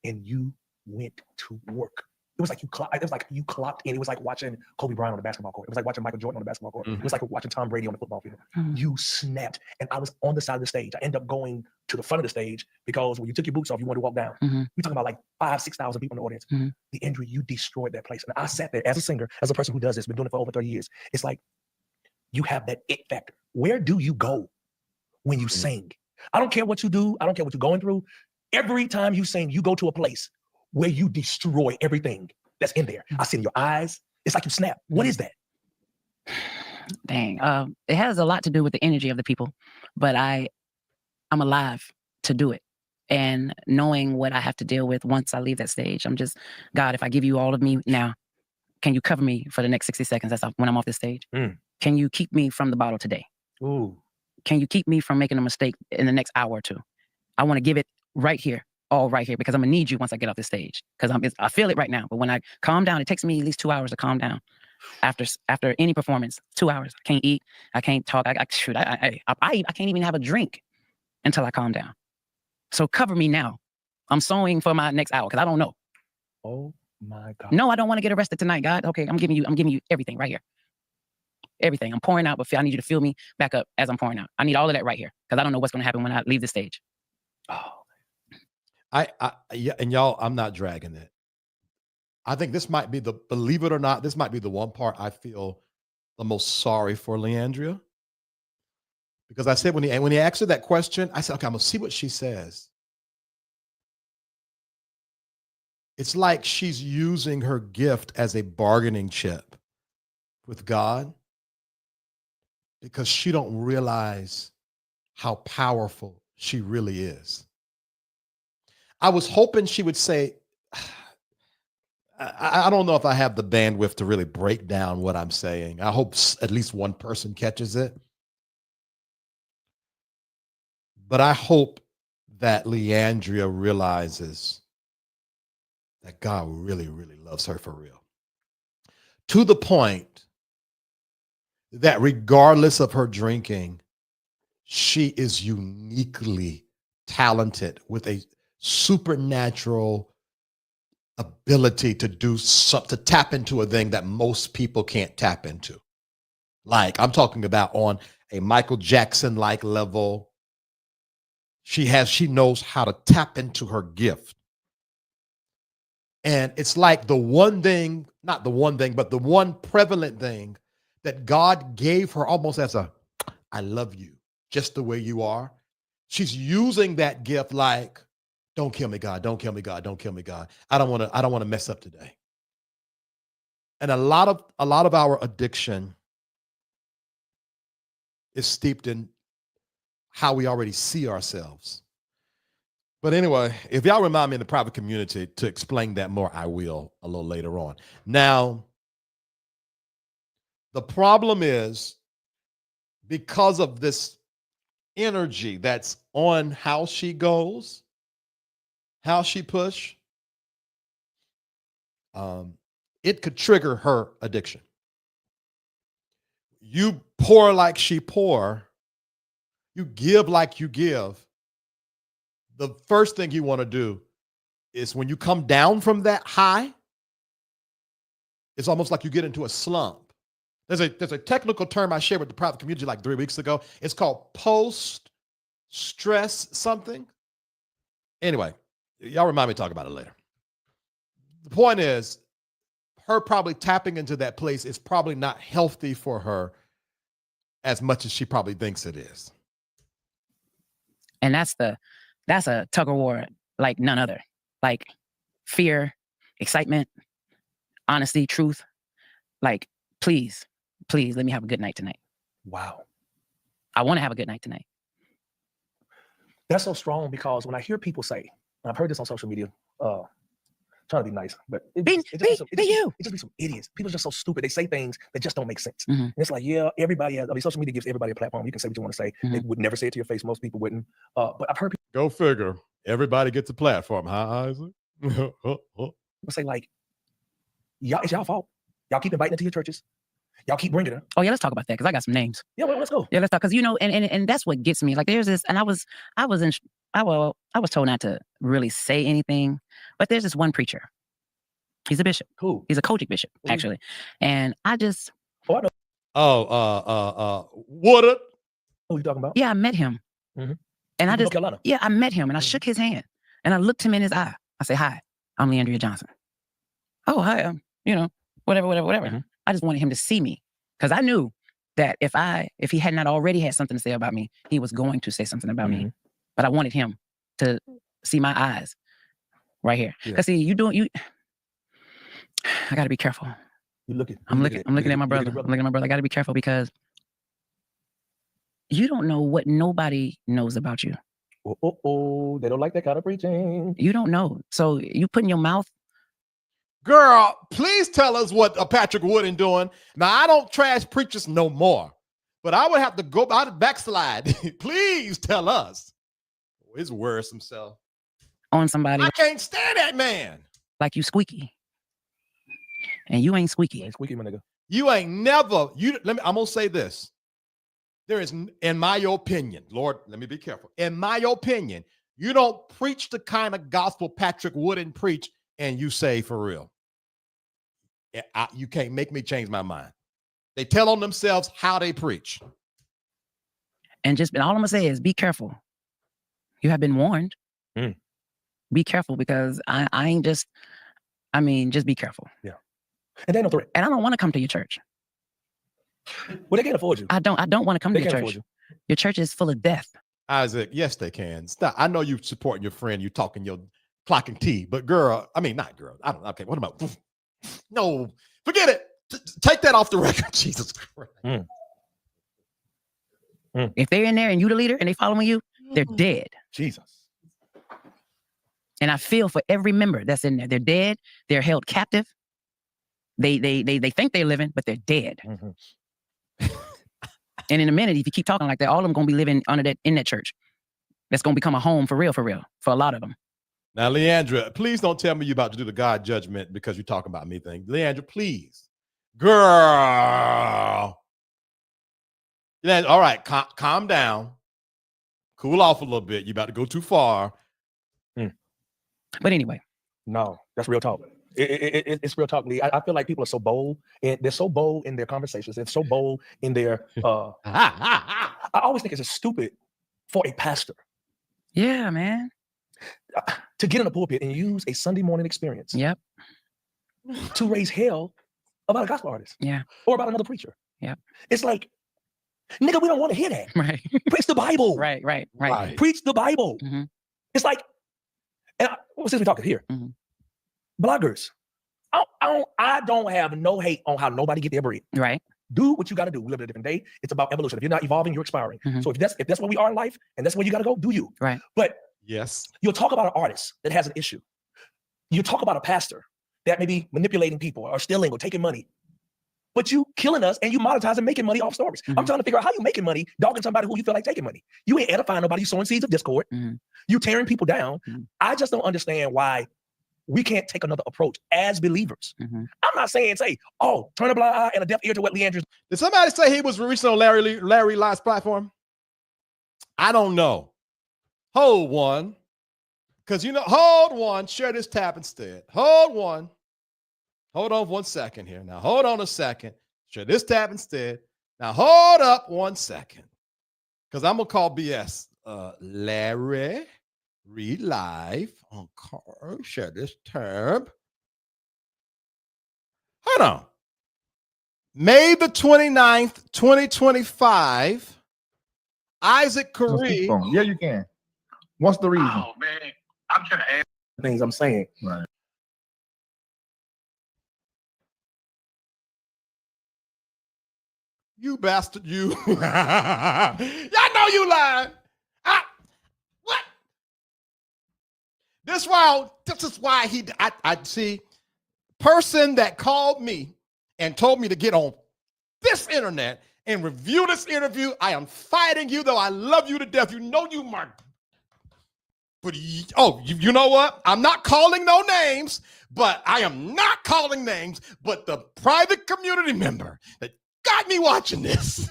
and you went to work. It was like you clocked in. It was like watching Kobe Bryant on the basketball court. It was like watching Michael Jordan on the basketball court. It was like watching Tom Brady on the football field. You snapped. And I was on the side of the stage. I ended up going to the front of the stage because when you took your boots off, you wanted to walk down. We're talking about like 5,000-6,000 people in the audience. LeAndria, you destroyed that place. And I sat there as a singer, as a person who does this, been doing it for over 30 years. It's like you have that it factor. Where do you go when you sing? I don't care what you do. I don't care what you're going through. Every time you sing, you go to a place where you destroy everything that's in there. I see in your eyes. It's like you snap. What is that? Dang. It has a lot to do with the energy of the people, but I'm alive to do it. And knowing what I have to deal with once I leave that stage, I'm just, God, if I give you all of me now, can you cover me for the next 60 seconds? That's when I'm off the stage. Can you keep me from the bottle today? Ooh. Can you keep me from making a mistake in the next hour or two? I want to give it right here, all right here, because I'm gonna need you once I get off the stage. Because I feel it right now. But when I calm down, it takes me at least 2 hours to calm down. After any performance, 2 hours. I can't eat. I can't talk. I can't even have a drink until I calm down. So cover me now. I'm sewing for my next hour because I don't know. Oh my God. No, I don't want to get arrested tonight, God. Okay, I'm giving you everything right here. everything. I'm pouring out, but I need you to feel me back up as I'm pouring out. I need all of that right here because I don't know what's going to happen when I leave the stage. Oh, Yeah, and y'all, I'm not dragging it. I think this might be believe it or not, this might be the one part I feel the most sorry for LeAndria. Because I said when he asked her that question, I said, okay, I'm gonna see what she says. It's like she's using her gift as a bargaining chip with God because she don't realize how powerful she really is. I was hoping she would say, I don't know if I have the bandwidth to really break down what I'm saying. I hope at least one person catches it. But I hope that LeAndria realizes that God really, really loves her for real. To the point that regardless of her drinking, she is uniquely talented with a supernatural ability to do something, to tap into a thing that most people can't tap into. Like I'm talking about on a Michael Jackson-like level. She knows how to tap into her gift. And it's like the one thing, not the one thing, but the one prevalent thing that God gave her almost as a, I love you just the way you are. She's using that gift like, don't kill me, God. Don't kill me, God. Don't kill me, God. I don't want to mess up today. And a lot of our addiction is steeped in how we already see ourselves. But anyway, if y'all remind me in the private community to explain that more, I will a little later on. Now, the problem is because of this energy that's on how she goes, how she push, it could trigger her addiction. You pour like she pour, you give like you give. The first thing you want to do is when you come down from that high, it's almost like you get into a slump. There's a technical term I shared with the private community like 3 weeks ago. It's called post-stress something. Anyway, y'all remind me to talk about it later. The point is, her probably tapping into that place is probably not healthy for her as much as she probably thinks it is. And that's a tug of war like none other. Like fear, excitement, honesty, truth. Like, please let me have a good night tonight. wow. I want to have a good night tonight. That's so strong because when I hear people say, and I've heard this on social media, trying to be nice, but it just be some idiots. People are just so stupid. They say things that just don't make sense. Mm-hmm. And it's like, yeah, everybody has, social media gives everybody a platform. You can say what you want to say. Mm-hmm. They would never say it to your face. Most people wouldn't. But I've heard people Go figure. Everybody gets a platform, huh, Isaac? say like, y'all, it's y'all fault. Y'all keep inviting her to your churches. Y'all keep bringing her. Oh yeah, let's talk about that because I got some names. Yeah, well, let's go. Yeah, let's talk because and that's what gets me. Like there's this, and I was told not to really say anything, but there's this one preacher. He's a bishop. Cool. He's a Kojic bishop actually, and I just. Oh, I know. What? Who you talking about? Yeah, I met him, mm-hmm. And I just Carolina. Yeah, I met him and I shook his hand and I looked him in his eye. I say, "Hi, I'm LeAndria Johnson." Oh, hi, whatever. Mm-hmm. I just wanted him to see me because I knew that if he had not already had something to say about me, he was going to say something about me. But I wanted him to see my eyes right here. Because see, I got to be careful. I'm looking at my brother. I'm looking at my brother. I got to be careful because you don't know what nobody knows about you. They don't like that kind of preaching. You don't know. So you put in your mouth. Girl, please tell us what Patrick Wooden doing. Now, I don't trash preachers no more, but I would have to go out and backslide. Please tell us. His worse himself. On somebody. I can't stand that man. Like you squeaky. And you ain't squeaky. You ain't squeaky, my nigga. You ain't never, I'm going to say this. There is, in my opinion, Lord, let me be careful. In my opinion, you don't preach the kind of gospel Patrick Wooden preach and you say for real. You can't make me change my mind. They tell on themselves how they preach. And all I'm gonna say is be careful. You have been warned. Be careful, because I ain't just, just be careful. Yeah. And they no threat. And I don't want to come to your church. Well, they can't afford you. I don't want to come to They your can't church. afford you. Your church is full of death. Isaac, yes, they can. Stop. I know you supporting your friend. You talking your clocking tea, but girl, not girl. I don't. Okay, what about? No, forget it. Take that off the record. Jesus Christ. If they're in there and you the leader and they following you, they're dead. Jesus. And I feel for every member that's in there. They're dead. They're held captive. They think they're living, but they're dead. And in a minute, if you keep talking like that, all of them gonna be living in that church. That's gonna become a home for real, for a lot of them. Now, LeAndria, please don't tell me you're about to do the God judgment because you're talking about me thing. LeAndria, please. Girl. All right, calm down. Cool off a little bit. You're about to go too far. But anyway. No, that's real talk. It's real talk, Lee. I feel like people are so bold, and they're so bold in their conversations. They're so bold in their. I always think it's stupid for a pastor. Yeah, man. To get in the pulpit and use a Sunday morning experience. Yep. To raise hell about a gospel artist. Yeah. Or about another preacher. Yeah. It's like, nigga, we don't want to hear that. Right. Preach the Bible. Right. Preach the Bible. Mm-hmm. It's like, since we're talking here, bloggers. I don't have no hate on how nobody get their bread. Right. Do what you got to do. We live in a different day. It's about evolution. If you're not evolving, you're expiring. So if that's where we are in life, and that's where you got to go, do you? Right. But yes, you'll talk about an artist that has an issue. You talk about a pastor that may be manipulating people or stealing or taking money. But you killing us and you monetizing, making money off stories. I'm trying to figure out how you making money, dogging somebody who you feel like taking money. You ain't edifying nobody. You sowing seeds of discord. You tearing people down. I just don't understand why we can't take another approach as believers. I'm not saying, turn a blind eye and a deaf ear to what LeAndria's. Did somebody say he was recently on Larry Lott's platform? I don't know. Hold one. Because, hold one. Share this tab instead. Hold one. Hold on 1 second here. Now, hold on a second. Share this tab instead. Now, hold up 1 second. Because I'm going to call BS. Larry, read live on Caree. Share this tab. Hold on. May the 29th, 2025, Isaac Caree. Yeah, you can. What's the reason? Oh, man. I'm trying to ask things I'm saying. Right. You bastard, you. Y'all know you lying. What? This is why I see, person that called me and told me to get on this internet and review this interview. I am fighting you, though I love you to death. You know you, Mark. But, you know what? I'm not calling no names, but I am not calling names, but the private community member that got me watching this.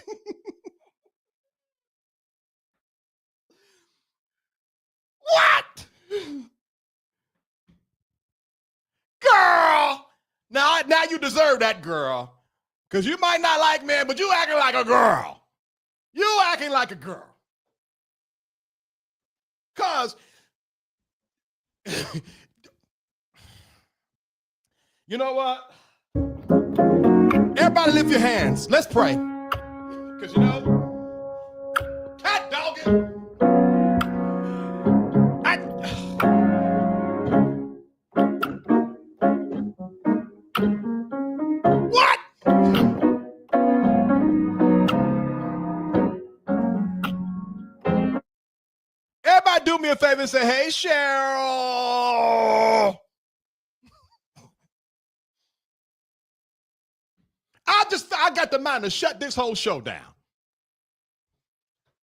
What? Girl. Now you deserve that, girl. Because you might not like men, but you acting like a girl. You acting like a girl. Because you know what? Everybody lift your hands. Let's pray. Because cat dogging. What? Everybody do me a favor and say, hey, Cheryl. I got the mind to shut this whole show down.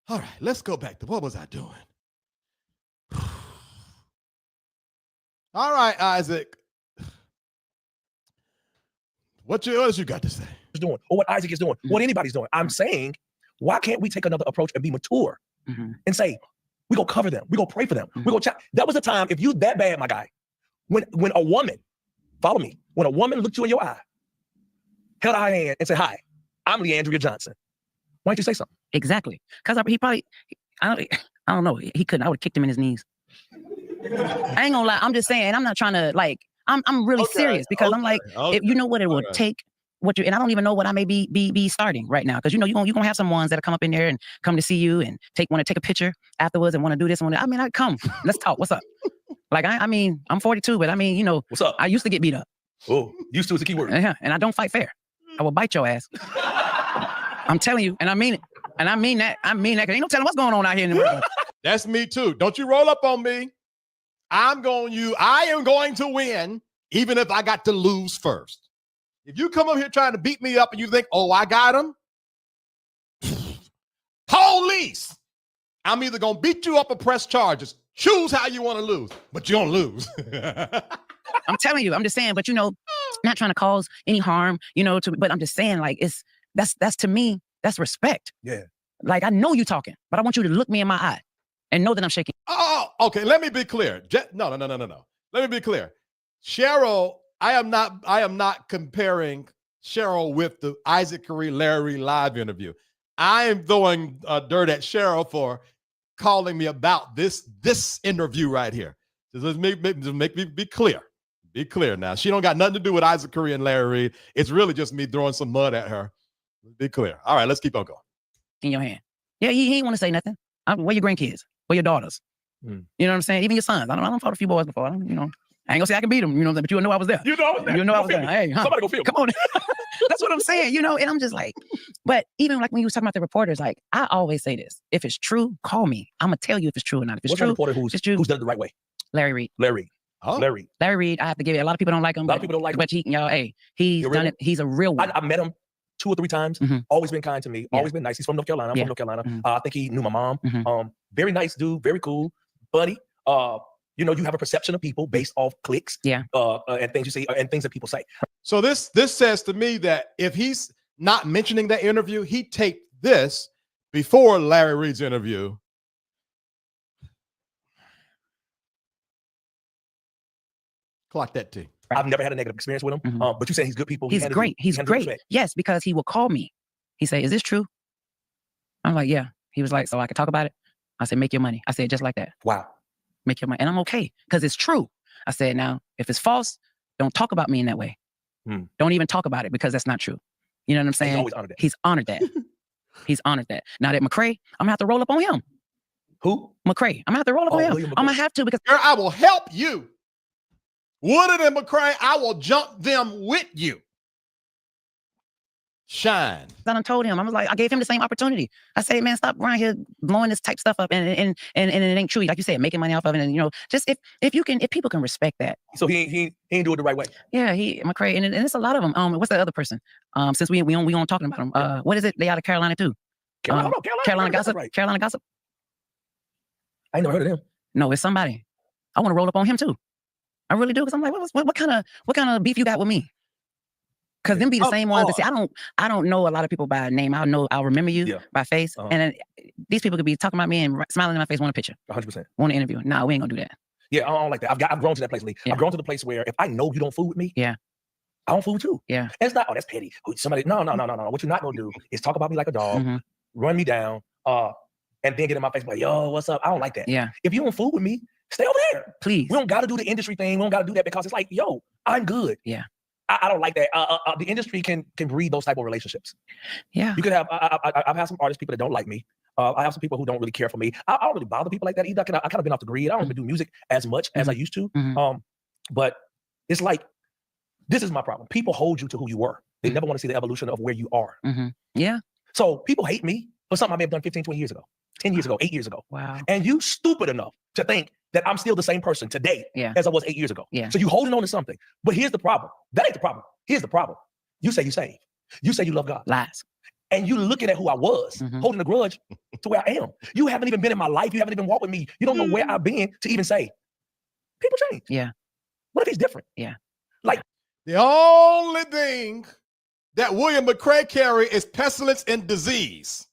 All right, let's go back to what was I doing? All right, Isaac. What else you got to say? Doing, or what Isaac is doing, what anybody's doing. I'm saying, why can't we take another approach and be mature and say, we go cover them, we go pray for them, we go chat. That was the time, if you that bad, my guy, when a woman, follow me, when a woman looked you in your eye, held out her hand and said, hi, I'm LeAndria Johnson. Why don't you say something? Exactly. Because he probably, I don't know. He couldn't. I would have kicked him in his knees. I ain't gonna lie. I'm just saying. I'm not trying to like. I'm really serious because I'm like, if you know what it would take. And I don't even know what I may be starting right now because you know you're gonna have some ones that come up in there and come to see you and want to take a picture afterwards and want to do this and I mean, I come. Let's talk. What's up? Like I mean, I'm 42, but I mean, you know, what's up? I used to get beat up. Oh, used to is a key word. Yeah, and I don't fight fair. I will bite your ass. I'm telling you, and I mean it. And I mean that. Cause ain't no telling what's going on out here in the world. That's me too. Don't you roll up on me. I am going to win, even if I got to lose first. If you come up here trying to beat me up and you think, oh, I got him, police. I'm either going to beat you up or press charges. Choose how you want to lose, but you don't lose. I'm telling you, I'm just saying, but you know, not trying to cause any harm, you know, but I'm just saying like, that's to me, that's respect. Yeah. Like, I know you talking, but I want you to look me in my eye and know that I'm shaking. Oh, okay. Let me be clear. No. Let me be clear. Cheryl, I am not comparing Cheryl with the Isaac Caree, Larry Live interview. I am throwing dirt at Cheryl for calling me about this interview right here. Just make me be clear. Be clear now. She don't got nothing to do with Isaac Caree and Larry Reid. It's really just me throwing some mud at her. Be clear. All right, let's keep on going. In your hand. Yeah, he ain't want to say nothing. Where your grandkids? Where your daughters? You know what I'm saying? Even your sons. I don't fought a few boys before. I ain't gonna say I can beat them, you know, but you know I was there. You know I was there. You know I was there. Hey, somebody go feel me. Come on. That's what I'm saying, you know, and I'm just like, but even like when you was talking about the reporters, like I always say this, if it's true, call me. I'm gonna tell you if it's true or not. If it's What's true, a reporter who's done it the right way? Larry Reid. Larry. Oh. Larry. Larry Reid, I have to give it. A lot of people don't like him. A lot of people don't like him. But he's done it. He's a real one. I met him 2 or 3 times. Always been kind to me. Always been nice. He's from North Carolina. I'm from North Carolina. I think he knew my mom. Very nice dude. Very cool. Buddy. You know, you have a perception of people based off clicks. Yeah. And things you say and things that people say. So this says to me that if he's not mentioning that interview, he taped this before Larry Reid's interview. Clock that T. I've never had a negative experience with him. But you say he's good people. He's great. He's great. Yes, because he will call me. He say, "Is this true?" I'm like, "Yeah." He was like, "So I can talk about it?" I said, "Make your money." I said, just like that. Wow. Make your money. And I'm okay because it's true. I said, now, if it's false, don't talk about me in that way. Don't even talk about it because that's not true. You know what I'm saying? He's always honored that. He's honored that. He's honored that. Now that McCrae, I'm gonna have to roll up on him. Who? McCrae. I'm gonna have to roll up on him. I'm gonna have to because I will help you. Woodard and McCrae, I will jump them with you. Shine. I done told him. I gave him the same opportunity. I say, man, stop around here blowing this type stuff up and it ain't true. Like you said, making money off of it. And you know, just if people can respect that. So he ain't do it the right way. Yeah, McCrae, and it's a lot of them. What's the other person? Since we on talking about them. What is it? They out of Carolina too. Carolina Gossip. Right. Carolina Gossip. I ain't never heard of him. No, it's somebody. I want to roll up on him too. I really do, because I'm like, what kind of beef you got with me? Because them be the same ones that say, I don't know a lot of people by name. I'll remember you by face. And then these people could be talking about me and smiling in my face, want a picture. 100%. Want an interview. Nah, we ain't gonna do that. Yeah, I don't like that. I've grown to that place, Lee. Yeah. I've grown to the place where if I know you don't fool with me, I don't fool with you. Yeah. And it's not, that's petty. Somebody, no. What you're not gonna do is talk about me like a dog, run me down, and then get in my face like, yo, what's up? I don't like that. Yeah. If you don't fool with me, stay over there. Please. We don't gotta do the industry thing. We don't gotta do that because it's like, yo, I'm good. Yeah. I don't like that. The industry can breed those type of relationships. Yeah. You could have, I've had some artists, people that don't like me. I have some people who don't really care for me. I don't really bother people like that either. I kind of been off the grid. I don't even do music as much as I used to. But it's like, this is my problem. People hold you to who you were. They never want to see the evolution of where you are. Yeah. So people hate me for something I may have done 15, 20 years ago, 10 years ago, 8 years ago. Wow. And you stupid enough to think that I'm still the same person today as I was 8 years ago. Yeah. So you holding on to something. But here's the problem. That ain't the problem. Here's the problem. You say you saved. You say you love God. Lies. And you looking at who I was, holding a grudge to where I am. You haven't even been in my life. You haven't even walked with me. You don't know where I've been to even say, people change. Yeah. What if he's different? Yeah. Like, the only thing that William McCrae carry is pestilence and disease.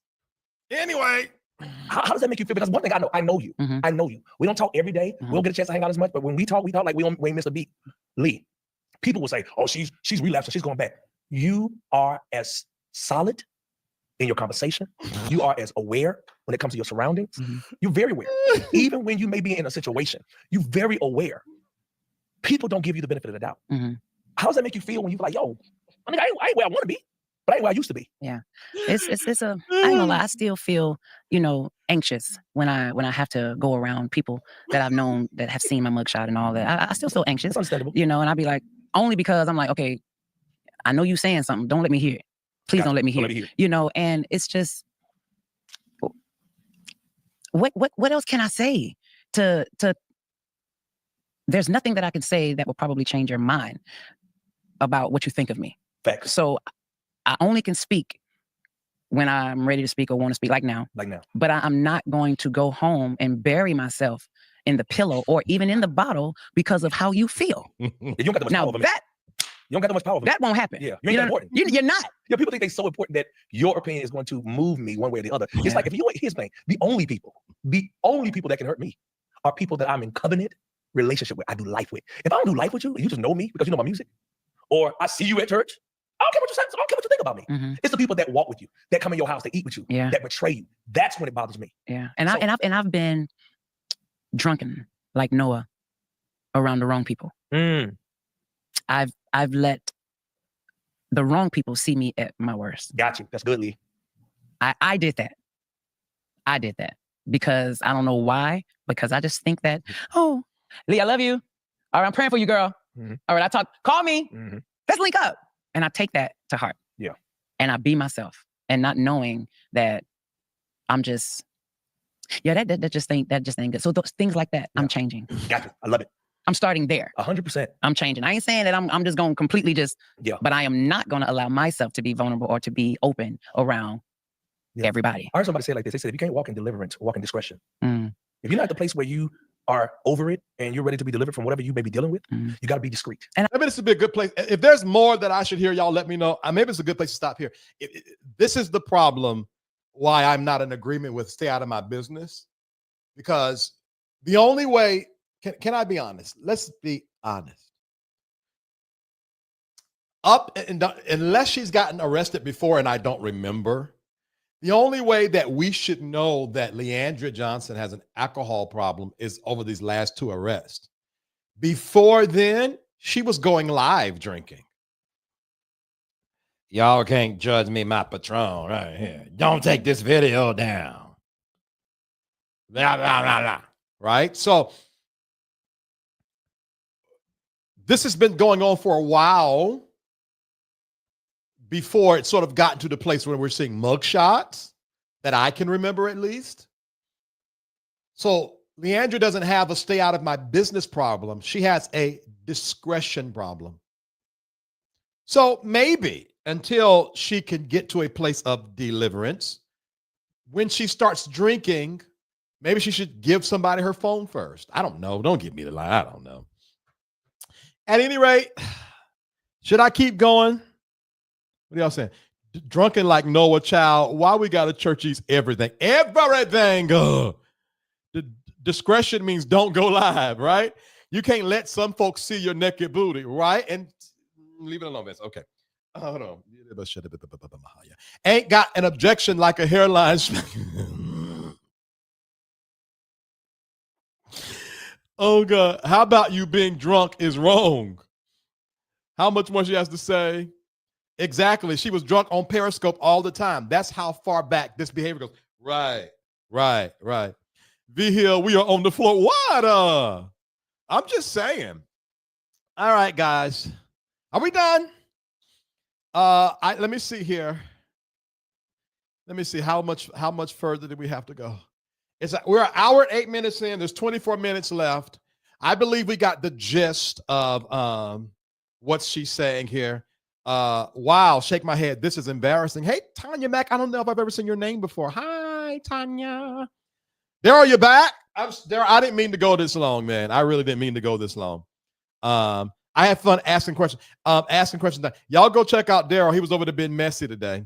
Anyway. How does that make you feel? Because one thing I know you. I know you. We don't talk every day. We don't get a chance to hang out as much. But when we talk like we ain't miss a beat. Lee, people will say, oh, she's relapsing. She's going back. You are as solid in your conversation. You are as aware when it comes to your surroundings. Mhm. You're very aware. Even when you may be in a situation, you're very aware. People don't give you the benefit of the doubt. Mhm. How does that make you feel when you're like, yo, I mean, I ain't where I want to be, but I ain't where I used to be. Yeah. It's a, I ain't gonna lie, I still feel, anxious when I have to go around people that I've known that have seen my mugshot and all that. I still feel anxious, It's understandable. and I'd be like, only because I'm like, okay, I know you saying something. Don't let me hear it. Please Gotcha. don't let me Don't hear let me it. hear And it's just, what else can I say to there's nothing that I can say that will probably change your mind about what you think of me. Facts. So I only can speak when I'm ready to speak or want to speak, like now. Like now. But I'm not going to go home and bury myself in the pillow or even in the bottle because of how you feel. You don't got that much Now power over me. You don't got that much power over me. that won't happen. Yeah, you ain't that important. You're not. Yeah, people think they're so important that your opinion is going to move me one way or the other. It's like, here's the thing. The only people that can hurt me are people that I'm in covenant relationship with. I do life with. If I don't do life with you, and you just know me because you know my music, or I see you at church, I don't care what you say. I don't care what you think about me. Mhm. It's the people that walk with you, that come in your house, that eat with you, Yeah. that betray you. That's when it bothers me. Yeah. And I've been drunken like Noah around the wrong people. I've let the wrong people see me at my worst. Got you. That's good, Lee. I did that. I did that because I don't know why, because I just think that, oh, Lee, I love you. All right, I'm praying for you, girl. Mhm. All right, call me. Mhm. Let's link up. And I take that to heart. Yeah. And I be myself and not knowing that I'm just, that just ain't good. So those things like that, I'm changing. Got you. I love it. I'm starting there. 100%. I'm changing. I ain't saying that I'm just going to completely but I am not going to allow myself to be vulnerable or to be open around everybody. I heard somebody say it like this. They said, if you can't walk in deliverance, walk in discretion. Mm. If you're not at the place where you are over it and you're ready to be delivered from whatever you may be dealing with, you got to be discreet. And maybe this would be a good place. If there's more that I should hear, y'all let me know. Maybe it's a good place to stop here. This is the problem why I'm not in agreement with stay out of my business, because the only way, can I be honest? Let's be honest. Unless she's gotten arrested before and I don't remember, the only way that we should know that LeAndria Johnson has an alcohol problem is over these last 2 arrests. Before then, she was going live drinking. Y'all can't judge me, my Patron, right here. Don't take this video down. Blah, blah, blah, blah. Right? So this has been going on for a while before it sort of got to the place where we're seeing mugshots that I can remember at least. So LeAndria doesn't have a stay out of my business problem. She has a discretion problem. So maybe until she can get to a place of deliverance, when she starts drinking, maybe she should give somebody her phone first. I don't know. Don't give me the lie. I don't know. At any rate, should I keep going? What are y'all saying? Drunken like Noah, child. Why we got to churchies everything? Everything. The discretion means don't go live, right? You can't let some folks see your naked booty, right? And leave it alone, Vince. Okay. Hold on. Ain't got an objection like a hairline. Oh, God. How about you being drunk is wrong? How much more she has to say? Exactly. She was drunk on Periscope all the time. That's how far back this behavior goes. Right. V Hill, we are on the floor. What? I'm just saying. All right, guys. Are we done? Let me see here. Let me see how much further do we have to go? We're an hour and 8 minutes in. There's 24 minutes left. I believe we got the gist of what she's saying here. Wow, shake my head. This is embarrassing. Hey, Tanya Mack. I don't know if I've ever seen your name before. Hi, Tanya. Daryl, you back? Daryl, I didn't mean to go this long, man. I really didn't mean to go this long. I had fun asking questions. Y'all go check out Daryl. He was over there being messy today.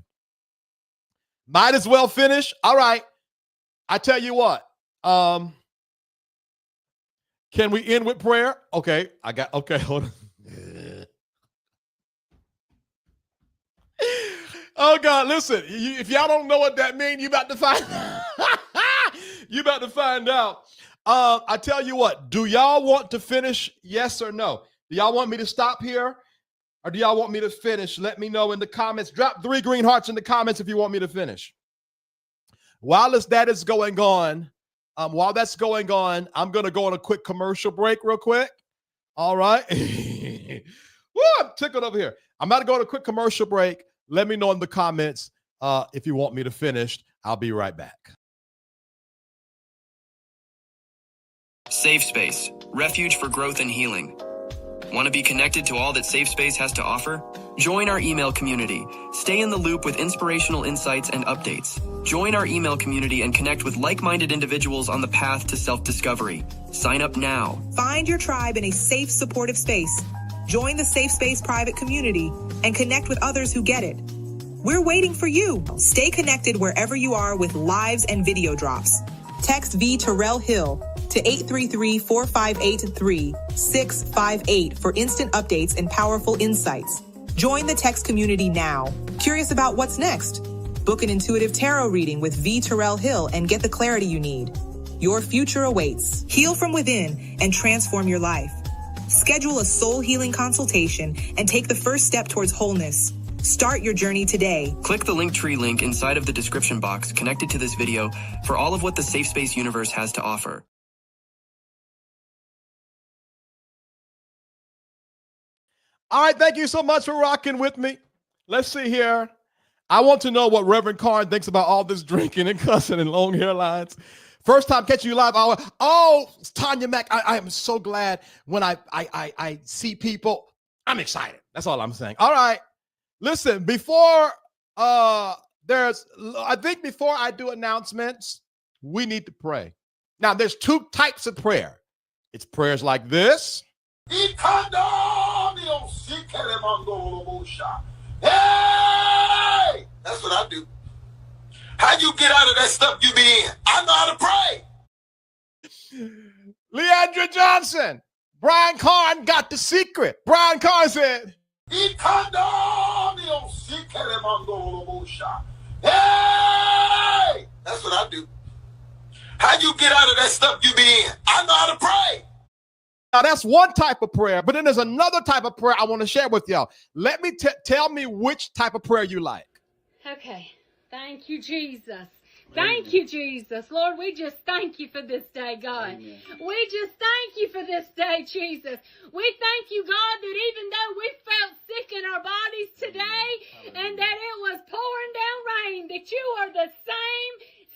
Might as well finish. All right. I tell you what. Can we end with prayer? Okay. Hold on. Oh God, listen, if y'all don't know what that means, you about to find you about to find out. I tell you what, do y'all want to finish? Yes or no? Do y'all want me to stop here? Or do y'all want me to finish? Let me know in the comments. Drop 3 green hearts in the comments if you want me to finish. While that is going on, while that's going on, I'm going to go on a quick commercial break real quick. All right. Woo, I'm tickled over here. I'm about to go on a quick commercial break. Let me know in the comments if you want me to finish. I'll be right back. SafeSpace, refuge for growth and healing. Want to be connected to all that SafeSpace has to offer? Join our email community. Stay in the loop with inspirational insights and updates. Join our email community and connect with like-minded individuals on the path to self-discovery. Sign up now. Find your tribe in a safe, supportive space. Join the SafeSpace private community and connect with others who get it. We're waiting for you. Stay connected wherever you are with lives and video drops. Text VTerrillHill to 833-458-3658 for instant updates and powerful insights. Join the text community now. Curious about what's next? Book an intuitive tarot reading with VTerrillHill and get the clarity you need. Your future awaits. Heal from within and transform your life. Schedule a soul healing consultation and take the first step towards wholeness. Start your journey today. Click the Linktree link inside of the description box connected to this video for all of what the SafeSpace universe has to offer. All right, thank you so much for rocking with me. Let's see here. I want to know what Reverend Carn thinks about all this drinking and cussing and long hairlines. First time catching you live. It's Tanya Mack. I am so glad when I see people. I'm excited. That's all I'm saying. All right. Listen, before I do announcements, we need to pray. Now, there's 2 types of prayer. It's prayers like this. Hey, that's what I do. How you get out of that stuff you be in? I know how to pray. LeAndria's Johnson. Brian Carn got the secret. Brian Carn said, hey, that's what I do. How you get out of that stuff you be in? I know how to pray. Now, that's one type of prayer, but then there's another type of prayer I want to share with y'all. Let me tell me which type of prayer you like. Okay. Thank you, Jesus. Thank you, Jesus. Lord, we just thank you for this day, God. Amen. We just thank you for this day, Jesus. We thank you, God, that even though we felt sick in our bodies today and that it was pouring down rain, that you are the same,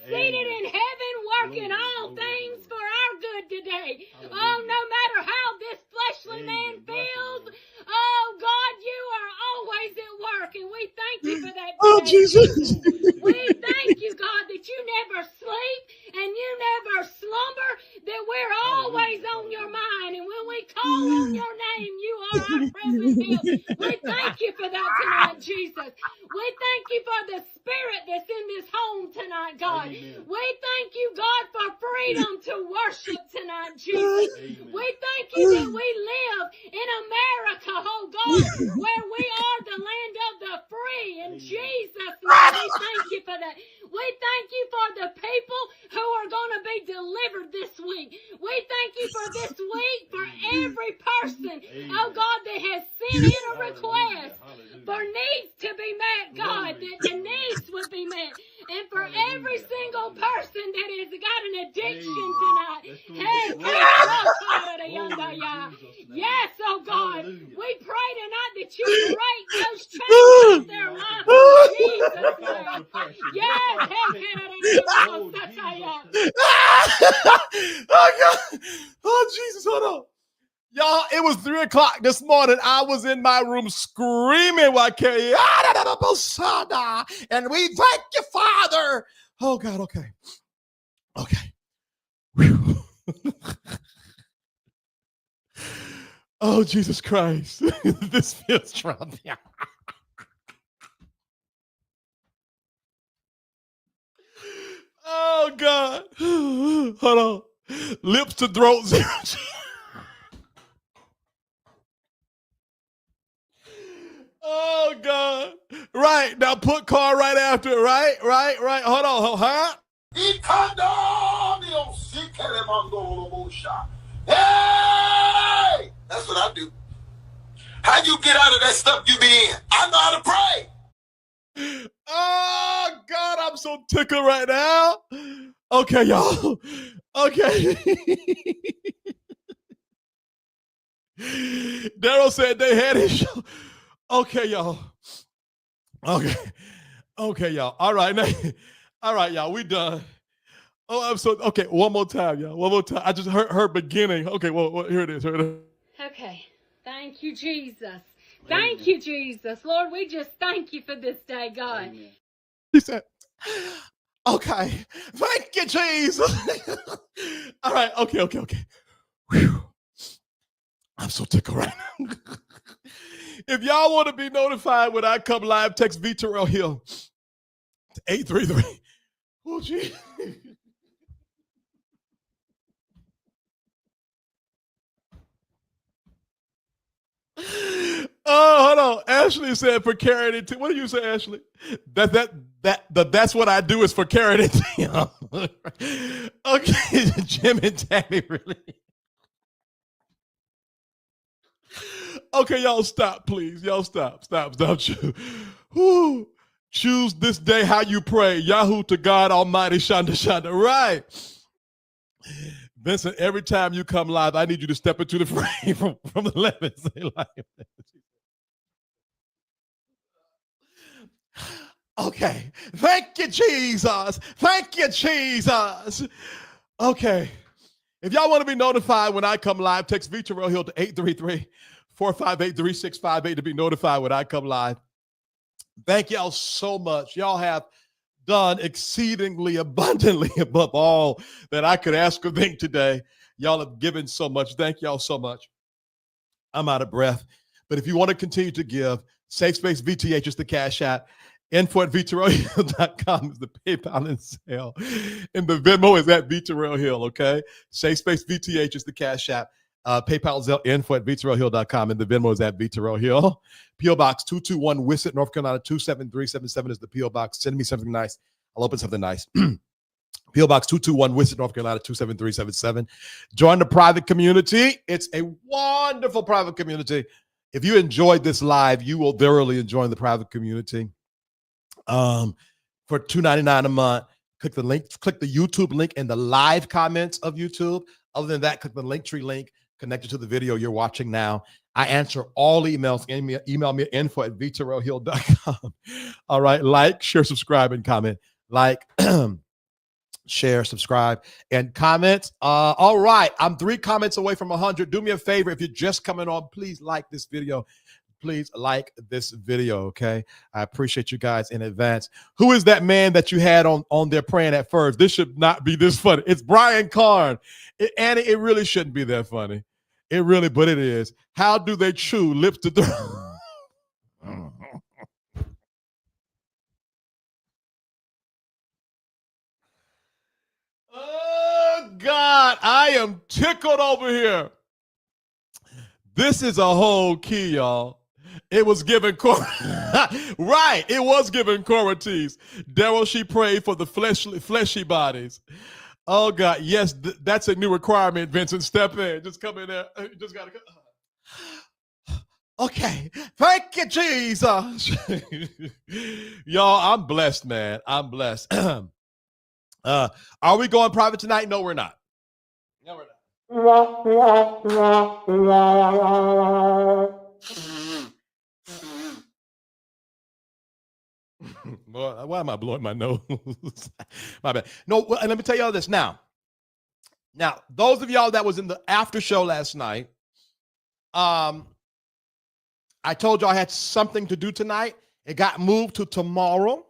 seated in heaven, working all things for our good today. Oh, no matter how this fleshly man feels, oh, God, you are always at work, and we thank you for that today. Oh, Jesus. We thank you, God, that you never sleep and you never slumber, that we're always on your mind, and when we call on your name, you are our present help. We thank you for that tonight, Jesus. We thank you for the spirit that's in this home tonight, God. Amen. We thank you, God, for freedom to worship tonight, Jesus. Amen. We thank you that we live in America, oh God, where we are the land of the free. In Jesus' name, we thank you for that. We thank you for the people who are going to be delivered this week. We thank you for this week, for every person, oh God, that has sent in a request for needs to be met, God, that the needs would be met. And for every single person that has got an addiction tonight. Yes, oh God. We pray tonight that you break those chains in their lives. Jesus' name. Yes. Oh, God. Oh, Jesus, hold on. Y'all, it was 3 o'clock this morning. I was in my room screaming while Caree, and we thank you, Father. Oh, God, okay. Okay. Whew. Oh, Jesus Christ. This feels Trump. Oh, God. Hold on. Lips to throat. 0. Oh, God. Right. Now put car right after it. Right. Hold on. Huh? Hey, that's what I do. How you get out of that stuff you be in? I know how to pray. Oh, God, I'm so tickled right now. Okay, y'all. Okay. Daryl said they had his show. Okay, y'all. Okay, y'all. All right, now, all right, y'all. We done. Oh, I'm so okay. One more time, y'all. One more time. I just heard her beginning. Okay, well, here it is. Okay. Thank you, Jesus. Thank you, Jesus. Lord, we just thank you for this day, God. Amen. He said, okay. Thank you, Jesus. All right. Okay. Whew. I'm so tickled right now. If y'all want to be notified when I come live, text VTerrillHill to 833. Oh, gee. Oh, hold on. Ashley said for carrying it. What do you say, Ashley? That's what I do is for carrying it. Okay, Jim and Tammy really. Okay, y'all stop, please. Y'all stop. Whew. Choose this day how you pray. Yahoo to God Almighty. Shanda. Right. Vincent, every time you come live, I need you to step into the frame from the left and say live. Okay. Thank you, Jesus. Okay. If y'all want to be notified when I come live, text VTerrillHill to 833-458-3658 to be notified when I come live. Thank y'all so much. Y'all have done exceedingly abundantly above all that I could ask or think today. Y'all have given so much. Thank y'all so much. I'm out of breath. But if you want to continue to give, SafeSpace VTH is the Cash App. info@VTerrillHill.com is the PayPal and sale. And the Venmo is at VTerrillHill, okay? SafeSpace VTH is the Cash App. PayPal, Zelle, info@VTerrillHill.com, and the Venmo is at VTerrillHill. P.O. Box 221, Wissett, North Carolina, 27377 is the P.O. Box. Send me something nice. I'll open something nice. P.O. Box 221, Wissett, North Carolina, 27377. Join the private community. It's a wonderful private community. If you enjoyed this live, you will thoroughly enjoy the private community. For $2.99 a month, click the YouTube link in the live comments of YouTube. Other than that, click the Linktree link connected to the video you're watching now. I answer all emails. Email me at info@VTerrillHill.com. All right. Like, share, subscribe, and comment. Like, share, subscribe, and comment. All right. I'm 3 comments away from 100. Do me a favor. If you're just coming on, please like this video. Please like this video, okay? I appreciate you guys in advance. Who is that man that you had on there praying at first? This should not be this funny. It's Brian Karn. Annie, it really shouldn't be that funny. But it is. How do they chew lips to throat? Oh, God, I am tickled over here. This is a whole key, y'all. It was given right. It was given Corates. Daryl, she prayed for the fleshy bodies. Oh God, yes, that's a new requirement. Vincent, step in. Just come in there. You just gotta go. Okay, thank you, Jesus. Y'all, I'm blessed, man. I'm blessed. Are we going private tonight? No, we're not. No, we're not. Boy, why am I blowing my nose? My bad. No, and let me tell y'all this now. Now, those of y'all that was in the after show last night, I told y'all I had something to do tonight. It got moved to tomorrow.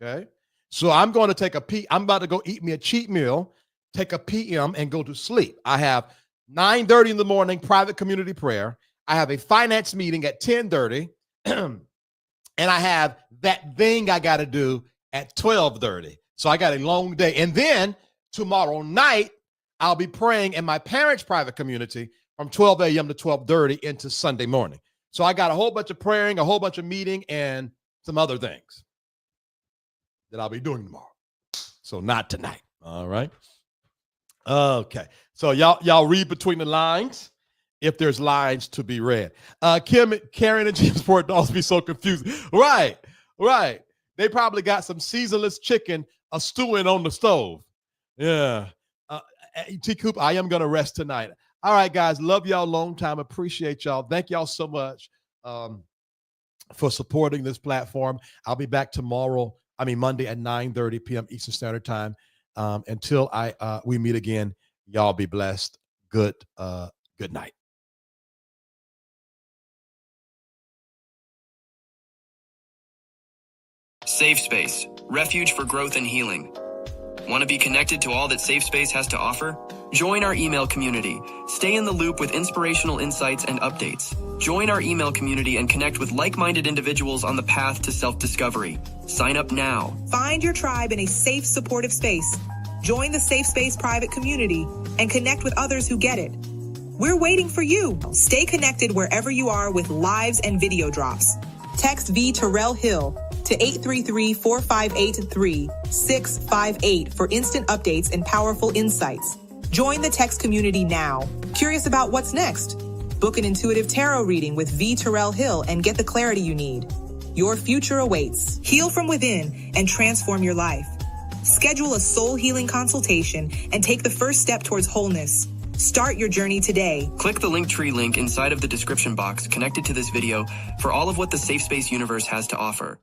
Okay. So I'm going to take a pee. I'm about to go eat me a cheat meal, take a PM, and go to sleep. I have 9:30 in the morning, private community prayer. I have a finance meeting at 10:30. And I have that thing I got to do at 12:30. So I got a long day. And then tomorrow night, I'll be praying in my parents' private community from 12 a.m. to 12:30 into Sunday morning. So I got a whole bunch of praying, a whole bunch of meeting, and some other things that I'll be doing tomorrow. So not tonight. All right. Okay. So y'all read between the lines if there's lines to be read. Karen and James Port dolls be so confused. Right. They probably got some seasonless chicken stewing on the stove. Yeah. T. Coop, I am going to rest tonight. All right, guys. Love y'all long time. Appreciate y'all. Thank y'all so much for supporting this platform. I'll be back Monday at 9:30 p.m. Eastern Standard Time. Until we meet again, y'all be blessed. Good night. SafeSpace, refuge for growth and healing. Want to be connected to all that SafeSpace has to offer? Join our email community. Stay in the loop with inspirational insights and updates. Join our email community and connect with like-minded individuals on the path to self-discovery. Sign up now. Find your tribe in a safe, supportive space. Join the SafeSpace private community and connect with others who get it. We're waiting for you. Stay connected wherever you are with lives and video drops. Text VTerrillHill to 833-458-3658 for instant updates and powerful insights. Join the text community now. Curious about what's next? Book an intuitive tarot reading with VTerrillHill and get the clarity you need. Your future awaits. Heal from within and transform your life. Schedule a soul healing consultation and take the first step towards wholeness. Start your journey today. Click the Linktree link inside of the description box connected to this video for all of what the SafeSpace universe has to offer.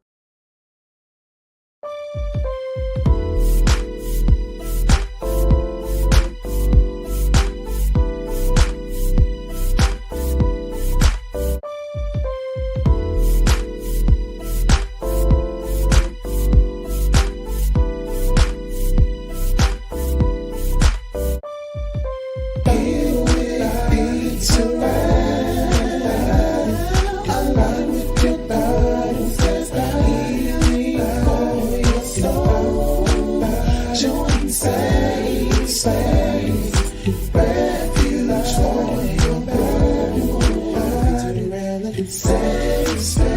SafeSpace.